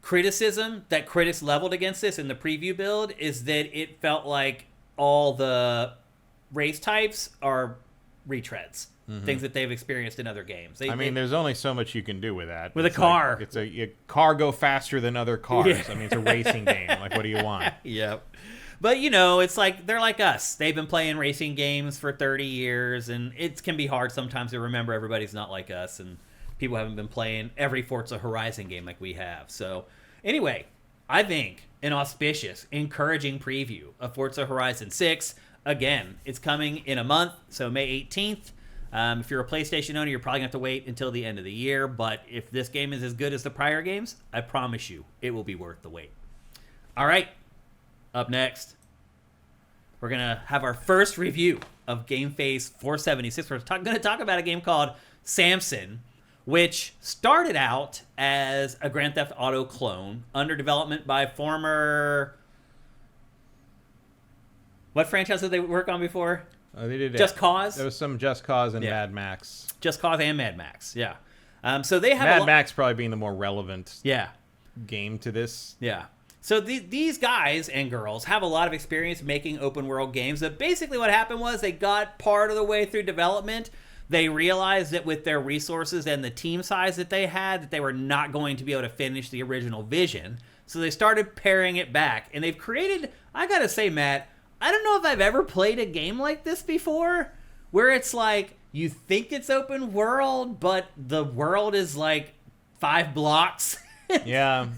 criticism that critics leveled against this in the preview build, is that it felt like all the race types are retreads, things that they've experienced in other games. There's only so much you can do with that. With a It's car. Like, it's a car go faster than other cars. Yeah. I mean, it's a racing game. Like, what do you want? Yep. But, it's like they're like us. They've been playing racing games for 30 years, and it can be hard sometimes to remember everybody's not like us, and people haven't been playing every Forza Horizon game like we have. So, anyway, I think an auspicious, encouraging preview of Forza Horizon 6. Again, it's coming in a month, so May 18th. If you're a PlayStation owner, you're probably going to have to wait until the end of the year, but if this game is as good as the prior games, I promise you, it will be worth the wait. All right. Up next, we're going to have our first review of GameFace 476. We're going to talk about a game called Samson, which started out as a Grand Theft Auto clone under development by former... What franchise did they work on before? They did Just Cause? There was some Just Cause and Yeah. Mad Max. Just Cause and Mad Max, yeah. So they have Mad Max probably being the more relevant. Yeah. game to this. Yeah. So these guys and girls have a lot of experience making open world games. But basically what happened was they got part of the way through development. They realized that with their resources and the team size that they had, that they were not going to be able to finish the original vision. So they started paring it back. And they've created, I gotta say, Matt, I don't know if I've ever played a game like this before, where it's like, you think it's open world, but the world is like 5 blocks. Yeah,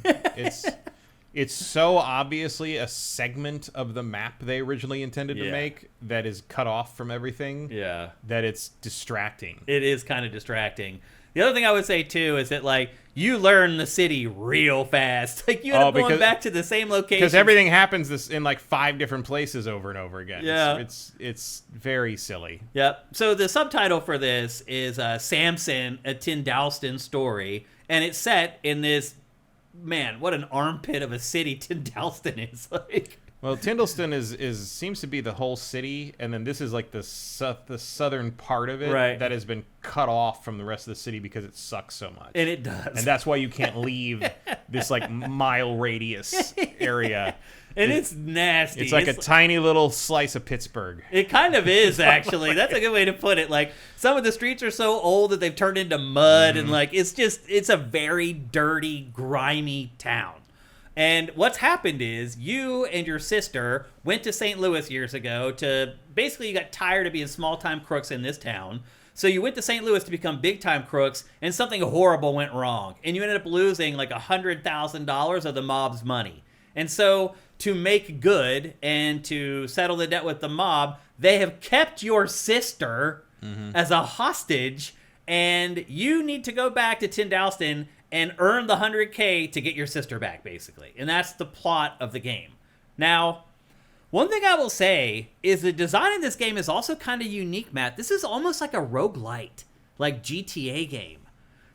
it's so obviously a segment of the map they originally intended to make that is cut off from everything. Yeah. That it's distracting. It is kind of distracting. The other thing I would say, too, is that, like, you learn the city real fast. Like, you end up going back to the same location. Because everything happens in, like, 5 different places over and over again. Yeah. It's very silly. Yep. So the subtitle for this is Samson, a Tyndalston story. And it's set in this, man, what an armpit of a city Tyndalston is. Like, well, Tyndalston is seems to be the whole city, and then this is like the southern part of it that has been cut off from the rest of the city because it sucks so much. And it does. And that's why you can't leave this like mile radius area. And it's nasty. It's like a tiny little slice of Pittsburgh. It kind of is, actually. That's a good way to put it. Like, some of the streets are so old that they've turned into mud, and like it's a very dirty, grimy town. And what's happened is you and your sister went to St. Louis years ago to basically, you got tired of being small-time crooks in this town. So you went to St. Louis to become big-time crooks, and something horrible went wrong. And you ended up losing like $100,000 of the mob's money. And so to make good and to settle the debt with the mob, they have kept your sister as a hostage, and you need to go back to Tyndalston and earn the $100K to get your sister back, basically. And that's the plot of the game. Now, one thing I will say is the design of this game is also kind of unique, Matt. This is almost like a roguelite, like GTA game.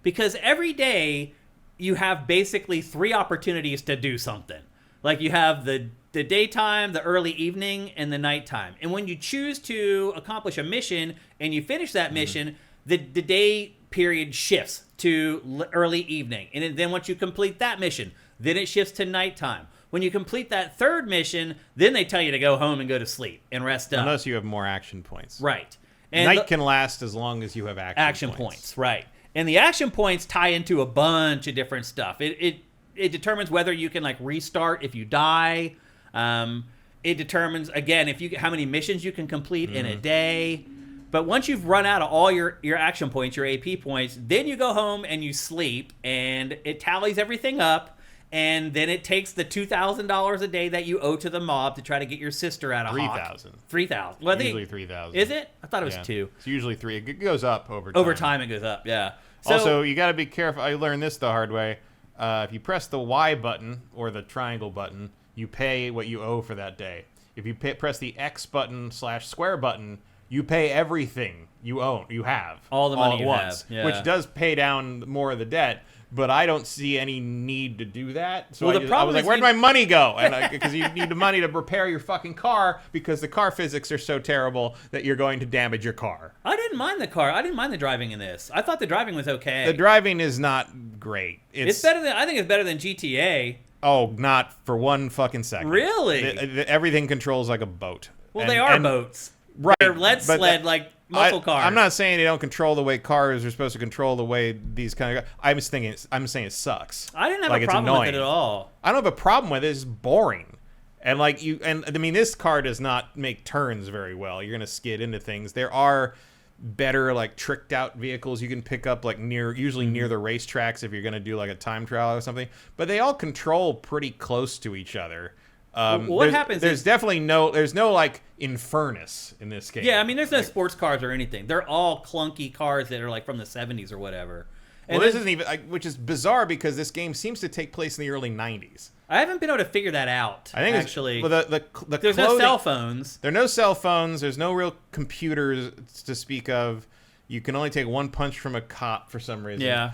Because every day you have basically 3 opportunities to do something. Like you have the daytime, the early evening, and the nighttime. And when you choose to accomplish a mission and you finish that mission, the day period shifts to early evening. And then once you complete that mission, then it shifts to nighttime. When you complete that third mission, then they tell you to go home and go to sleep and rest up. Unless you have more action points. Right. And Night can last as long as you have action points. Right. And the action points tie into a bunch of different stuff. It determines whether you can like restart if you die. It determines, again, how many missions you can complete in a day. But once you've run out of all your action points, your AP points, then you go home and you sleep, and it tallies everything up, and then it takes the $2,000 a day that you owe to the mob to try to get your sister out of $3,000. $3,000. Well, usually $3,000. Is it? I thought it was 2. It's usually 3. It goes up over time. Over time, it goes up, yeah. So, also, you got to be careful. I learned this the hard way. If you press the Y button or the triangle button, you pay what you owe for that day. If you press the X button / square button, you pay everything you own, you have. All the money at you once, have. Yeah. Which does pay down more of the debt, but I don't see any need to do that. So well, I was like, where'd my money go? And because you need the money to repair your fucking car because the car physics are so terrible that you're going to damage your car. I didn't mind the car. I didn't mind the driving in this. I thought the driving was okay. The driving is not great. It's better than, I think it's better than GTA. Oh, not for one fucking second. Really? Everything controls like a boat. Well, they are boats. Right. They're lead sled like muscle cars. I'm not saying they don't control the way cars are supposed to control the way these kind of. I'm saying it sucks. I didn't have a problem with it at all. I don't have a problem with it. It's boring. And I mean, this car does not make turns very well. You're gonna skid into things. There are better like tricked out vehicles you can pick up like usually near the racetracks if you're gonna do like a time trial or something. But they all control pretty close to each other. What happens? There's definitely no like infernus in this game. Yeah, I mean, there's no sports cars or anything. They're all clunky cars that are like from the 70s or whatever. And well, this isn't even, which is bizarre because this game seems to take place in the early 90s. I haven't been able to figure that out. I think actually, well, the there's no cell phones. There are no cell phones. There's no real computers to speak of. You can only take one punch from a cop for some reason. Yeah.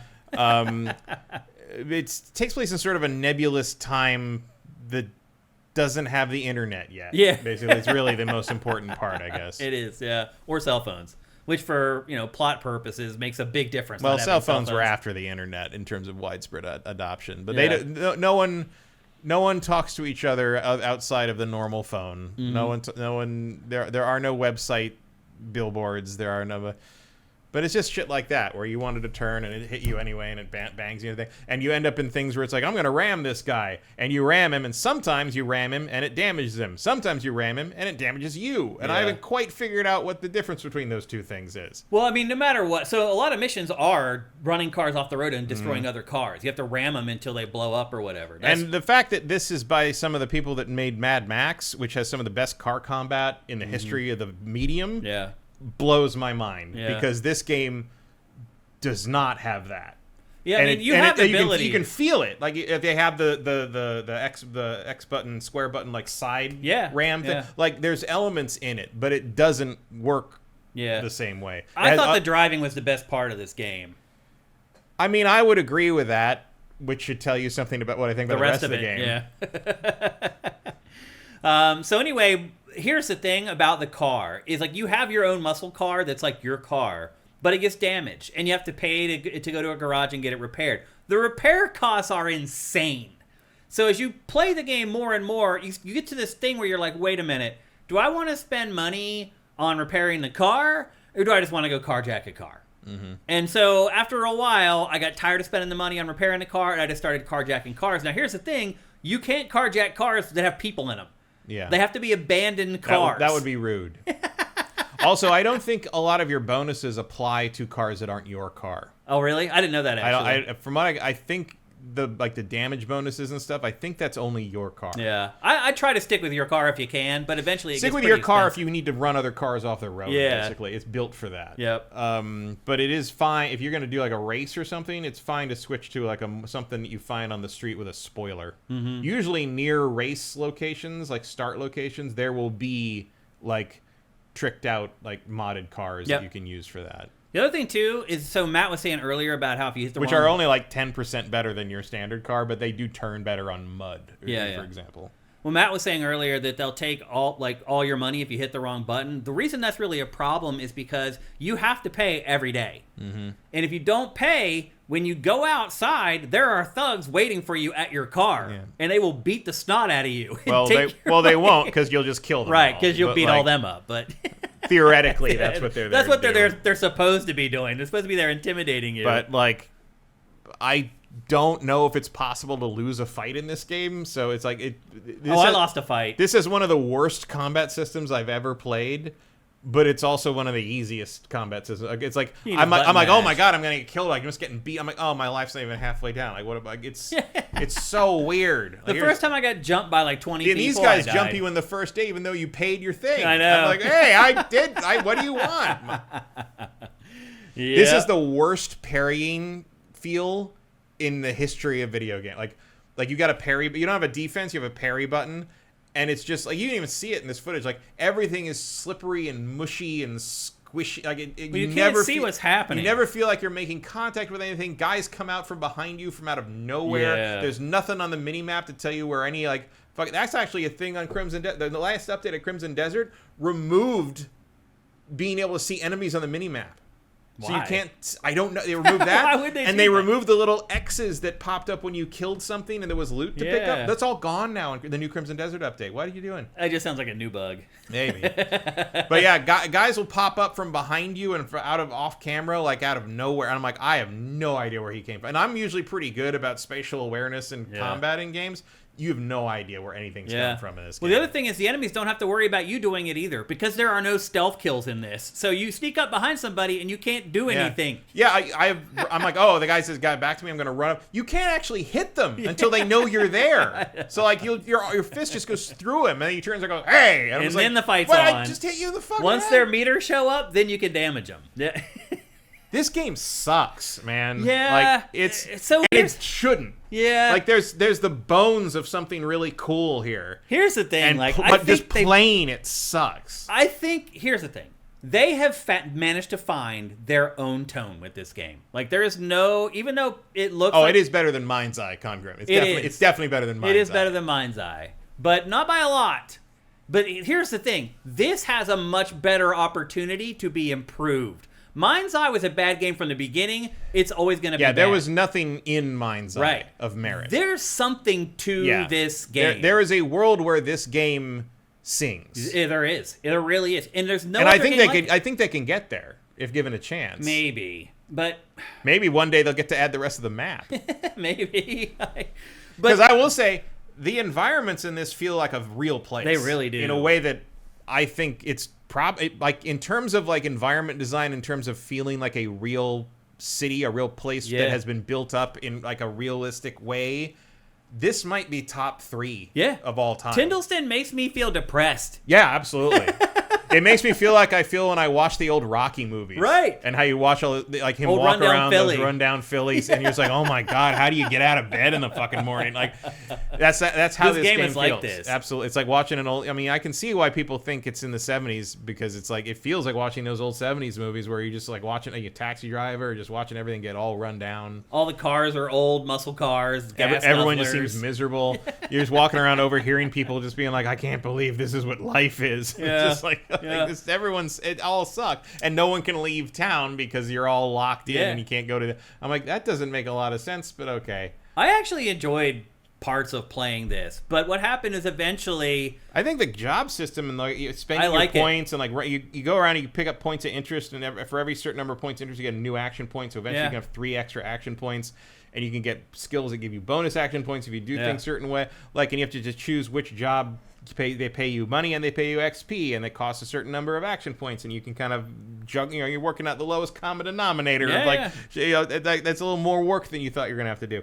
It takes place in sort of a nebulous time that doesn't have the internet yet. Yeah. Basically, it's really the most important part, I guess. It is, yeah. Or cell phones. which for plot purposes makes a big difference. Well, not cell having phones were after the internet in terms of widespread adoption, but no one talks to each other outside of the normal phone. There are no website billboards. There are no. But it's just shit like that, where you wanted to turn and it hit you anyway, and it bangs you, and you end up in things where it's like, I'm going to ram this guy, and you ram him, and sometimes you ram him, and it damages him. Sometimes you ram him, and it damages you. And I haven't quite figured out what the difference between those two things is. Well, I mean, no matter what. So a lot of missions are running cars off the road and destroying other cars. You have to ram them until they blow up or whatever. And the fact that this is by some of the people that made Mad Max, which has some of the best car combat in the history of the medium. Yeah. Blows my mind because this game does not have that. Yeah, and you have the ability. You can feel it. Like if they have the X button, square button, like side ram thing. Like there's elements in it, but it doesn't work the same way. I thought the driving was the best part of this game. I mean, I would agree with that, which should tell you something about what I think about the rest of the game. Yeah. So anyway, here's the thing about the car is like you have your own muscle car that's like your car, but it gets damaged and you have to pay to go to a garage and get it repaired. The repair costs are insane. So as you play the game more and more, you get to this thing where you're like, wait a minute, do I want to spend money on repairing the car or do I just want to go carjack a car? And so after a while, I got tired of spending the money on repairing the car and I just started carjacking cars. Now here's the thing, you can't carjack cars that have people in them. Yeah. They have to be abandoned cars. That would be rude. Also, I don't think a lot of your bonuses apply to cars that aren't your car. Oh, really? I didn't know that, actually. From what I think the damage bonuses and stuff, I think that's only your car. Yeah. I try to stick with your car if you can, but eventually it Stick gets with pretty your car expensive. if you need to run other cars off the road, basically. It's built for that. Yep. But it is fine. If you're going to do like a race or something, it's fine to switch to like something that you find on the street with a spoiler. Usually near race locations, like start locations, there will be like tricked out like modded cars that you can use for that. The other thing too is, so Matt was saying earlier about how if you hit the which wrong... are only like 10% better than your standard car, but they do turn better on mud, for example. Well, Matt was saying earlier that they'll take all your money if you hit the wrong button. The reason that's really a problem is because you have to pay every day. And if you don't pay, when you go outside, there are thugs waiting for you at your car, and they will beat the snot out of you. Well, they won't, because you'll just kill them. Right, because you'll beat all them up. But theoretically, that's what they're there That's what to do. they're supposed to be doing. They're supposed to be there intimidating you. But like, I don't know if it's possible to lose a fight in this game, so it's like I lost a fight. This is one of the worst combat systems I've ever played, but it's also one of the easiest combat systems. It's like I'm like, oh my god, I'm gonna get killed. Like, I'm just getting beat. I'm like, oh, my life's not even halfway down. Like, what? Like, it's so weird. The first time I got jumped by like 20 people, these guys jump you in the first day, even though you paid your thing. I know. I'm like, hey, what do you want? This is the worst parrying feel in the history of video game. Like you got a parry, but you don't have a defense, you have a parry button, and it's just like, you didn't even see it in this footage. Like, everything is slippery and mushy and squishy. Like, you can't see what's happening. You never feel like you're making contact with anything. Guys come out from behind you from out of nowhere. Yeah. There's nothing on the mini map to tell you where any that's actually a thing on Crimson Desert. The last update of Crimson Desert removed being able to see enemies on the mini map. So Why? you can't... I don't know. They removed that. Why would they and do they that? removed the little X's that popped up when you killed something and there was loot to pick up. That's all gone now in the new Crimson Desert update. What are you doing? It just sounds like a new bug. Maybe. But yeah, guys will pop up from behind you and off camera, like out of nowhere. And I'm like, I have no idea where he came from. And I'm usually pretty good about spatial awareness and combat in games. You have no idea where anything's coming from in this game. Well, the other thing is the enemies don't have to worry about you doing it either, because there are no stealth kills in this. So you sneak up behind somebody and you can't do anything. Yeah, I'm like, oh, the guy says, "Guy, back to me. I'm going to run up." You can't actually hit them until they know you're there. So like, your fist just goes through him, and then he turns and goes, "Hey!" And then the fight's on. on. I just hit you in the fucking Once head. their meters show up, then you can damage them. Yeah. This game sucks, man. Yeah, like it's so it shouldn't. Yeah, like there's the bones of something really cool here. Here's the thing, and but just plain it sucks. I think here's the thing. They have managed to find their own tone with this game. Like, there is no, even though it looks. Oh, it is better than Mind's Eye, Congrim. It's definitely better than Mind's Eye. It is better than Mind's Eye, but not by a lot. But here's the thing. This has a much better opportunity to be improved. Mind's Eye was a bad game from the beginning. It's always going to be bad. Yeah, there was nothing in Mind's Eye of merit. There's something to this game. There is a world where this game sings. There is. There really is. And there's no and other I think game they could. I think they can get there if given a chance. Maybe. But maybe one day they'll get to add the rest of the map. Maybe. Because I will say, the environments in this feel like a real place. They really do. In a way that I think it's probably, like, in terms of, like, environment design, in terms of feeling like a real city, a real place that has been built up in, like, a realistic way, this might be top 3 of all time. Tyndalston makes me feel depressed. Yeah, absolutely. It makes me feel like I feel when I watch the old Rocky movies. Right. And how you watch all, like, him old walk around Philly. those rundown Phillies, and you're just like, oh my God, how do you get out of bed in the fucking morning? Like, that's how this game is feels. like this. Absolutely. It's like watching an old, I mean, I can see why people think it's in the 70s, because it's like, it feels like watching those old 70s movies where you're just like watching a Taxi Driver, or just watching everything get all run down. All the cars are old muscle cars. Everyone just seems miserable. You're just walking around overhearing people just being like, I can't believe this is what life is. Yeah. Just like this, it all sucks, and no one can leave town because you're all locked in and you can't go to I'm like, that doesn't make a lot of sense, but okay. I actually enjoyed parts of playing this, but what happened is eventually I think the job system and like spending your points and like you go around and you pick up points of interest, and for every certain number of points of interest you get a new action point, so eventually you can have 3 extra action points, and you can get skills that give you bonus action points if you do things certain way, like, and you have to just choose which job they pay you money and they pay you XP, and they cost a certain number of action points, and you can kind of you're working out the lowest common denominator of that's a little more work than you thought you're gonna have to do.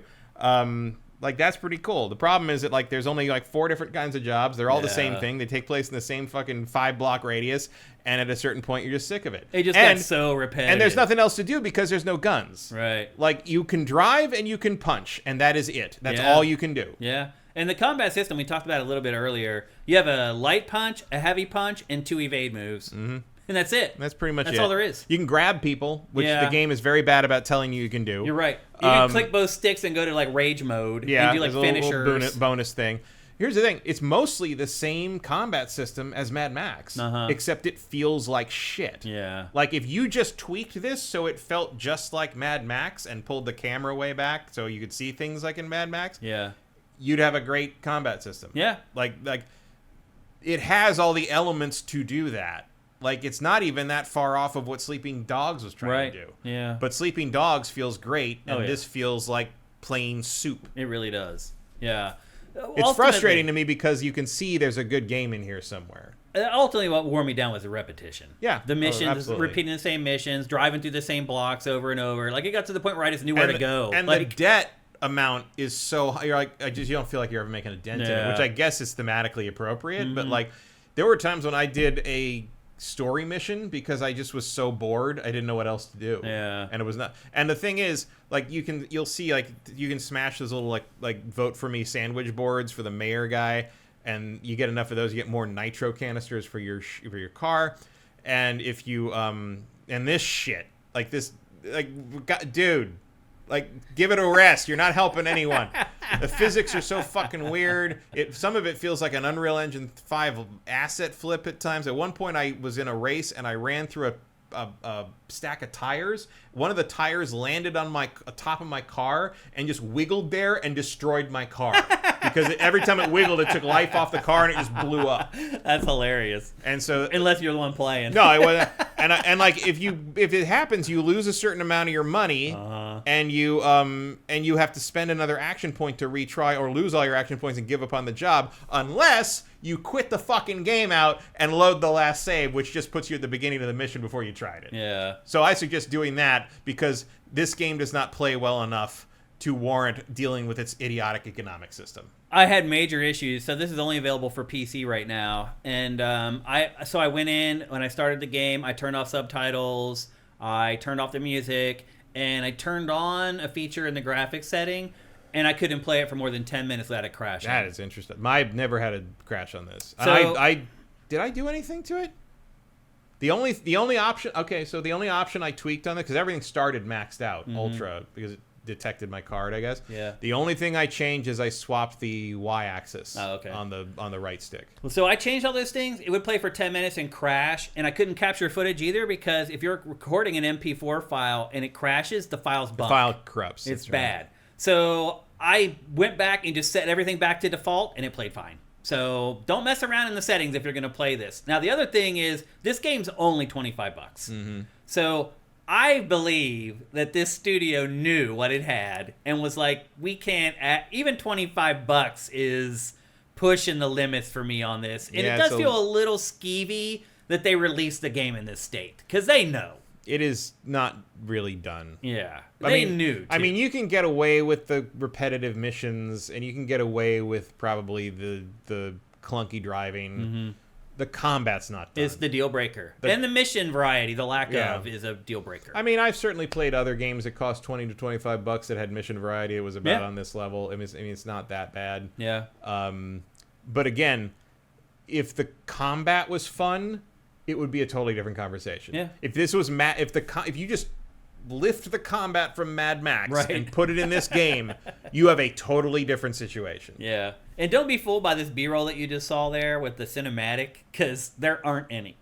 Like, that's pretty cool. The problem is that, like, there's only like 4 different kinds of jobs. They're all the same thing. They take place in the same fucking 5-block radius, and at a certain point you're just sick of it. It just gets so repetitive. And there's nothing else to do because there's no guns. Right. Like, you can drive and you can punch, and that is it. That's all you can do. Yeah. And the combat system, we talked about it a little bit earlier. You have a light punch, a heavy punch, and 2 evade moves. Mm-hmm. And that's it. That's pretty much it. That's all there is. You can grab people, which the game is very bad about telling you can do. You're right. You can click both sticks and go to, like, rage mode. Yeah, and do, like, finishers. Little bonus thing. Here's the thing. It's mostly the same combat system as Mad Max, except it feels like shit. Yeah. Like, if you just tweaked this so it felt just like Mad Max and pulled the camera way back so you could see things like in Mad Max, you'd have a great combat system. Yeah. Like it has all the elements to do that. Like, it's not even that far off of what Sleeping Dogs was trying to do. Yeah. But Sleeping Dogs feels great, and this feels like plain soup. It really does. Yeah. It's frustrating to me because you can see there's a good game in here somewhere. Ultimately, what wore me down was the repetition. Yeah. The missions, repeating the same missions, driving through the same blocks over and over. Like, it got to the point where I just knew where to go. And like, the debt amount is so high. You're like, you don't feel like you're ever making a dent in it, which I guess is thematically appropriate. But, like, there were times when I did a story mission because I just was so bored I didn't know what else to do. Yeah. And it was not. And the thing is, like, you'll see, like, you can smash those little like vote for me sandwich boards for the mayor guy, and you get enough of those, you get more nitro canisters for your car. And if you and this shit, like, this, like, dude, like, give it a rest. You're not helping anyone. The physics are so fucking weird. Some of it feels like an Unreal Engine 5 asset flip at times. At one point, I was in a race and I ran through a stack of tires. One of the tires landed on top of my car and just wiggled there and destroyed my car. Because every time it wiggled, it took life off the car and it just blew up. That's hilarious. And so, unless you're the one playing. No, it wasn't. And like, if it happens, you lose a certain amount of your money, and you have to spend another action point to retry, or lose all your action points and give up on the job, unless you quit the fucking game out and load the last save, which just puts you at the beginning of the mission before you tried it. Yeah. So I suggest doing that because this game does not play well enough to warrant dealing with its idiotic economic system. I had major issues, so this is only available for PC right now. And I went in, when I started the game, I turned off subtitles, I turned off the music, and I turned on a feature in the graphics setting, and I couldn't play it for more than 10 minutes without it crashing. That is interesting. I've never had a crash on this. So, did I do anything to it? The only option. Okay, so the only option I tweaked on it, because everything started maxed out, ultra, because detected my card, I guess. Yeah. The only thing I changed is I swapped the Y-axis okay. on the right stick. Well, so I changed all those things. It would play for 10 minutes and crash, and I couldn't capture footage either because if you're recording an MP4 file and it crashes, the file's bunk. The file corrupts. It's bad. So I went back and just set everything back to default, and it played fine. So don't mess around in the settings if you're going to play this. Now, the other thing is this game's only $25. Mm-hmm. So I believe that this studio knew what it had and was like, we can't, even $25 is pushing the limits for me on this. And it does feel a little skeevy that they released the game in this state because they know. It is not really done. Yeah. They knew, too. I mean, you can get away with the repetitive missions, and you can get away with probably the clunky driving. Mm-hmm. The combat's not done. It's the deal breaker. And the mission variety, the lack of, is a deal breaker. I mean, I've certainly played other games that cost $20 to $25 that had mission variety. It was about on this level. I mean, it's not that bad. Yeah. But again, if the combat was fun, it would be a totally different conversation. Yeah. If this was if you just lift the combat from Mad Max and put it in this game, you have a totally different situation. Yeah. And don't be fooled by this B-roll that you just saw there with the cinematic, because there aren't any.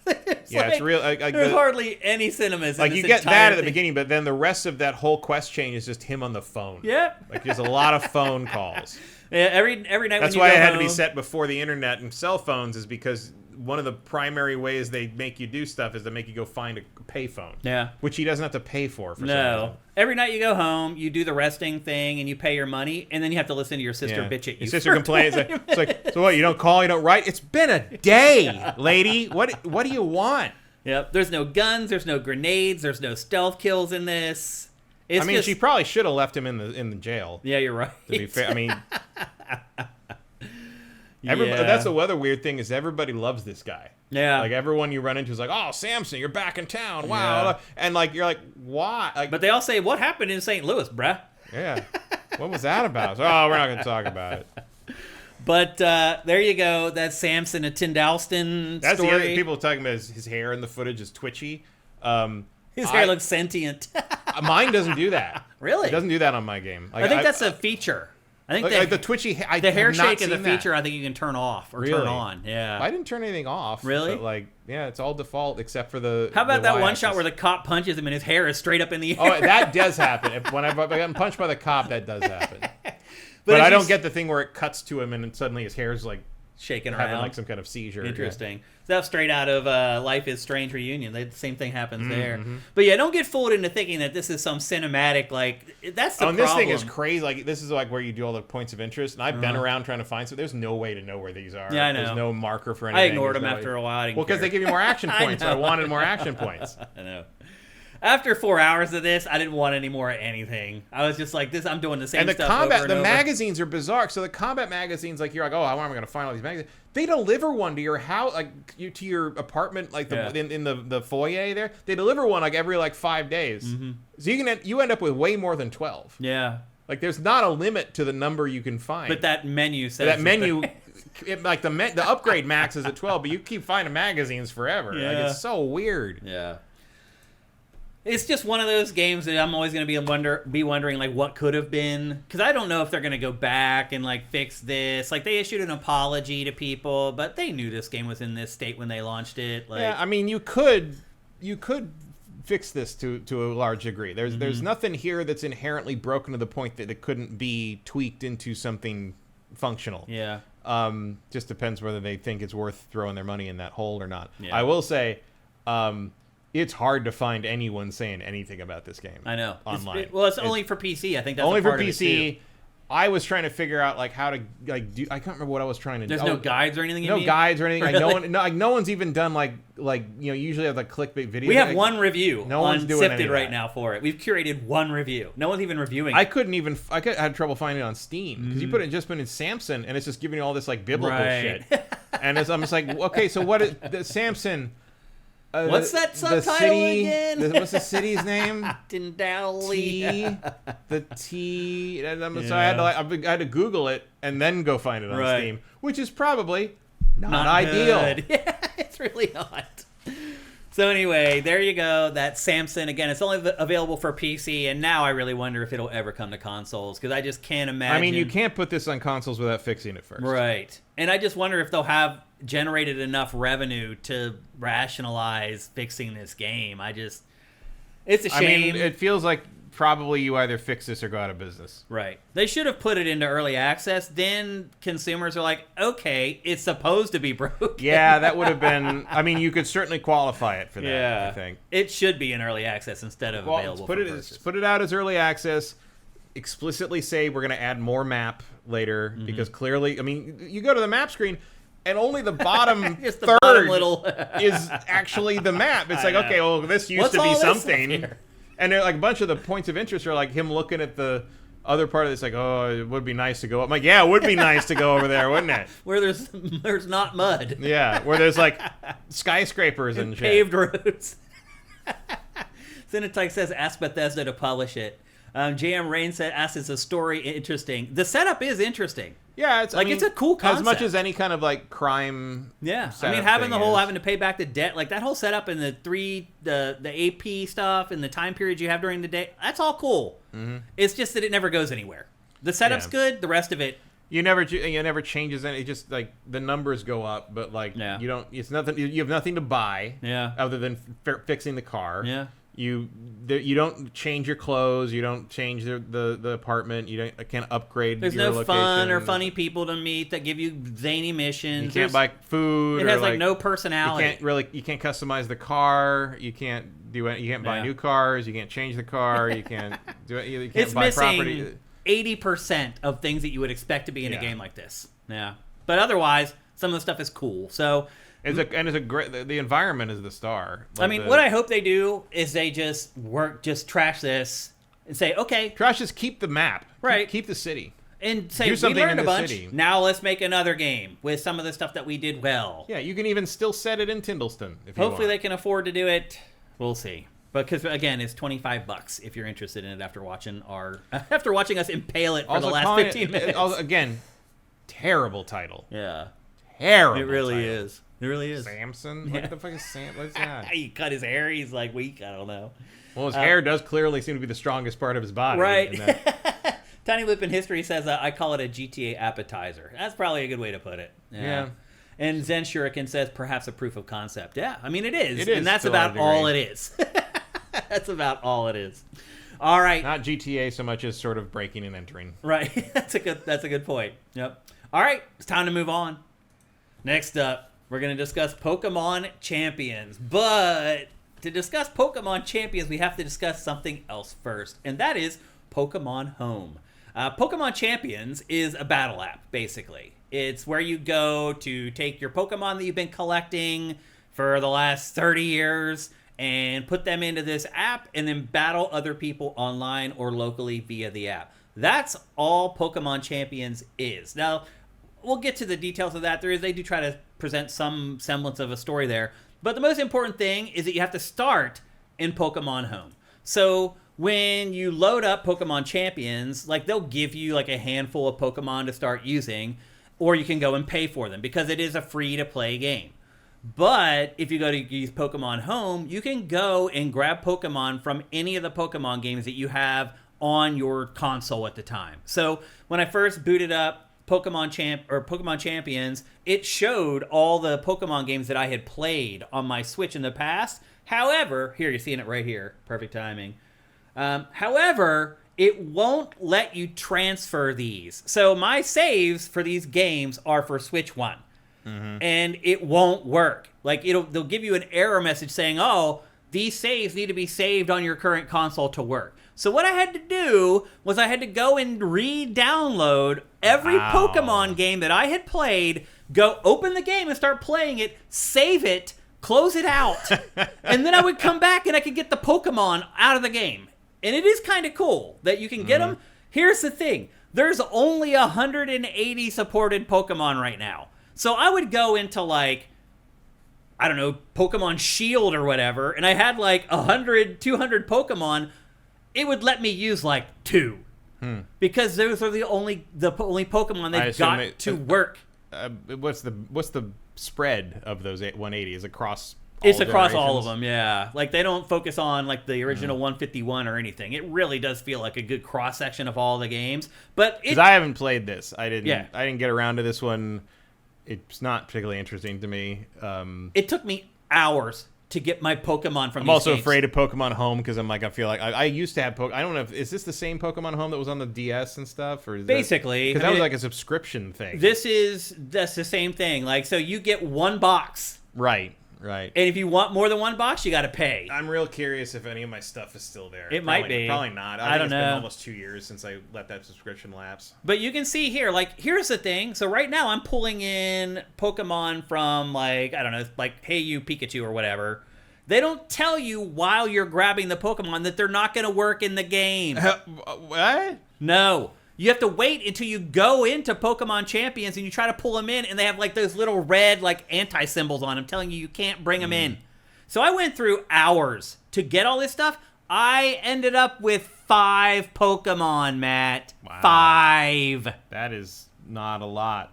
It's real. There's hardly any cinemas. Like in you this get that at the thing. beginning, but then the rest of that whole quest chain is just him on the phone. Yep. Like there's a lot of phone calls. Yeah. Every night. That's when you why go it had home, to be set before the internet and cell phones, is because one of the primary ways they make you do stuff is to make you go find a payphone. Yeah. Which he doesn't have to pay for some No. reason. Every night you go home, you do the resting thing, and you pay your money, and then you have to listen to your sister bitch at you. Your sister complains. It's like, so what? You don't call? You don't write? It's been a day, lady. What do you want? Yep. There's no guns. There's no grenades. There's no stealth kills in this. I mean, she probably should have left him in the jail. Yeah, you're right. To be fair, I mean, that's the other weird thing is everybody loves this guy. Yeah. Like everyone you run into is like, oh, Samson, you're back in town. Wow. Yeah. And like you're like, why? Like, but they all say, what happened in St. Louis, bruh? Yeah. What was that about? Oh, we're not going to talk about it. But there you go. That's Samson, a Tyndalston That's story. the other people are talking about his hair in the footage is twitchy. His hair looks sentient. Mine doesn't do that. Really? It doesn't do that on my game. Like, I think that's a feature. I think like the twitchy. The hair shake is a feature I think you can turn off or turn on. Yeah. I didn't turn anything off. Really? But it's all default except for the. How about that one Y-axis. shot where the cop punches him and his hair is straight up in the air? Oh, that does happen. When I've gotten punched by the cop, that does happen. But I don't get the thing where it cuts to him and then suddenly his hair's like shaking having around, like some kind of seizure. Interesting. Yeah. That's straight out of Life is Strange Reunion. The same thing happens there. Mm-hmm. But yeah, don't get fooled into thinking that this is some cinematic. Like that's the problem. This thing is crazy. Like this is like where you do all the points of interest, and I've been around trying to find some. There's no way to know where these are. Yeah, I know. There's no marker for anything. I ignored them after a while. Well, because they give you more action points. I wanted more action points. I know. After 4 hours of this, I didn't want any more of anything. I was just like, "This, I'm doing the same stuff." And over and the over. magazines are bizarre. So the combat magazines, like you're like, oh, how am I going to find all these magazines? They deliver one to your house, to your apartment, like in the foyer there. They deliver one like every 5 days. Mm-hmm. So you end up with way more than 12. Yeah. Like there's not a limit to the number you can find. But that menu says the upgrade max is at 12, but you keep finding magazines forever. Yeah. Like it's so weird. Yeah. It's just one of those games that I'm always going to be wondering like what could have been, because I don't know if they're going to go back and fix this. Like they issued an apology to people, but they knew this game was in this state when they launched it. Yeah, I mean you could fix this to a large degree. There's nothing here that's inherently broken to the point that it couldn't be tweaked into something functional. Yeah. Just depends whether they think it's worth throwing their money in that hole or not. Yeah. I will say. It's hard to find anyone saying anything about this game. I know. Online. It's only for PC. I think that's only a part for of PC. It too. I was trying to figure out how to do. I can't remember what I was trying to do. There's no guides or anything. No guides or anything. Really? No one's even done usually have clickbait videos. We have one review on SIFTD right that. now for it. We've curated one review. No one's even reviewing. I had trouble finding it on Steam because you put in Samson and it's just giving you all this biblical shit. And I'm just like, okay, so what is the Samson? What's that subtitle again? What's the city's name? Tyndalston. So I had to Google it and then go find it on Steam, which is probably not ideal. Yeah, it's really not. So anyway, there you go. That's Samson. Again, it's only available for PC, and now I really wonder if it'll ever come to consoles, because I just can't imagine. I mean, you can't put this on consoles without fixing it first. Right. And I just wonder if they'll have generated enough revenue to rationalize fixing this game. It's a shame. I mean, it feels like probably you either fix this or go out of business. Right. They should have put it into early access. Then consumers are like, okay, it's supposed to be broken. Yeah, that would have been... I mean, you could certainly qualify it for that, Yeah. I think. It should be in early access instead of available for purchase. Put it out as early access. Explicitly say we're going to add more map later, because clearly... I mean, you go to the map screen... And only the bottom Just the third bottom little is actually the map. It's like, okay, well, this used What's to be all this something. up here? And like a bunch of the points of interest are like him looking at the other part of this, like, oh, it would be nice to go up. I'm like, yeah, it would be nice to go over there, wouldn't it? Where there's not mud. Yeah, where there's like skyscrapers and shit. Paved roads. Cinetyke says, ask Bethesda to publish it. JM Rain asks, is the story interesting? The setup is interesting. Yeah, it's a cool concept. As much as any kind of like crime. Yeah, I mean, having having to pay back the debt, like that whole setup and the AP stuff and the time periods you have during the day, that's all cool. Mm-hmm. It's just that it never goes anywhere. The setup's good. The rest of it, you never changes any. It just like the numbers go up, but like you don't. It's nothing. You have nothing to buy. Yeah. Other than fixing the car. Yeah. You don't change your clothes. You don't change the apartment. You can't upgrade. There's your no location. Fun or funny people to meet that give you zany missions. You can't buy food. It has like no personality. You can't customize the car. You can't do it. You can't buy new cars. You can't change the car. You can't do it. You can't buy property. 80% of things that you would expect to be in a game like this. Yeah, but otherwise, some of the stuff is cool. So. It's a great. The environment is the star. Like what I hope they do is they just trash this and say, okay, trash is keep the map, right? Keep the city, and say we learned a bunch. Now let's make another game with some of the stuff that we did well. Yeah, you can even still set it in Tyndalston if Hopefully you want. They can afford to do it. We'll see. Because again, it's $25 if you're interested in it after watching us impale it for the last 15 minutes. Again, terrible title. Yeah, terrible. It really title. is. It really is. Samson? What the fuck is Sam? What's that? He cut his hair. He's like weak. I don't know. Well, his hair does clearly seem to be the strongest part of his body. Right. Tiny Loop in History says, I call it a GTA appetizer. That's probably a good way to put it. Yeah. And Zen Shuriken says, perhaps a proof of concept. Yeah, I mean, it is. It is. And that's about all it is. That's about all it is. All right. Not GTA so much as sort of breaking and entering. Right. That's a good point. Yep. All right. It's time to move on. Next up, we're going to discuss Pokemon Champions. But to discuss Pokemon Champions, we have to discuss something else first. And that is Pokemon Home. Pokemon Champions is a battle app, basically. It's where you go to take your Pokemon that you've been collecting for the last 30 years and put them into this app and then battle other people online or locally via the app. That's all Pokemon Champions is. Now, we'll get to the details of that. They do try to present some semblance of a story there. But the most important thing is that you have to start in Pokemon Home. So when you load up Pokemon Champions, like they'll give you like a handful of Pokemon to start using, or you can go and pay for them because it is a free-to-play game. But if you go to use Pokemon Home, you can go and grab Pokemon from any of the Pokemon games that you have on your console at the time. So when I first booted up Pokemon Champions, it showed all the Pokemon games that I had played on my Switch in the past. However, here, you're seeing it right here. Perfect timing. However, it won't let you transfer these. So my saves for these games are for Switch 1. Mm-hmm. And it won't work. Like they'll give you an error message saying, oh, these saves need to be saved on your current console to work. So what I had to do was I had to go and re-download every Pokemon game that I had played, go open the game and start playing it, save it, close it out, and then I would come back and I could get the Pokemon out of the game. And it is kind of cool that you can get them. Here's the thing. There's only 180 supported Pokemon right now. So I would go into like, I don't know, Pokemon Shield or whatever, and I had like 100, 200 Pokemon. It would let me use like 2 because those are the only Pokemon they've got to work. What's the spread of those 180? Is it across It's across all of them, yeah. Like, they don't focus on, like, the original 151 or anything. It really does feel like a good cross-section of all the games. But because I haven't played this. I didn't get around to this one. It's not particularly interesting to me. It took me hours to get my Pokemon from I'm these also games. afraid of Pokemon Home because I feel like I used to have I don't know is this the same Pokemon Home that was on the DS and stuff, or is basically because that was like a subscription thing. That's the same thing. Like, so you get one box, right, and if you want more than one box, you got to pay. I'm real curious if any of my stuff is still there. It might be, probably not. I don't know. It's been almost 2 years since I let that subscription lapse. But you can see here, like, here's the thing. So right now I'm pulling in Pokemon from, like, I don't know, like Hey You Pikachu or whatever. They don't tell you while you're grabbing the Pokemon that they're not going to work in the game. What? No. You have to wait until you go into Pokemon Champions and you try to pull them in, and they have, like, those little red, like, anti-symbols on them telling you can't bring them in. So I went through hours to get all this stuff. I ended up with 5 Pokemon, Matt. Wow. 5. That is not a lot.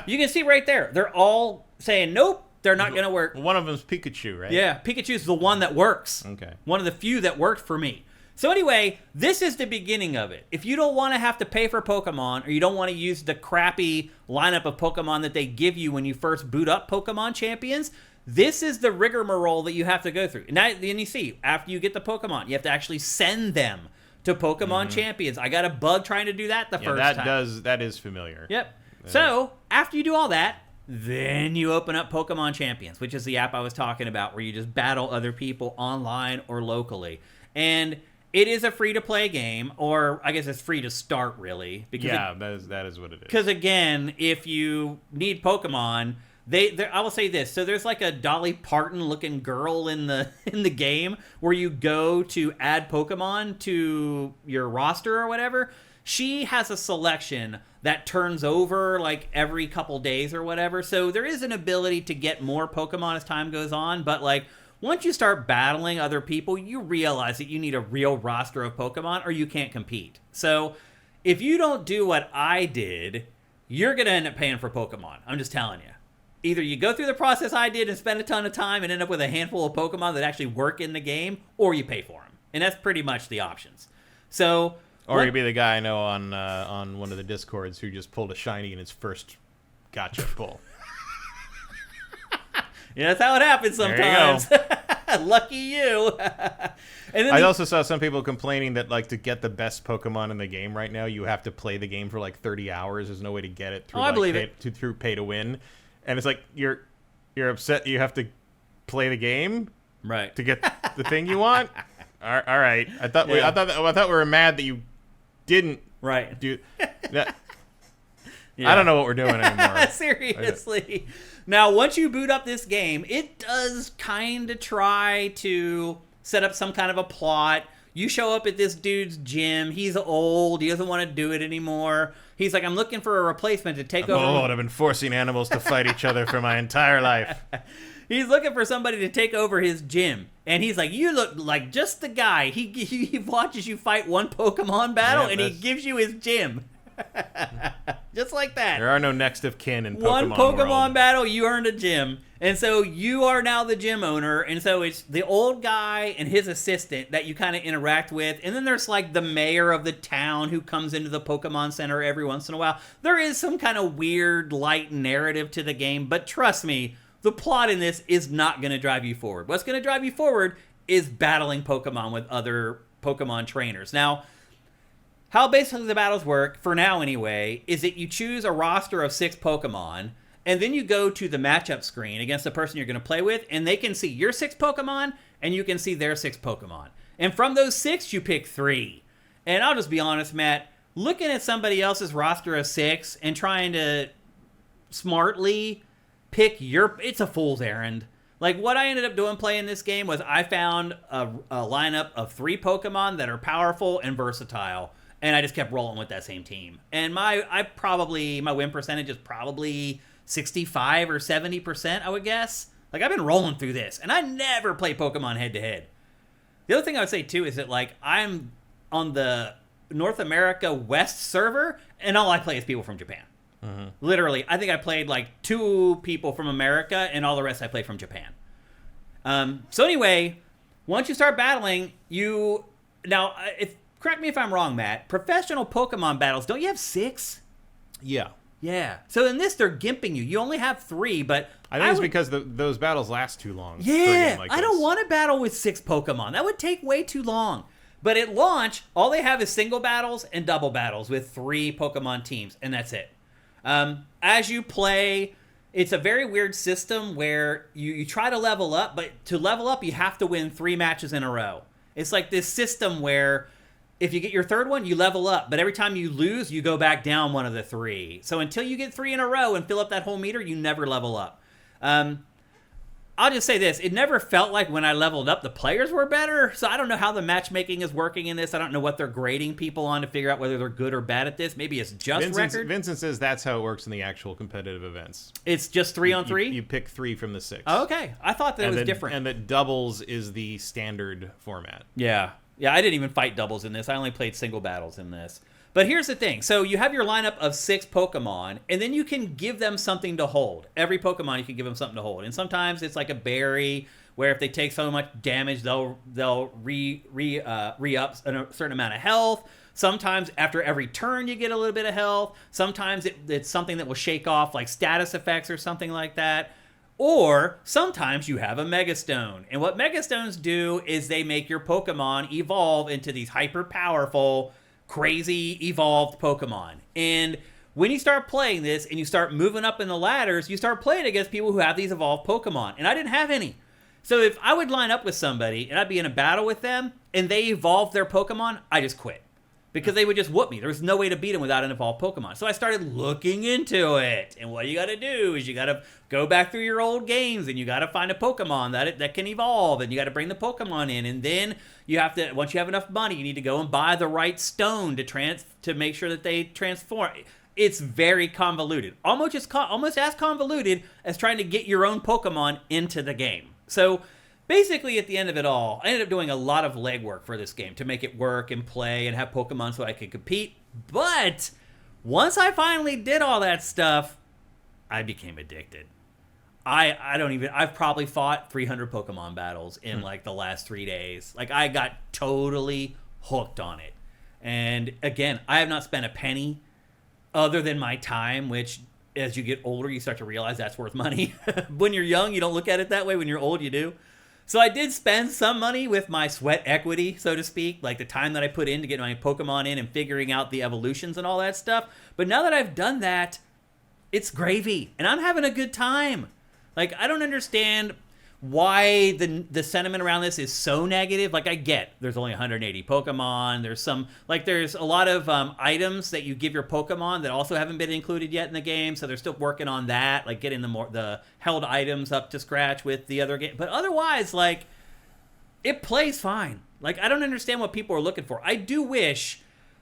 You can see right there. They're all saying, nope, they're not going to work. One of them's Pikachu, right? Yeah, Pikachu's the one that works. Okay. One of the few that worked for me. So anyway, this is the beginning of it. If you don't want to have to pay for Pokemon, or you don't want to use the crappy lineup of Pokemon that they give you when you first boot up Pokemon Champions, this is the rigmarole that you have to go through. Now, then you see, after you get the Pokemon, you have to actually send them to Pokemon Champions. I got a bug trying to do that the first time. That is familiar. Yep. So, after you do all that, then you open up Pokemon Champions, which is the app I was talking about, where you just battle other people online or locally. And it is a free-to-play game, or I guess it's free to start, really. Because that is what it is. Because, again, if you need Pokemon, I will say this. So there's like a Dolly Parton-looking girl in the game where you go to add Pokemon to your roster or whatever. She has a selection that turns over like every couple days or whatever. So there is an ability to get more Pokemon as time goes on. But like once you start battling other people, you realize that you need a real roster of Pokemon or you can't compete. So if you don't do what I did, you're going to end up paying for Pokemon. I'm just telling you. Either you go through the process I did and spend a ton of time and end up with a handful of Pokemon that actually work in the game, or you pay for them. And that's pretty much the options. So... Or you'd be the guy I know on one of the Discords who just pulled a shiny in his first gotcha pull. Yeah, that's how it happens sometimes. There you go. Lucky you. And then I also saw some people complaining that like to get the best Pokemon in the game right now, you have to play the game for like 30 hours. There's no way to get it through through pay to win. And it's like you're upset you have to play the game right to get the thing you want. All right. I thought we were mad that you didn't do that. Yeah. I don't know what we're doing anymore. Seriously. Now, once you boot up this game, it does kind of try to set up some kind of a plot. You show up at this dude's gym. He's old. He doesn't want to do it anymore. He's like, I'm looking for a replacement to take over. I've been forcing animals to fight each other for my entire life. He's looking for somebody to take over his gym. And he's like, you look like just the guy. He watches you fight one Pokemon battle, and he gives you his gym. Just like that. There are no next of kin in Pokemon One Pokemon world. battle, you earned a gym. And so you are now the gym owner. And so it's the old guy and his assistant that you kind of interact with. And then there's like the mayor of the town who comes into the Pokemon Center every once in a while. There is some kind of weird light narrative to the game. But trust me, the plot in this is not going to drive you forward. What's going to drive you forward is battling Pokemon with other Pokemon trainers. Now, how basically the battles work, for now anyway, is that you choose a roster of 6 Pokemon, and then you go to the matchup screen against the person you're going to play with, and they can see your 6 Pokemon, and you can see their 6 Pokemon. And from those 6, you pick 3. And I'll just be honest, Matt, looking at somebody else's roster of 6 and trying to smartly pick it's a fool's errand. Like, what I ended up doing playing this game was I found a lineup of 3 Pokemon that are powerful and versatile. And I just kept rolling with that same team. And my win percentage is probably 65 or 70%, I would guess. Like, I've been rolling through this, and I never play Pokemon head-to-head. The other thing I would say, too, is that, like, I'm on the North America West server, and all I play is people from Japan. Mm-hmm. Literally, I think I played, like, 2 people from America, and all the rest I played from Japan. So anyway, once you start battling, correct me if I'm wrong, Matt. Professional Pokemon battles, don't you have 6? Yeah. Yeah. So in this, they're gimping you. You only have 3, but I think it's because those battles last too long. Yeah, for a game like I this. don't want to battle with 6 Pokemon. That would take way too long. But at launch, all they have is single battles and double battles with 3 Pokemon teams, and that's it. As you play, it's a very weird system where you try to level up, but to level up, you have to win 3 matches in a row. It's like this system where if you get your 3rd one, you level up, but every time you lose, you go back down one of the 3. So until you get 3 in a row and fill up that whole meter, you never level up. I'll just say this. It never felt like when I leveled up, the players were better. So I don't know how the matchmaking is working in this. I don't know what they're grading people on to figure out whether they're good or bad at this. Maybe it's just record. Vincent says that's how it works in the actual competitive events. It's just 3 on 3? You pick 3 from the 6. Oh, okay. I thought that it was different. And that doubles is the standard format. Yeah. Yeah, I didn't even fight doubles in this. I only played single battles in this. But here's the thing. So you have your lineup of 6 Pokemon, and then you can give them something to hold. Every Pokemon, you can give them something to hold. And sometimes it's like a berry, where if they take so much damage, they'll re-up a certain amount of health. Sometimes after every turn, you get a little bit of health. Sometimes it's something that will shake off like status effects or something like that. Or sometimes you have a Mega Stone. And what Mega Stones do is they make your Pokemon evolve into these hyper-powerful, crazy evolved Pokemon. And when you start playing this and you start moving up in the ladders, you start playing against people who have these evolved Pokemon. And I didn't have any. So if I would line up with somebody and I'd be in a battle with them and they evolved their Pokemon, I just quit. Because they would just whoop me. There was no way to beat them without an evolved Pokemon. So I started looking into it. And what you got to do is you got to go back through your old games and you got to find a Pokemon that can evolve. And you got to bring the Pokemon in. And then you have to, once you have enough money, you need to go and buy the right stone to make sure that they transform. It's very convoluted. Almost as convoluted as trying to get your own Pokemon into the game. So basically, at the end of it all, I ended up doing a lot of legwork for this game to make it work and play and have Pokemon so I could compete. But once I finally did all that stuff, I became addicted. I've probably fought 300 Pokemon battles in like the last 3 days. Like I got totally hooked on it. And again, I have not spent a penny other than my time, which as you get older, you start to realize that's worth money. When you're young, you don't look at it that way. When you're old, you do. So I did spend some money with my sweat equity, so to speak, like the time that I put in to get my Pokemon in and figuring out the evolutions and all that stuff. But now that I've done that, it's gravy, and I'm having a good time. Like, I don't understand why the sentiment around this is so negative. Like, I get there's only 180 Pokemon. There's a lot of items that you give your Pokemon that also haven't been included yet in the game, so they're still working on that, like getting the held items up to scratch with the other game. But otherwise, like, it plays fine. Like, I don't understand what people are looking for. I do wish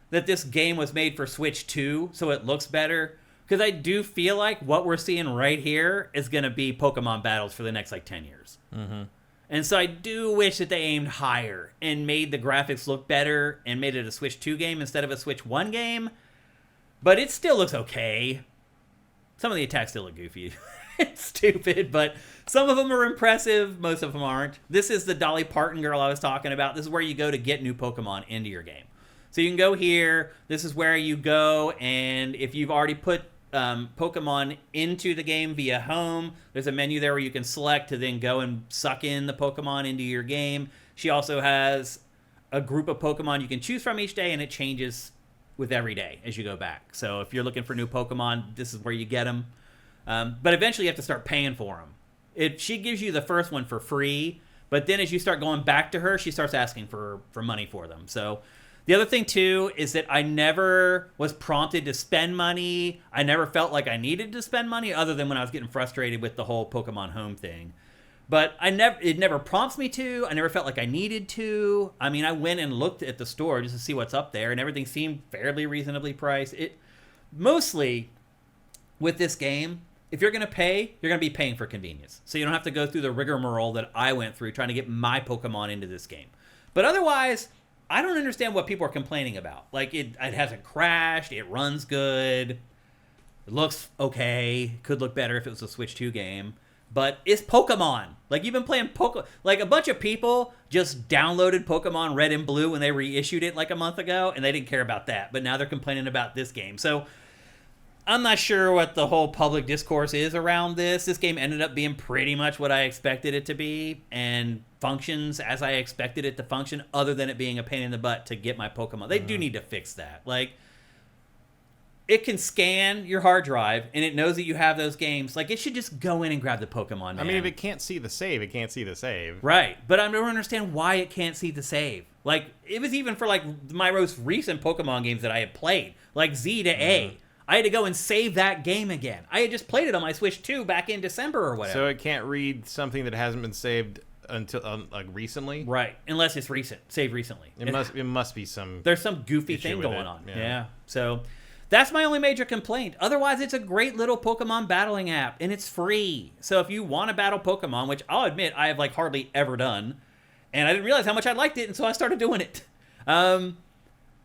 that this game was made for Switch 2, so it looks better. Because I do feel like what we're seeing right here is going to be Pokemon battles for the next, 10 years. Mm-hmm. And so I do wish that they aimed higher and made the graphics look better and made it a Switch 2 game instead of a Switch 1 game. But it still looks okay. Some of the attacks still look goofy. It's stupid, but some of them are impressive. Most of them aren't. This is the Dolly Parton girl I was talking about. This is where you go to get new Pokemon into your game. So you can go here. This is where you go, and if you've already put Pokemon into the game via home, there's a menu there where you can select to then go and suck in the Pokemon into your game. She also has a group of Pokemon you can choose from each day, and it changes with every day as you go back. So if you're looking for new Pokemon, this is where you get them. But eventually you have to start paying for them. She gives you the first one for free, but then as you start going back to her, she starts asking for money for them. So the other thing, too, is that I never was prompted to spend money. I never felt like I needed to spend money other than when I was getting frustrated with the whole Pokemon Home thing. But it never prompts me to. I never felt like I needed to. I mean, I went and looked at the store just to see what's up there, and everything seemed fairly reasonably priced. Mostly, with this game, if you're going to pay, you're going to be paying for convenience. So you don't have to go through the rigmarole that I went through trying to get my Pokemon into this game. But otherwise, I don't understand what people are complaining about. Like, it hasn't crashed. It runs good. It looks okay. Could look better if it was a Switch 2 game. but it's Pokemon. Like, you've been playing like a bunch of people just downloaded Pokemon Red and Blue when they reissued it like a month ago, and they didn't care about that. But now they're complaining about this game. So I'm not sure what the whole public discourse is around this. This game ended up being pretty much what I expected it to be, and functions as I expected it to function, other than it being a pain in the butt to get my Pokemon. They do need to fix that. Like, it can scan your hard drive, and it knows that you have those games. Like, it should just go in and grab the Pokemon, man. I mean, if it can't see the save, it can't see the save. Right. But I don't understand why it can't see the save. Like, it was even for, like, my most recent Pokemon games that I had played. Like, Z to A. I had to go and save that game again. I had just played it on my Switch 2 back in December or whatever. So it can't read something that hasn't been saved until like recently? Right. Unless it's recent. Saved recently. It must be some... There's some goofy thing going on. Yeah. So that's my only major complaint. Otherwise, it's a great little Pokemon battling app, and it's free. So if you want to battle Pokemon, which I'll admit I have like hardly ever done, and I didn't realize how much I liked it, and so I started doing it. Then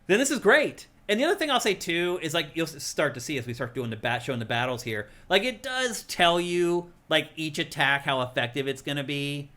this is great. And the other thing I'll say too is, like, you'll start to see as we start doing showing the battles here, like, it does tell you like each attack how effective it's going to be,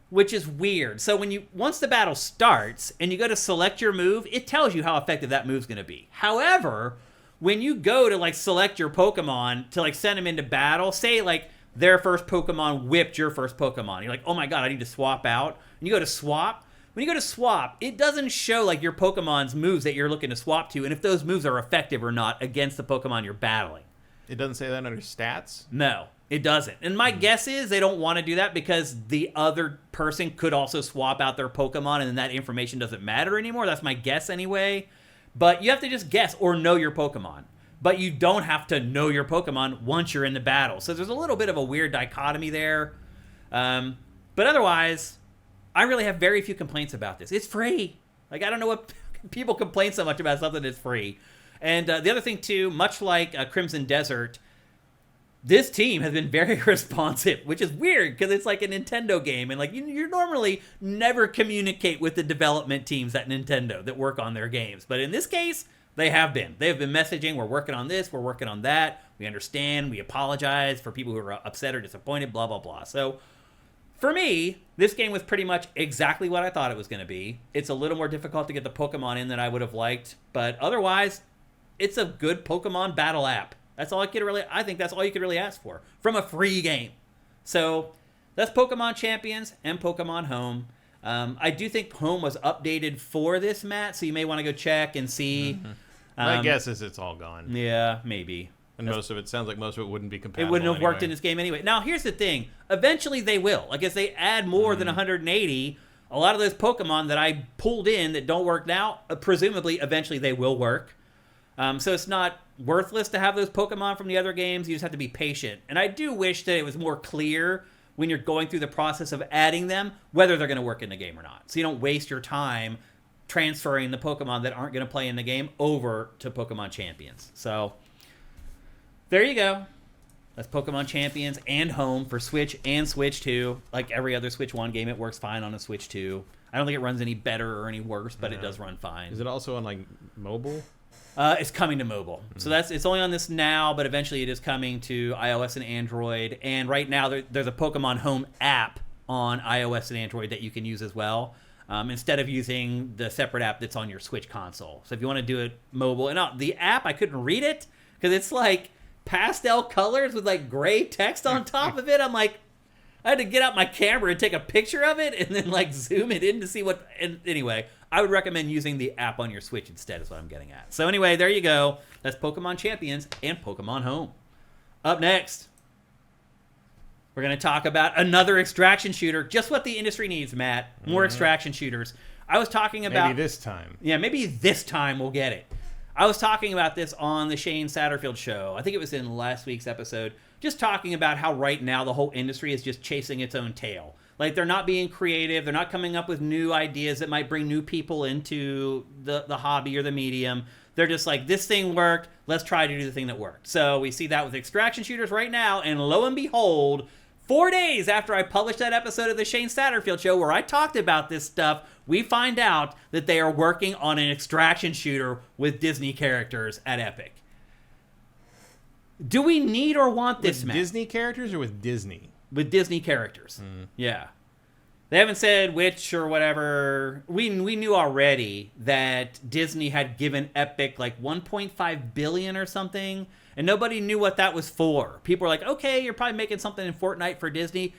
which is weird. So once the battle starts and you go to select your move, it tells you how effective that move's going to be. However, when you go to like select your Pokemon to like send them into battle, say like their first Pokemon whipped your first Pokemon, you're like, oh my god, I need to swap out, and you go to swap. When you go to swap, it doesn't show like your Pokemon's moves that you're looking to swap to, and if those moves are effective or not against the Pokemon you're battling. It doesn't say that under stats? No, it doesn't. And my guess is they don't want to do that because the other person could also swap out their Pokemon, and then that information doesn't matter anymore. That's my guess anyway. But you have to just guess or know your Pokemon. But you don't have to know your Pokemon once you're in the battle. So there's a little bit of a weird dichotomy there. But otherwise, I really have very few complaints about this. It's free. Like, I don't know what people complain so much about something that's free. And the other thing, too, much like Crimson Desert, this team has been very responsive, which is weird because it's like a Nintendo game. And, like, you normally never communicate with the development teams at Nintendo that work on their games. But in this case, they have been. They have been messaging, we're working on this, we're working on that. We understand, we apologize for people who are upset or disappointed, blah, blah, blah. So for me, this game was pretty much exactly what I thought it was going to be. It's a little more difficult to get the Pokemon in than I would have liked, but otherwise, it's a good Pokemon battle app. That's all I think that's all you could really ask for from a free game. So that's Pokemon Champions and Pokemon Home. I do think Home was updated for this, Matt, so you may want to go check and see. Mm-hmm. My guess is it's all gone. Yeah, maybe. And most of it sounds like most of it wouldn't be compatible. It wouldn't have worked in this game anyway. Now, here's the thing. Eventually, they will. Like, as they add more than 180, a lot of those Pokemon that I pulled in that don't work now, presumably, eventually they will work. So it's not worthless to have those Pokemon from the other games. You just have to be patient. And I do wish that it was more clear when you're going through the process of adding them, whether they're going to work in the game or not. So you don't waste your time transferring the Pokemon that aren't going to play in the game over to Pokemon Champions. So there you go. That's Pokemon Champions and Home for Switch and Switch 2. Like every other Switch 1 game, it works fine on a Switch 2. I don't think it runs any better or any worse, but it does run fine. Is it also on, like, mobile? It's coming to mobile. So it's only on this now, but eventually it is coming to iOS and Android. And right now there's a Pokemon Home app on iOS and Android that you can use as well, instead of using the separate app that's on your Switch console. So if you want to do it mobile, and the app, I couldn't read it because it's like pastel colors with like gray text on top of it. I'm like, I had to get out my camera and take a picture of it and then like zoom it in to see what. And anyway, I would recommend using the app on your Switch instead, is what I'm getting at. So anyway, there you go. That's Pokemon Champions and Pokemon Home. Up next, we're going to talk about another extraction shooter. Just what the industry needs, Matt. More extraction shooters. I was talking about... Maybe this time. Yeah, maybe this time we'll get it. I was talking about this on the Shane Satterfield show. I think it was in last week's episode. Just talking about how right now the whole industry is just chasing its own tail. Like, they're not being creative. They're not coming up with new ideas that might bring new people into the hobby or the medium. They're just like, this thing worked. Let's try to do the thing that worked. So we see that with extraction shooters right now. And lo and behold, 4 days after I published that episode of the Shane Satterfield show where I talked about this stuff, we find out that they are working on an extraction shooter with Disney characters at Epic. Do we need or want this, With Matt? Disney characters or with Disney? with Disney characters. Yeah. They haven't said which or whatever. We knew already that Disney had given Epic like 1.5 billion or something, and nobody knew what that was for. People were like, okay, you're probably making something in Fortnite for Disney.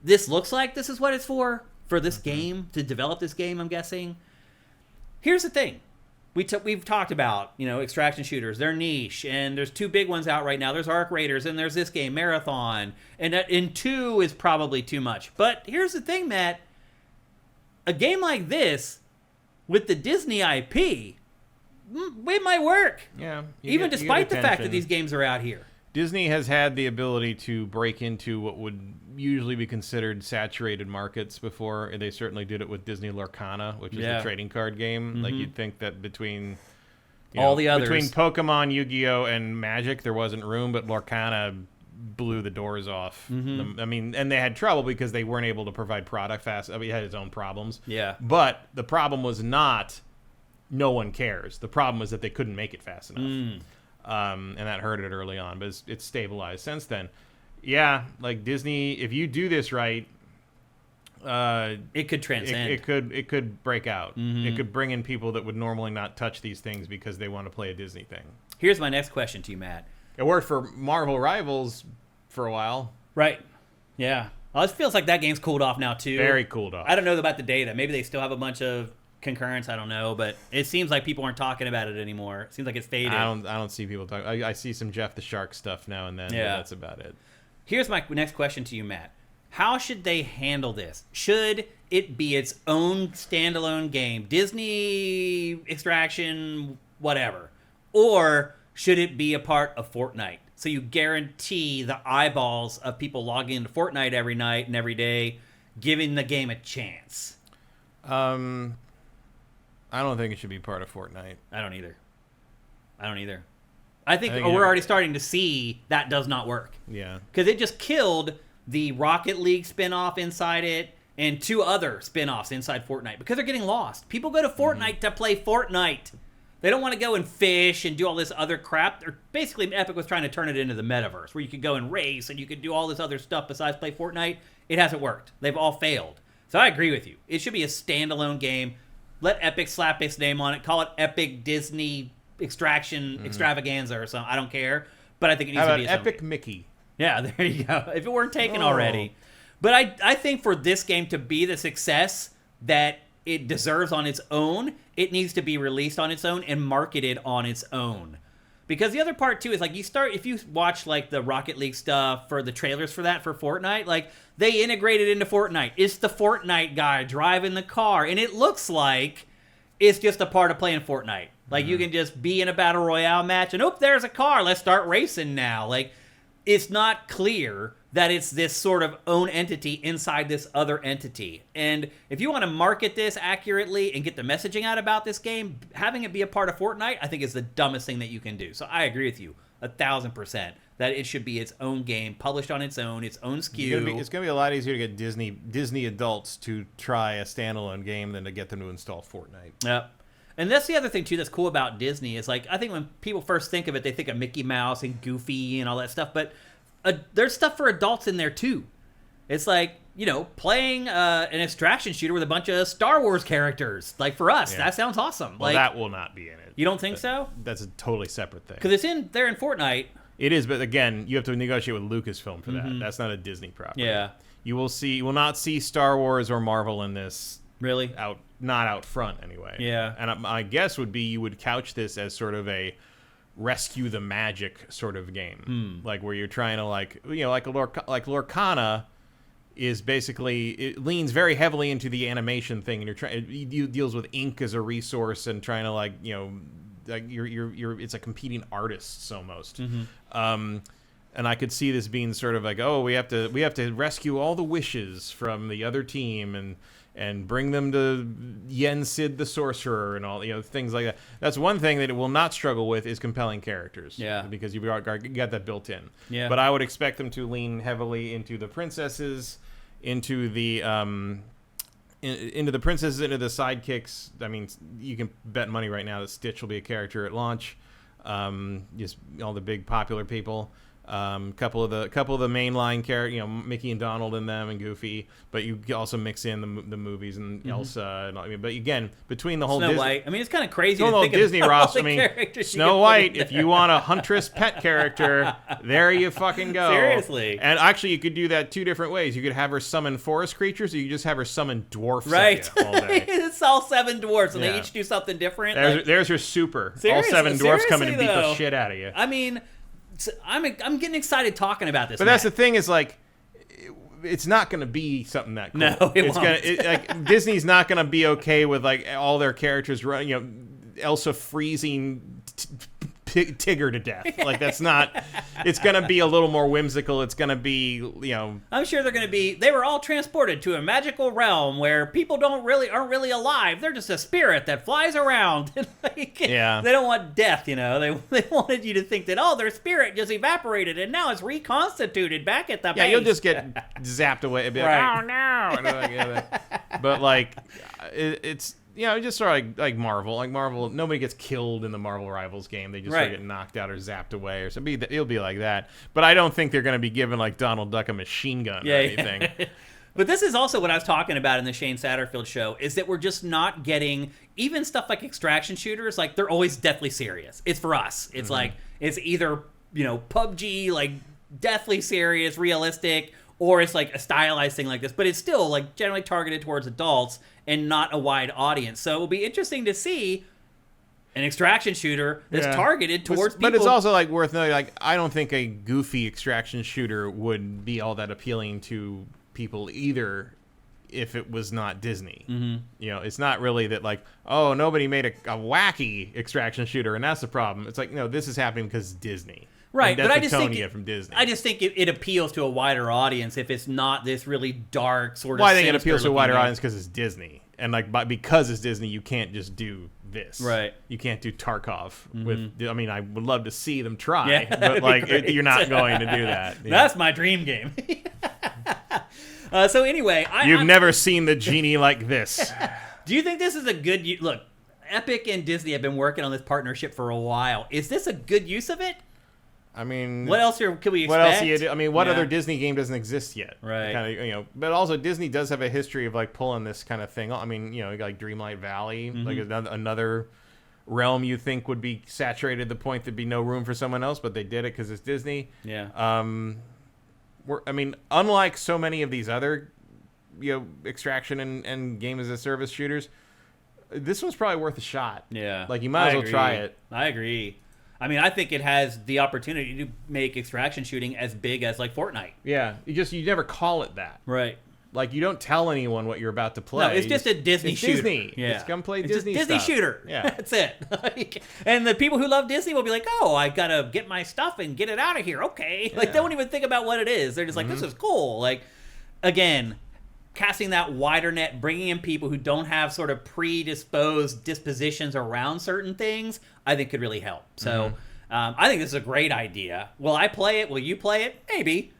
This looks like this is what it's for this game, to develop this game, I'm guessing. Here's the thing. We've talked about, extraction shooters. They're niche, and there's 2 big ones out right now. There's Arc Raiders, and there's this game, Marathon. And 2 is probably too much. But here's the thing, Matt. A game like this, with the Disney IP, it might work. Yeah. Even despite the fact that these games are out here. Disney has had the ability to break into what would usually be considered saturated markets before. And they certainly did it with Disney Lorcana, which is the trading card game. Like, you'd think that between all the others, between Pokemon, Yu-Gi-Oh, and Magic, there wasn't room, but Lorcana blew the doors off. I mean, and they had trouble because they weren't able to provide product fast. I mean, it had its own problems. Yeah. But the problem was not no one cares. The problem was that they couldn't make it fast enough. And that hurt it early on, but it's stabilized since then. Yeah, like Disney, if you do this right, it could transcend. It could break out. It could bring in people that would normally not touch these things because they want to play a Disney thing. Here's my next question to you, Matt. It worked for Marvel Rivals for a while. Right. Yeah. Well, it feels like that game's cooled off now, too. Very cooled off. I don't know about the data. Maybe they still have a bunch of concurrence. I don't know. But it seems like people aren't talking about it anymore. It seems like it's faded. I don't see people talking. I see some Jeff the Shark stuff now and then, but that's about it. Here's my next question to you, Matt. How should they handle this? Should it be its own standalone game? Disney, Extraction, whatever. Or should it be a part of Fortnite? So you guarantee the eyeballs of people logging into Fortnite every night and every day, giving the game a chance. I don't think it should be part of Fortnite. I don't either. I think we're already starting to see that does not work. Yeah. Because it just killed the Rocket League spinoff inside it and 2 other spinoffs inside Fortnite because they're getting lost. People go to Fortnite to play Fortnite. They don't want to go and fish and do all this other crap. Basically, Epic was trying to turn it into the metaverse, where you could go and race and you could do all this other stuff besides play Fortnite. It hasn't worked. They've all failed. So I agree with you. It should be a standalone game. Let Epic slap its name on it. Call it Epic Disney Extraction Extravaganza or something. I don't care. But I think it needs to be Epic Mickey. Yeah, there you go. If it weren't taken already. But I think for this game to be the success that it deserves on its own, it needs to be released on its own and marketed on its own. Because the other part too is like if you watch like the Rocket League stuff for the trailers for that for Fortnite, like they integrated into Fortnite. It's the Fortnite guy driving the car, and it looks like it's just a part of playing Fortnite. Like you can just be in a battle royale match and there's a car. Let's start racing now. Like it's not clear that it's this sort of own entity inside this other entity. And if you want to market this accurately and get the messaging out about this game, having it be a part of Fortnite, I think is the dumbest thing that you can do. So I agree with you 1,000% that it should be its own game, published on its own SKU. It's going to be a lot easier to get Disney adults to try a standalone game than to get them to install Fortnite. Yep. And that's the other thing, too, that's cool about Disney is, like, I think when people first think of it, they think of Mickey Mouse and Goofy and all that stuff. But there's stuff for adults in there, too. It's like, playing an extraction shooter with a bunch of Star Wars characters. Like, for us, that sounds awesome. Well, that will not be in it. You don't think so? That's a totally separate thing. Because they're in Fortnite. It is, but again, you have to negotiate with Lucasfilm for that. That's not a Disney property. Yeah. You will not see Star Wars or Marvel in this. Really? Not out front, anyway. Yeah. And my guess would be you would couch this as sort of a rescue the magic sort of game. Like where you're trying to like Lorcana is basically, it leans very heavily into the animation thing, and it deals with ink as a resource and trying to like you're it's a competing artists almost. And I could see this being sort of like, we have to rescue all the wishes from the other team and bring them to Yen Sid the Sorcerer and all, things like that. That's one thing that it will not struggle with is compelling characters. Yeah. Because you got that built in. Yeah. But I would expect them to lean heavily into the princesses, into the into the sidekicks. I mean, you can bet money right now that Stitch will be a character at launch. Just all the big popular people. Couple of the mainline characters, you know, Mickey and Donald in them and Goofy, but you also mix in the movies and Elsa and all. I mean, but again, between the whole Snow Disney, White. I mean, it's kind of crazy the to whole think Disney about all roster. the I mean, characters Snow you White. can put If you want a huntress pet character, there you fucking go. Seriously. And actually, you could do that 2 different ways. You could have her summon forest creatures, or you could just have her summon dwarfs. Right. All day. It's all 7 dwarfs, and Yeah. they each do something different. There's her super. All Seriously- 7 dwarfs come in and beat seriously, the though. shit out of you. I mean, I'm getting excited talking about this. But that's Matt. the thing is, like, it's not going to be something that cool. No, it's won't. Like, Disney's not going to be okay with, like, all their characters running, you know, Elsa freezing Tigger to death. Like, that's not. It's going to be a little more whimsical. It's going to be, you know. I'm sure they're going to be. They were all transported to a magical realm where people aren't really alive. They're just a spirit that flies around. Like, Yeah. They don't want death. You know. They wanted you to think that their spirit just evaporated and now it's reconstituted back at the Yeah, base. you'll just get zapped away and be like, Right. oh no. And like, yeah, but like, it's. You know, just sort of like Marvel. Like Marvel, nobody gets killed in the Marvel Rivals game. They just sort of get knocked out or zapped away or something. It'll be like that. But I don't think they're going to be giving like Donald Duck a machine gun or anything. But this is also what I was talking about in the Shane Satterfield show, is that we're just not getting even stuff like extraction shooters. Like, they're always deathly serious. It's for us. It's like, it's either, you know, PUBG, like deathly serious, realistic, or it's like a stylized thing like this, but it's still like generally targeted towards adults and not a wide audience. So it will be interesting to see an extraction shooter that's targeted towards people. But it's also like worth noting, like, I don't think a goofy extraction shooter would be all that appealing to people either if it was not Disney. Mm-hmm. You know, it's not really that like, oh, nobody made a wacky extraction shooter and that's the problem. It's like, no, this is happening because it's Disney. Right, but I just think from Disney. I just think it appeals to a wider audience if it's not this really dark sort of. Well, I think it appeals to a wider game. audience because it's Disney, and like because it's Disney, you can't just do this. Right. You can't do Tarkov with. I mean, I would love to see them try, Yeah, but like you're not going to do that. That's my dream game. So anyway, You've never seen the genie like this. Do you think this is a good look? Epic and Disney have been working on this partnership for a while. Is this a good use of it? I mean, What else can we expect? what else do you do? I mean, what other Disney game doesn't exist yet? Right. Kind of, you know, but also Disney does have a history of like pulling this kind of thing. I mean, you know, like Dreamlight Valley, like another realm you think would be saturated to the point there'd be no room for someone else, but they did it because it's Disney. Yeah. I mean, unlike so many of these other, you know, extraction and game as a service shooters, this one's probably worth a shot. Yeah. Like you might as well agree. try it. I agree. I mean, I think it has the opportunity to make extraction shooting as big as like Fortnite. Yeah, you never call it that. Right. Like you don't tell anyone what you're about to play. No, it's just a Disney it's shooter. Disney. Yeah. It's come play It's Disney just Disney stuff. shooter. Yeah. That's it. Like, and the people who love Disney will be like, oh, I gotta get my stuff and get it out of here. Okay. Like they won't even think about what it is. They're just like, this is cool. Like, again, casting that wider net, bringing in people who don't have sort of predisposed dispositions around certain things, I think could really help. So I think this is a great idea. Will I play it? Will you play it? Maybe.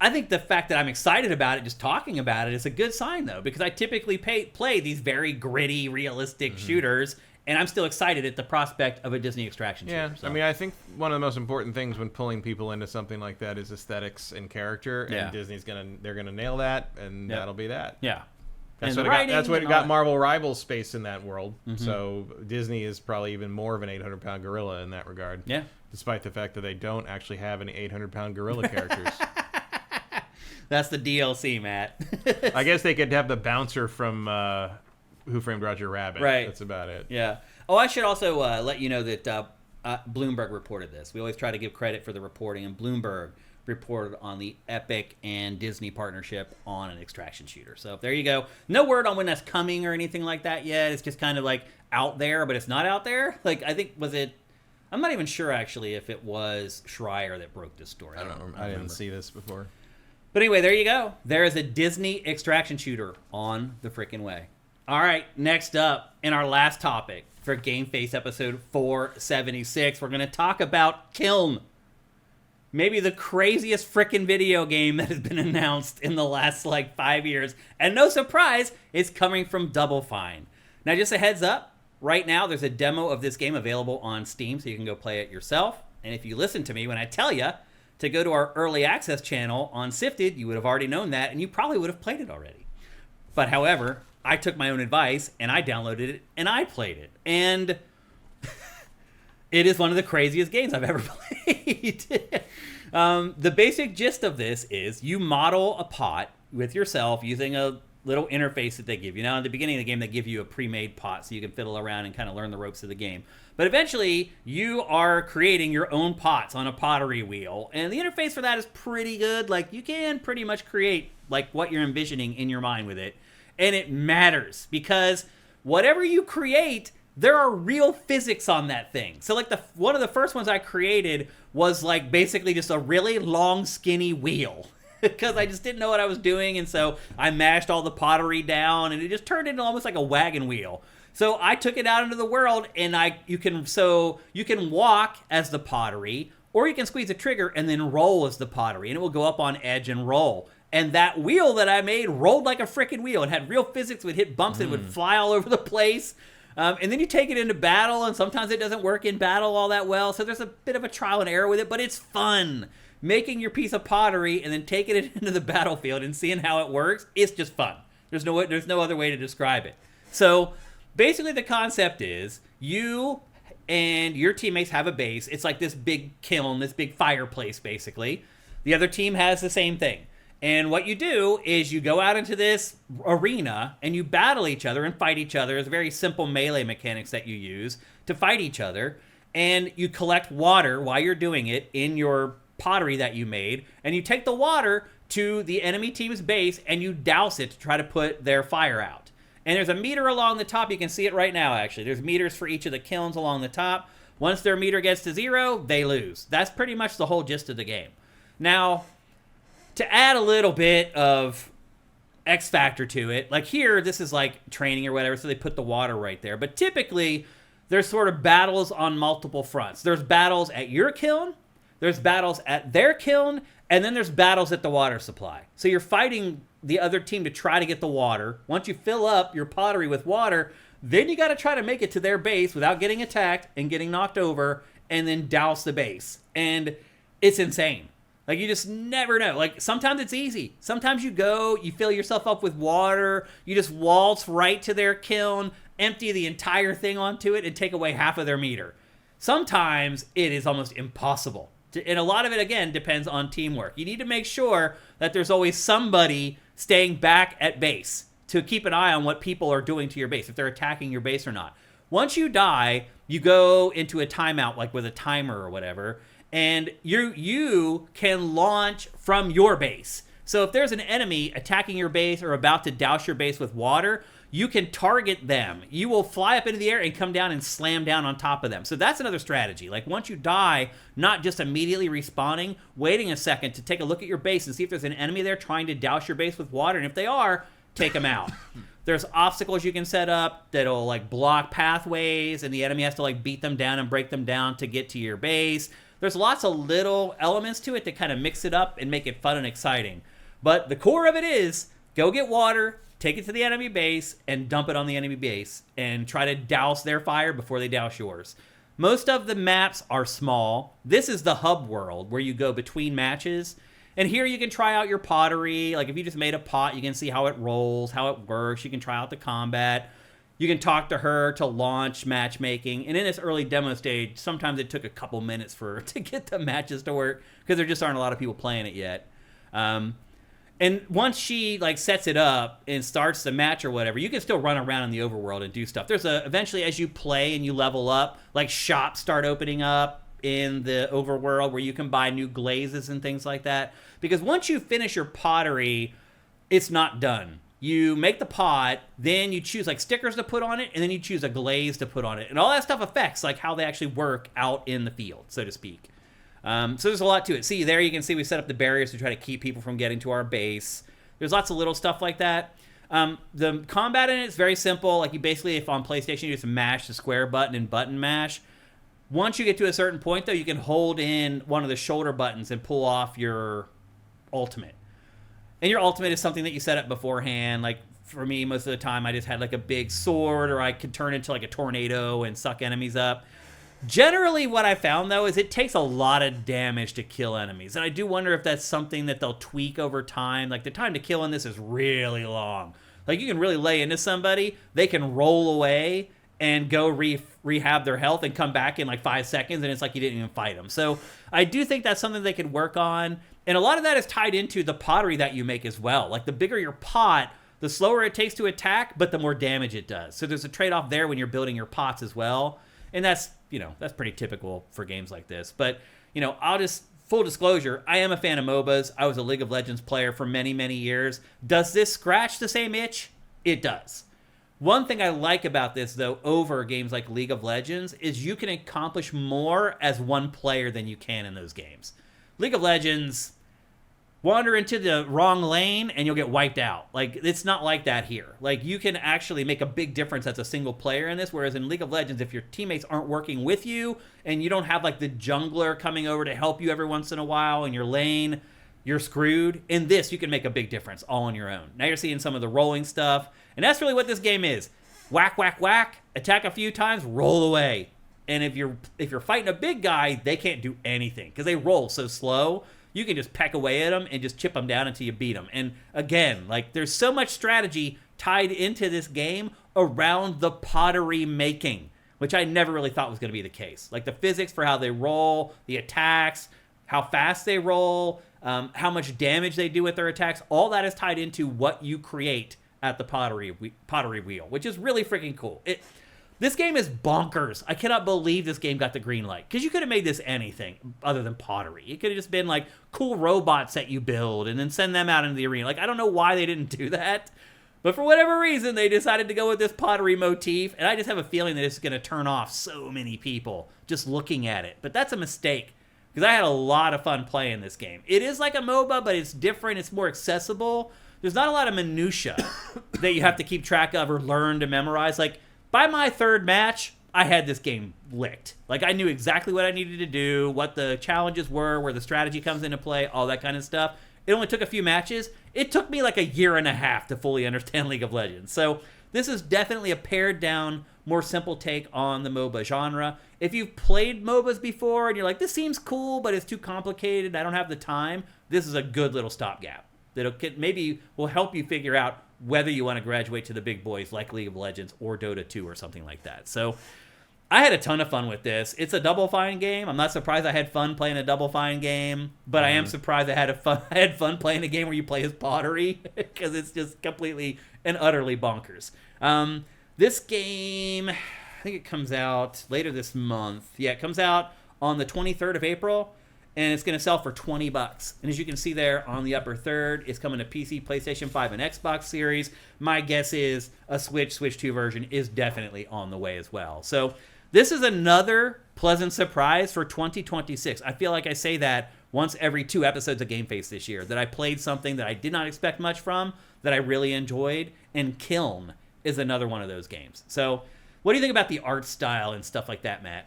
I think the fact that I'm excited about it, just talking about it, is a good sign, though, because I typically play these very gritty, realistic shooters, and I'm still excited at the prospect of a Disney extraction shooter. Yeah, So. I mean, I think one of the most important things when pulling people into something like that is aesthetics and character, and Yeah. Disney's they're gonna nail that, and Yep. that'll be that. Yeah. That's And what the it got. That's writing what and got all that. Marvel Rivals space in that world. So Disney is probably even more of an 800-pound gorilla in that regard. Yeah. Despite the fact that they don't actually have any 800-pound gorilla characters. That's the DLC, Matt. I guess they could have the bouncer from Who Framed Roger Rabbit. Right. That's about it. Yeah. Oh, I should also let you know that Bloomberg reported this. We always try to give credit for the reporting, and Bloomberg reported on the Epic and Disney partnership on an extraction shooter. So there you go. No word on when that's coming or anything like that yet. It's just kind of like out there, but it's not out there. Like, I think, I'm not even sure actually if it was Schreier that broke this story. I didn't see this before. But anyway, there you go. There is a Disney extraction shooter on the frickin' way. All right, next up, in our last topic for GameFace episode 476, we're going to talk about Kiln. Maybe the craziest frickin' video game that has been announced in the last, 5 years. And no surprise, it's coming from Double Fine. Now, just a heads up, right now there's a demo of this game available on Steam, so you can go play it yourself. And if you listen to me when I tell you to go to our early access channel on Sifted, you would have already known that, and you probably would have played it already. But however, I took my own advice, and I downloaded it, and I played it. And it is one of the craziest games I've ever played. The basic gist of this is you model a pot with yourself using a little interface that they give you. Now, in the beginning of the game, they give you a pre-made pot so you can fiddle around and kind of learn the ropes of the game. But eventually, you are creating your own pots on a pottery wheel. And the interface for that is pretty good. Like, you can pretty much create like what you're envisioning in your mind with it. And it matters because whatever you create, there are real physics on that thing. So like one of the first ones I created was like basically just a really long, skinny wheel because I just didn't know what I was doing. And so I mashed all the pottery down and it just turned into almost like a wagon wheel. So I took it out into the world and you can walk as the pottery, or you can squeeze a trigger and then roll as the pottery, and it will go up on edge and roll. And that wheel that I made rolled like a freaking wheel. It had real physics, would hit bumps and would fly all over the place. And then you take it into battle, and sometimes it doesn't work in battle all that well. So there's a bit of a trial and error with it, but it's fun. Making your piece of pottery and then taking it into the battlefield and seeing how it works, it's just fun. There's no other way to describe it. So basically the concept is you and your teammates have a base. It's like this big kiln, this big fireplace, basically. The other team has the same thing. And what you do is you go out into this arena and you battle each other and fight each other. It's very simple melee mechanics that you use to fight each other. And you collect water while you're doing it in your pottery that you made. And you take the water to the enemy team's base and you douse it to try to put their fire out. And there's a meter along the top. You can see it right now, actually. There's meters for each of the kilns along the top. Once their meter gets to 0, they lose. That's pretty much the whole gist of the game. Now, to add a little bit of X factor to it, like here, this is like training or whatever, so they put the water right there. But typically, there's sort of battles on multiple fronts. There's battles at your kiln, there's battles at their kiln, and then there's battles at the water supply. So you're fighting the other team to try to get the water. Once you fill up your pottery with water, then you got to try to make it to their base without getting attacked and getting knocked over, and then douse the base. And it's insane. Like, you just never know. Like, sometimes it's easy. Sometimes you go, you fill yourself up with water, you just waltz right to their kiln, empty the entire thing onto it, and take away half of their meter. Sometimes it is almost impossible. And a lot of it, again, depends on teamwork. You need to make sure that there's always somebody staying back at base to keep an eye on what people are doing to your base, if they're attacking your base or not. Once you die, you go into a timeout, like with a timer or whatever, and you can launch from your base. So if there's an enemy attacking your base or about to douse your base with water, you can target them. You will fly up into the air and come down and slam down on top of them. So that's another strategy. Like, once you die, not just immediately respawning, waiting a second to take a look at your base and see if there's an enemy there trying to douse your base with water. And if they are, take them out. There's obstacles you can set up that'll like block pathways, and the enemy has to like beat them down and break them down to get to your base. There's lots of little elements to it that kind of mix it up and make it fun and exciting. But the core of it is go get water, take it to the enemy base, and dump it on the enemy base and try to douse their fire before they douse yours. Most of the maps are small. This is the hub world where you go between matches. And here you can try out your pottery. Like, if you just made a pot, you can see how it rolls, how it works. You can try out the combat. You can talk to her to launch matchmaking. And in this early demo stage, sometimes it took a couple minutes to get the matches to work because there just aren't a lot of people playing it yet. And once she like sets it up and starts the match or whatever, you can still run around in the overworld and do stuff. There's eventually, as you play and you level up, like shops start opening up in the overworld where you can buy new glazes and things like that. Because once you finish your pottery, it's not done. You make the pot, then you choose like stickers to put on it, and then you choose a glaze to put on it. And all that stuff affects like how they actually work out in the field, so to speak. So there's a lot to it. See, there you can see we set up the barriers to try to keep people from getting to our base. There's lots of little stuff like that. The combat in it is very simple. Like, you basically, if on PlayStation, you just mash the square button and button mash. Once you get to a certain point, though, you can hold in one of the shoulder buttons and pull off your ultimate. And your ultimate is something that you set up beforehand. Like, for me, most of the time, I just had like a big sword, or I could turn into like a tornado and suck enemies up. Generally, what I found, though, is it takes a lot of damage to kill enemies. And I do wonder if that's something that they'll tweak over time. Like, the time to kill in this is really long. Like, you can really lay into somebody. They can roll away and go rehab their health and come back in, like, 5 seconds, and it's like you didn't even fight them. So I do think that's something they could work on. And a lot of that is tied into the pottery that you make as well. Like, the bigger your pot, the slower it takes to attack, but the more damage it does. So there's a trade-off there when you're building your pots as well. And that's, that's pretty typical for games like this. But, I'll just, full disclosure, I am a fan of MOBAs. I was a League of Legends player for many, many years. Does this scratch the same itch? It does. One thing I like about this, though, over games like League of Legends, is you can accomplish more as one player than you can in those games. League of Legends, wander into the wrong lane and you'll get wiped out. Like, it's not like that here. Like, you can actually make a big difference as a single player in this, whereas in League of Legends, if your teammates aren't working with you and you don't have, like, the jungler coming over to help you every once in a while in your lane, you're screwed. In this, you can make a big difference all on your own. Now you're seeing some of the rolling stuff, and that's really what this game is. Whack, whack, whack, attack a few times, roll away. And if you're fighting a big guy, they can't do anything because they roll so slow. You can just peck away at them and just chip them down until you beat them. And again, like, there's so much strategy tied into this game around the pottery making, which I never really thought was going to be the case. Like, the physics for how they roll, the attacks, how fast they roll, how much damage they do with their attacks, all that is tied into what you create at the pottery wheel, which is really freaking cool. This game is bonkers. I cannot believe this game got the green light. Because you could have made this anything other than pottery. It could have just been, like, cool robots that you build and then send them out into the arena. Like, I don't know why they didn't do that. But for whatever reason, they decided to go with this pottery motif. And I just have a feeling that it's going to turn off so many people just looking at it. But that's a mistake. Because I had a lot of fun playing this game. It is like a MOBA, but it's different. It's more accessible. There's not a lot of minutia that you have to keep track of or learn to memorize. Like, by my third match, I had this game licked. Like, I knew exactly what I needed to do, what the challenges were, where the strategy comes into play, all that kind of stuff. It only took a few matches. It took me like a year and a half to fully understand League of Legends. So this is definitely a pared down, more simple take on the MOBA genre. If you've played MOBAs before and you're like, this seems cool, but it's too complicated, I don't have the time, this is a good little stopgap that maybe will help you figure out whether you want to graduate to the big boys like League of Legends or Dota 2 or something like that. So I had a ton of fun with this. It's a Double Fine game. I'm not surprised I had fun playing a Double Fine game, but I am surprised I had fun playing a game where you play as pottery because it's just completely and utterly bonkers. This game, I think it comes out later this month. Yeah, it comes out on the 23rd of April. And it's going to sell for $20. And as you can see there on the upper third, it's coming to PC, PlayStation 5, and Xbox Series. My guess is a Switch 2 version is definitely on the way as well. So this is another pleasant surprise for 2026. I feel like I say that once every 2 episodes of GameFace this year, that I played something that I did not expect much from, that I really enjoyed, and Kiln is another one of those games. So what do you think about the art style and stuff like that, Matt?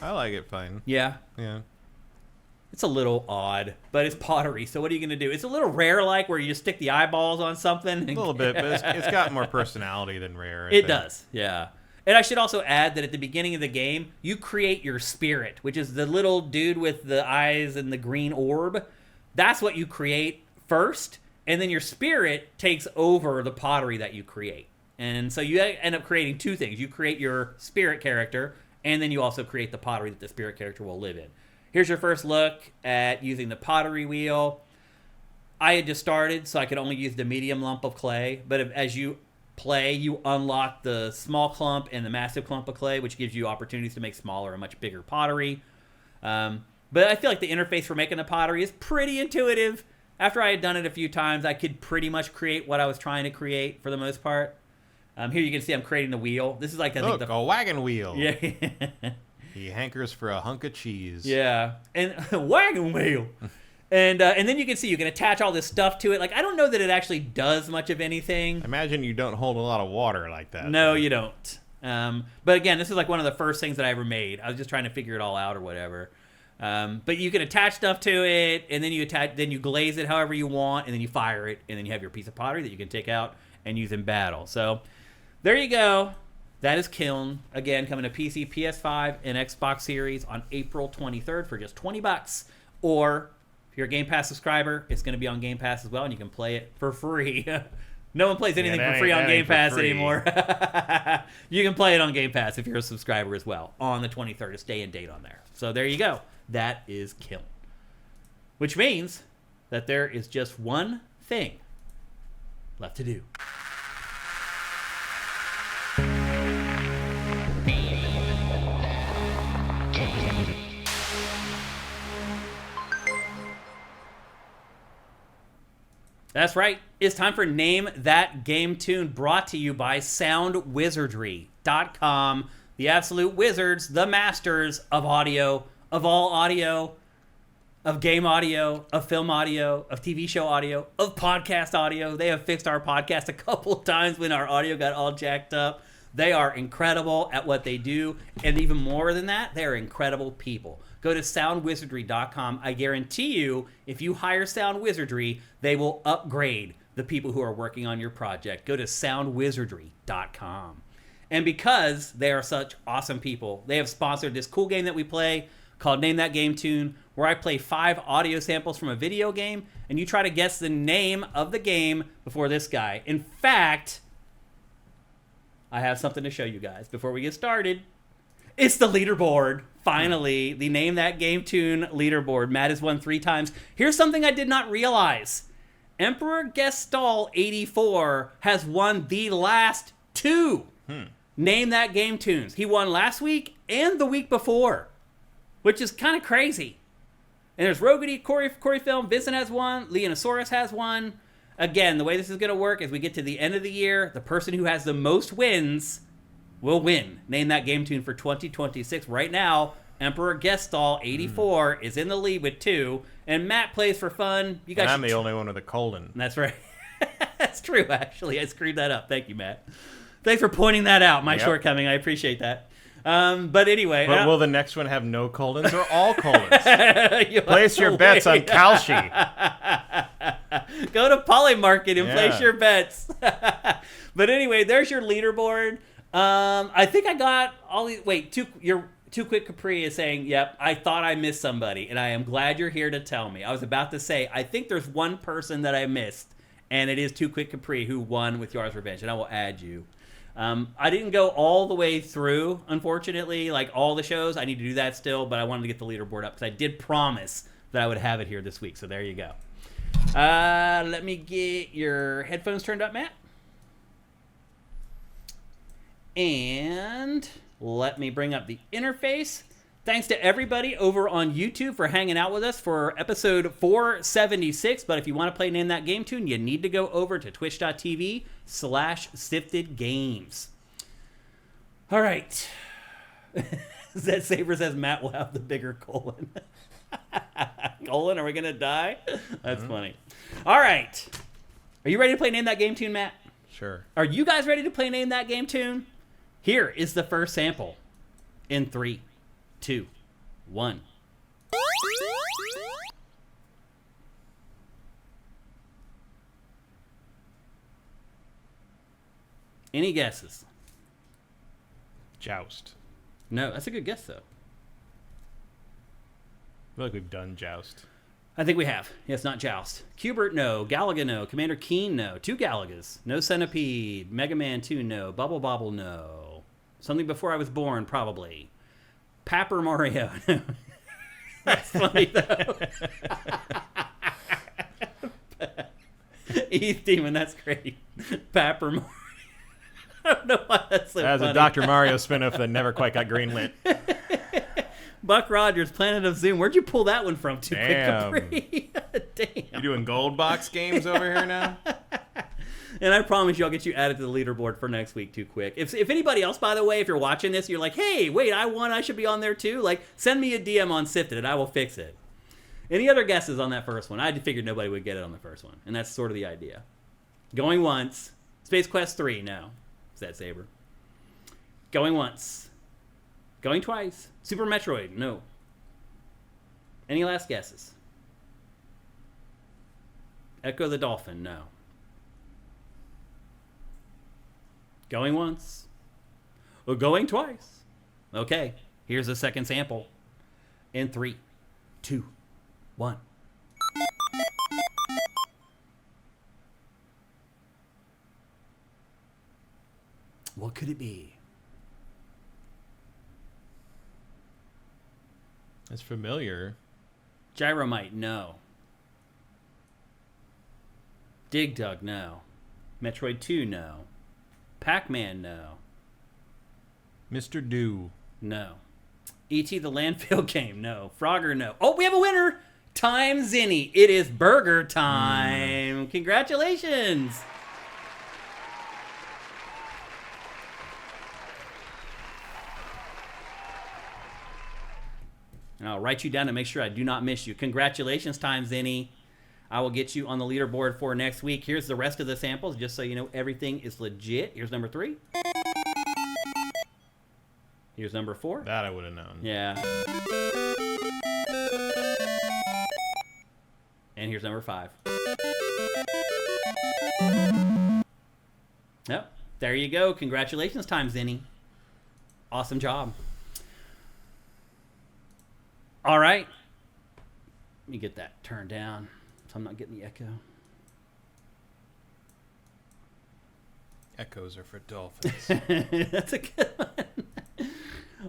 I like it fine. Yeah? Yeah. It's a little odd, but it's pottery, so what are you going to do? It's a little Rare-like where you just stick the eyeballs on something. A little bit, but it's got more personality than Rare. It does, yeah. And I should also add that at the beginning of the game, you create your spirit, which is the little dude with the eyes and the green orb. That's what you create first, and then your spirit takes over the pottery that you create. And so you end up creating 2 things. You create your spirit character, and then you also create the pottery that the spirit character will live in. Here's your first look at using the pottery wheel. I had just started, so I could only use the medium lump of clay. But as you play, you unlock the small clump and the massive clump of clay, which gives you opportunities to make smaller and much bigger pottery. But I feel like the interface for making the pottery is pretty intuitive. After I had done it a few times, I could pretty much create what I was trying to create for the most part. Here you can see I'm creating the wheel. This is like, I think, a wagon wheel. Yeah. He hankers for a hunk of cheese. Yeah, and wagon wheel. And then you can see you can attach all this stuff to it. Like, I don't know that it actually does much of anything. Imagine you don't hold a lot of water like that. No, you don't. But again, this is like one of the first things that I ever made. I was just trying to figure it all out or whatever. But you can attach stuff to it, and then you glaze it however you want, and then you fire it, and then you have your piece of pottery that you can take out and use in battle. So there you go. That is Kiln. Again, coming to PC, PS5, and Xbox Series on April 23rd for just $20. Or if you're a Game Pass subscriber, it's going to be on Game Pass as well, and you can play it for free. No one plays anything for free on Game Pass anymore. You can play it on Game Pass if you're a subscriber as well on the 23rd to stay in date on there. So there you go. That is Kiln. Which means that there is just one thing left to do. That's right. It's time for Name That Game Tune, brought to you by Soundwizardry.com. The absolute wizards, the masters of audio, of all audio, of game audio, of film audio, of TV show audio, of podcast audio. They have fixed our podcast a couple of times when our audio got all jacked up. They are incredible at what they do. And even more than that, they're incredible people. Go to soundwizardry.com. I guarantee you, if you hire Soundwizardry, they will upgrade the people who are working on your project. Go to soundwizardry.com. And because they are such awesome people, they have sponsored this cool game that we play called Name That Game Tune, where I play 5 audio samples from a video game, and you try to guess the name of the game before this guy. In fact, I have something to show you guys before we get started. It's the leaderboard. Finally, the Name That Game Tune leaderboard. Matt has won 3 times. Here's something I did not realize. Emperor Gestall 84 has won the last 2 Name That Game Tunes. He won last week and the week before, which is kind of crazy. And there's Rogady, Corey Film, Vincent has one, Leonosaurus has one. Again, the way this is going to work is we get to the end of the year, the person who has the most wins will win Name That Game Tune for 2026. Right now, Emperor Gestall 84 is in the lead with 2, and Matt plays for fun. You guys, I'm the only one with a colon. That's right. That's true, actually. I screwed that up. Thank you, Matt. Thanks for pointing that out, my shortcoming. I appreciate that. But anyway. But will the next one have no colons or all colons? Place your bets on Kalshi. Go to Polymarket and place your bets. But anyway, there's your leaderboard. I think I got all these. Wait, your Too Quick Capri is saying, yep, I thought I missed somebody, and I am glad you're here to tell me. I was about to say, I think there's one person that I missed, and it is Too Quick Capri who won with Yar's Revenge, and I will add you. I didn't go all the way through, unfortunately, like all the shows. I need to do that still, but I wanted to get the leaderboard up because I did promise that I would have it here this week, so there you go. Let me get your headphones turned up, Matt. And let me bring up the interface. Thanks to everybody over on YouTube for hanging out with us for episode 476. But if you want to play Name That Game Tune, you need to go over to twitch.tv/SiftedGames. All right. Zed Saber says Matt will have the bigger colon. Colon, are we going to die? That's funny. All right. Are you ready to play Name That Game Tune, Matt? Sure. Are you guys ready to play Name That Game Tune? Here is the first sample in 3, 2, 1. Any guesses? Joust. No, that's a good guess, though. I feel like we've done Joust. I think we have. Yes, not Joust. Cubert, no. Galaga, no. Commander Keen, no. 2 Galagas. No Centipede. Mega Man 2, no. Bubble Bobble, no. Something Before I Was Born, probably. Paper Mario, no. That's funny, though. Eve Demon, that's great. Paper Mario. I don't know why that's so funny. That was a Dr. Mario spinoff that never quite got greenlit. Buck Rogers, Planet of Zoom. Where'd you pull that one from? Too Damn. Quick Capri. Damn. You doing gold box games over here now? And I promise you, I'll get you added to the leaderboard for next week, Too Quick. If anybody else, by the way, if you're watching this, you're like, hey, wait, I won, I should be on there too. Like, send me a DM on Sifted and I will fix it. Any other guesses on that first one? I figured nobody would get it on the first one, and that's sort of the idea. Going once. Space Quest 3, no. Zed Saber. Going once. Going twice. Super Metroid, no. Any last guesses? Echo the Dolphin, no. Going once. Going twice. Okay, here's the second sample. In 3, 2, 1. What could it be? That's familiar. Gyromite, no. Dig Dug, no. Metroid 2, no. Pac-Man, no. Mr. Do. No. E.T. the Landfill Game, no. Frogger, no. Oh, we have a winner! Time Zinni. It is burger time. Congratulations! And I'll write you down to make sure I do not miss you. Congratulations, Time Zinni. I will get you on the leaderboard for next week. Here's the rest of the samples, just so you know everything is legit. Here's number 3. Here's number 4. That I would have known. Yeah. And here's number 5. Yep. There you go. Congratulations, Time Zinni. Awesome job. All right. Let me get that turned down so I'm not getting the echo. Echoes are for dolphins. That's a good one.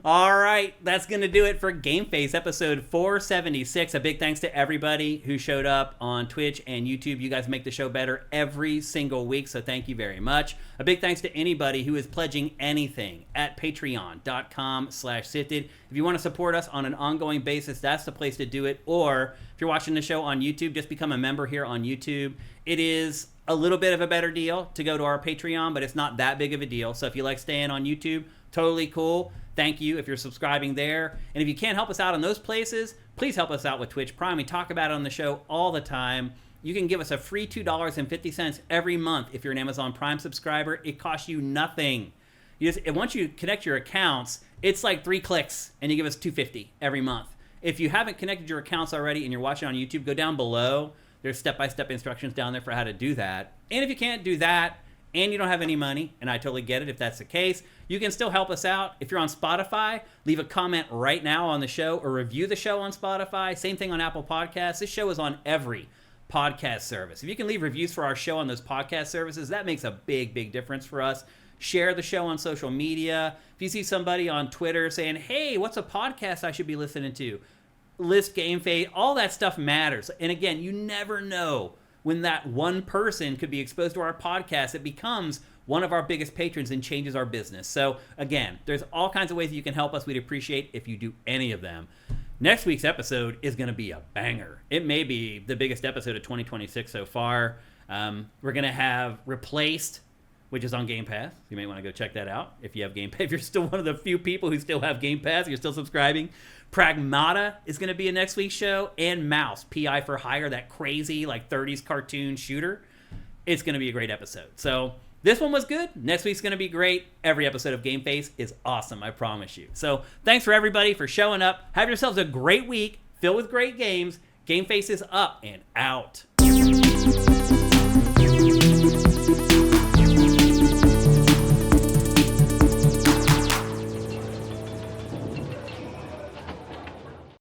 All right, that's going to do it for GameFace episode 476. A big thanks to everybody who showed up on Twitch and YouTube. You guys make the show better every single week, so thank you very much. A big thanks to anybody who is pledging anything at patreon.com/sifted. If you want to support us on an ongoing basis, that's the place to do it. Or if you're watching the show on YouTube, just become a member here on YouTube. It is a little bit of a better deal to go to our Patreon, but it's not that big of a deal. So if you like staying on YouTube, totally cool. Thank you if you're subscribing there. And if you can't help us out in those places, please help us out with Twitch Prime. We talk about it on the show all the time. You can give us a free $2.50 every month if you're an Amazon Prime subscriber. It costs you nothing. And once you connect your accounts, it's like 3 clicks, and you give us $2.50 every month. If you haven't connected your accounts already and you're watching on YouTube, go down below. There's step-by-step instructions down there for how to do that. And if you can't do that, and you don't have any money, and I totally get it if that's the case, you can still help us out. If you're on Spotify, leave a comment right now on the show or review the show on Spotify. Same thing on Apple Podcasts. This show is on every podcast service. If you can leave reviews for our show on those podcast services, that makes a big, big difference for us. Share the show on social media. If you see somebody on Twitter saying, hey, what's a podcast I should be listening to? List GameFace, all that stuff matters. And again, you never know when that one person could be exposed to our podcast. It becomes one of our biggest patrons and changes our business. So again, there's all kinds of ways that you can help us. We'd appreciate if you do any of them. Next week's episode is going to be a banger. It may be the biggest episode of 2026 so far. We're going to have Replaced, which is on Game Pass. You may want to go check that out if you have Game Pass. If you're still one of the few people who still have Game Pass, you're still subscribing. Pragmata is going to be a next week's show. And Mouse, P.I. for Hire, that crazy like 30s cartoon shooter. It's going to be a great episode. So this one was good. Next week's going to be great. Every episode of GameFace is awesome, I promise you. So thanks for everybody for showing up. Have yourselves a great week filled with great games. GameFace is up and out.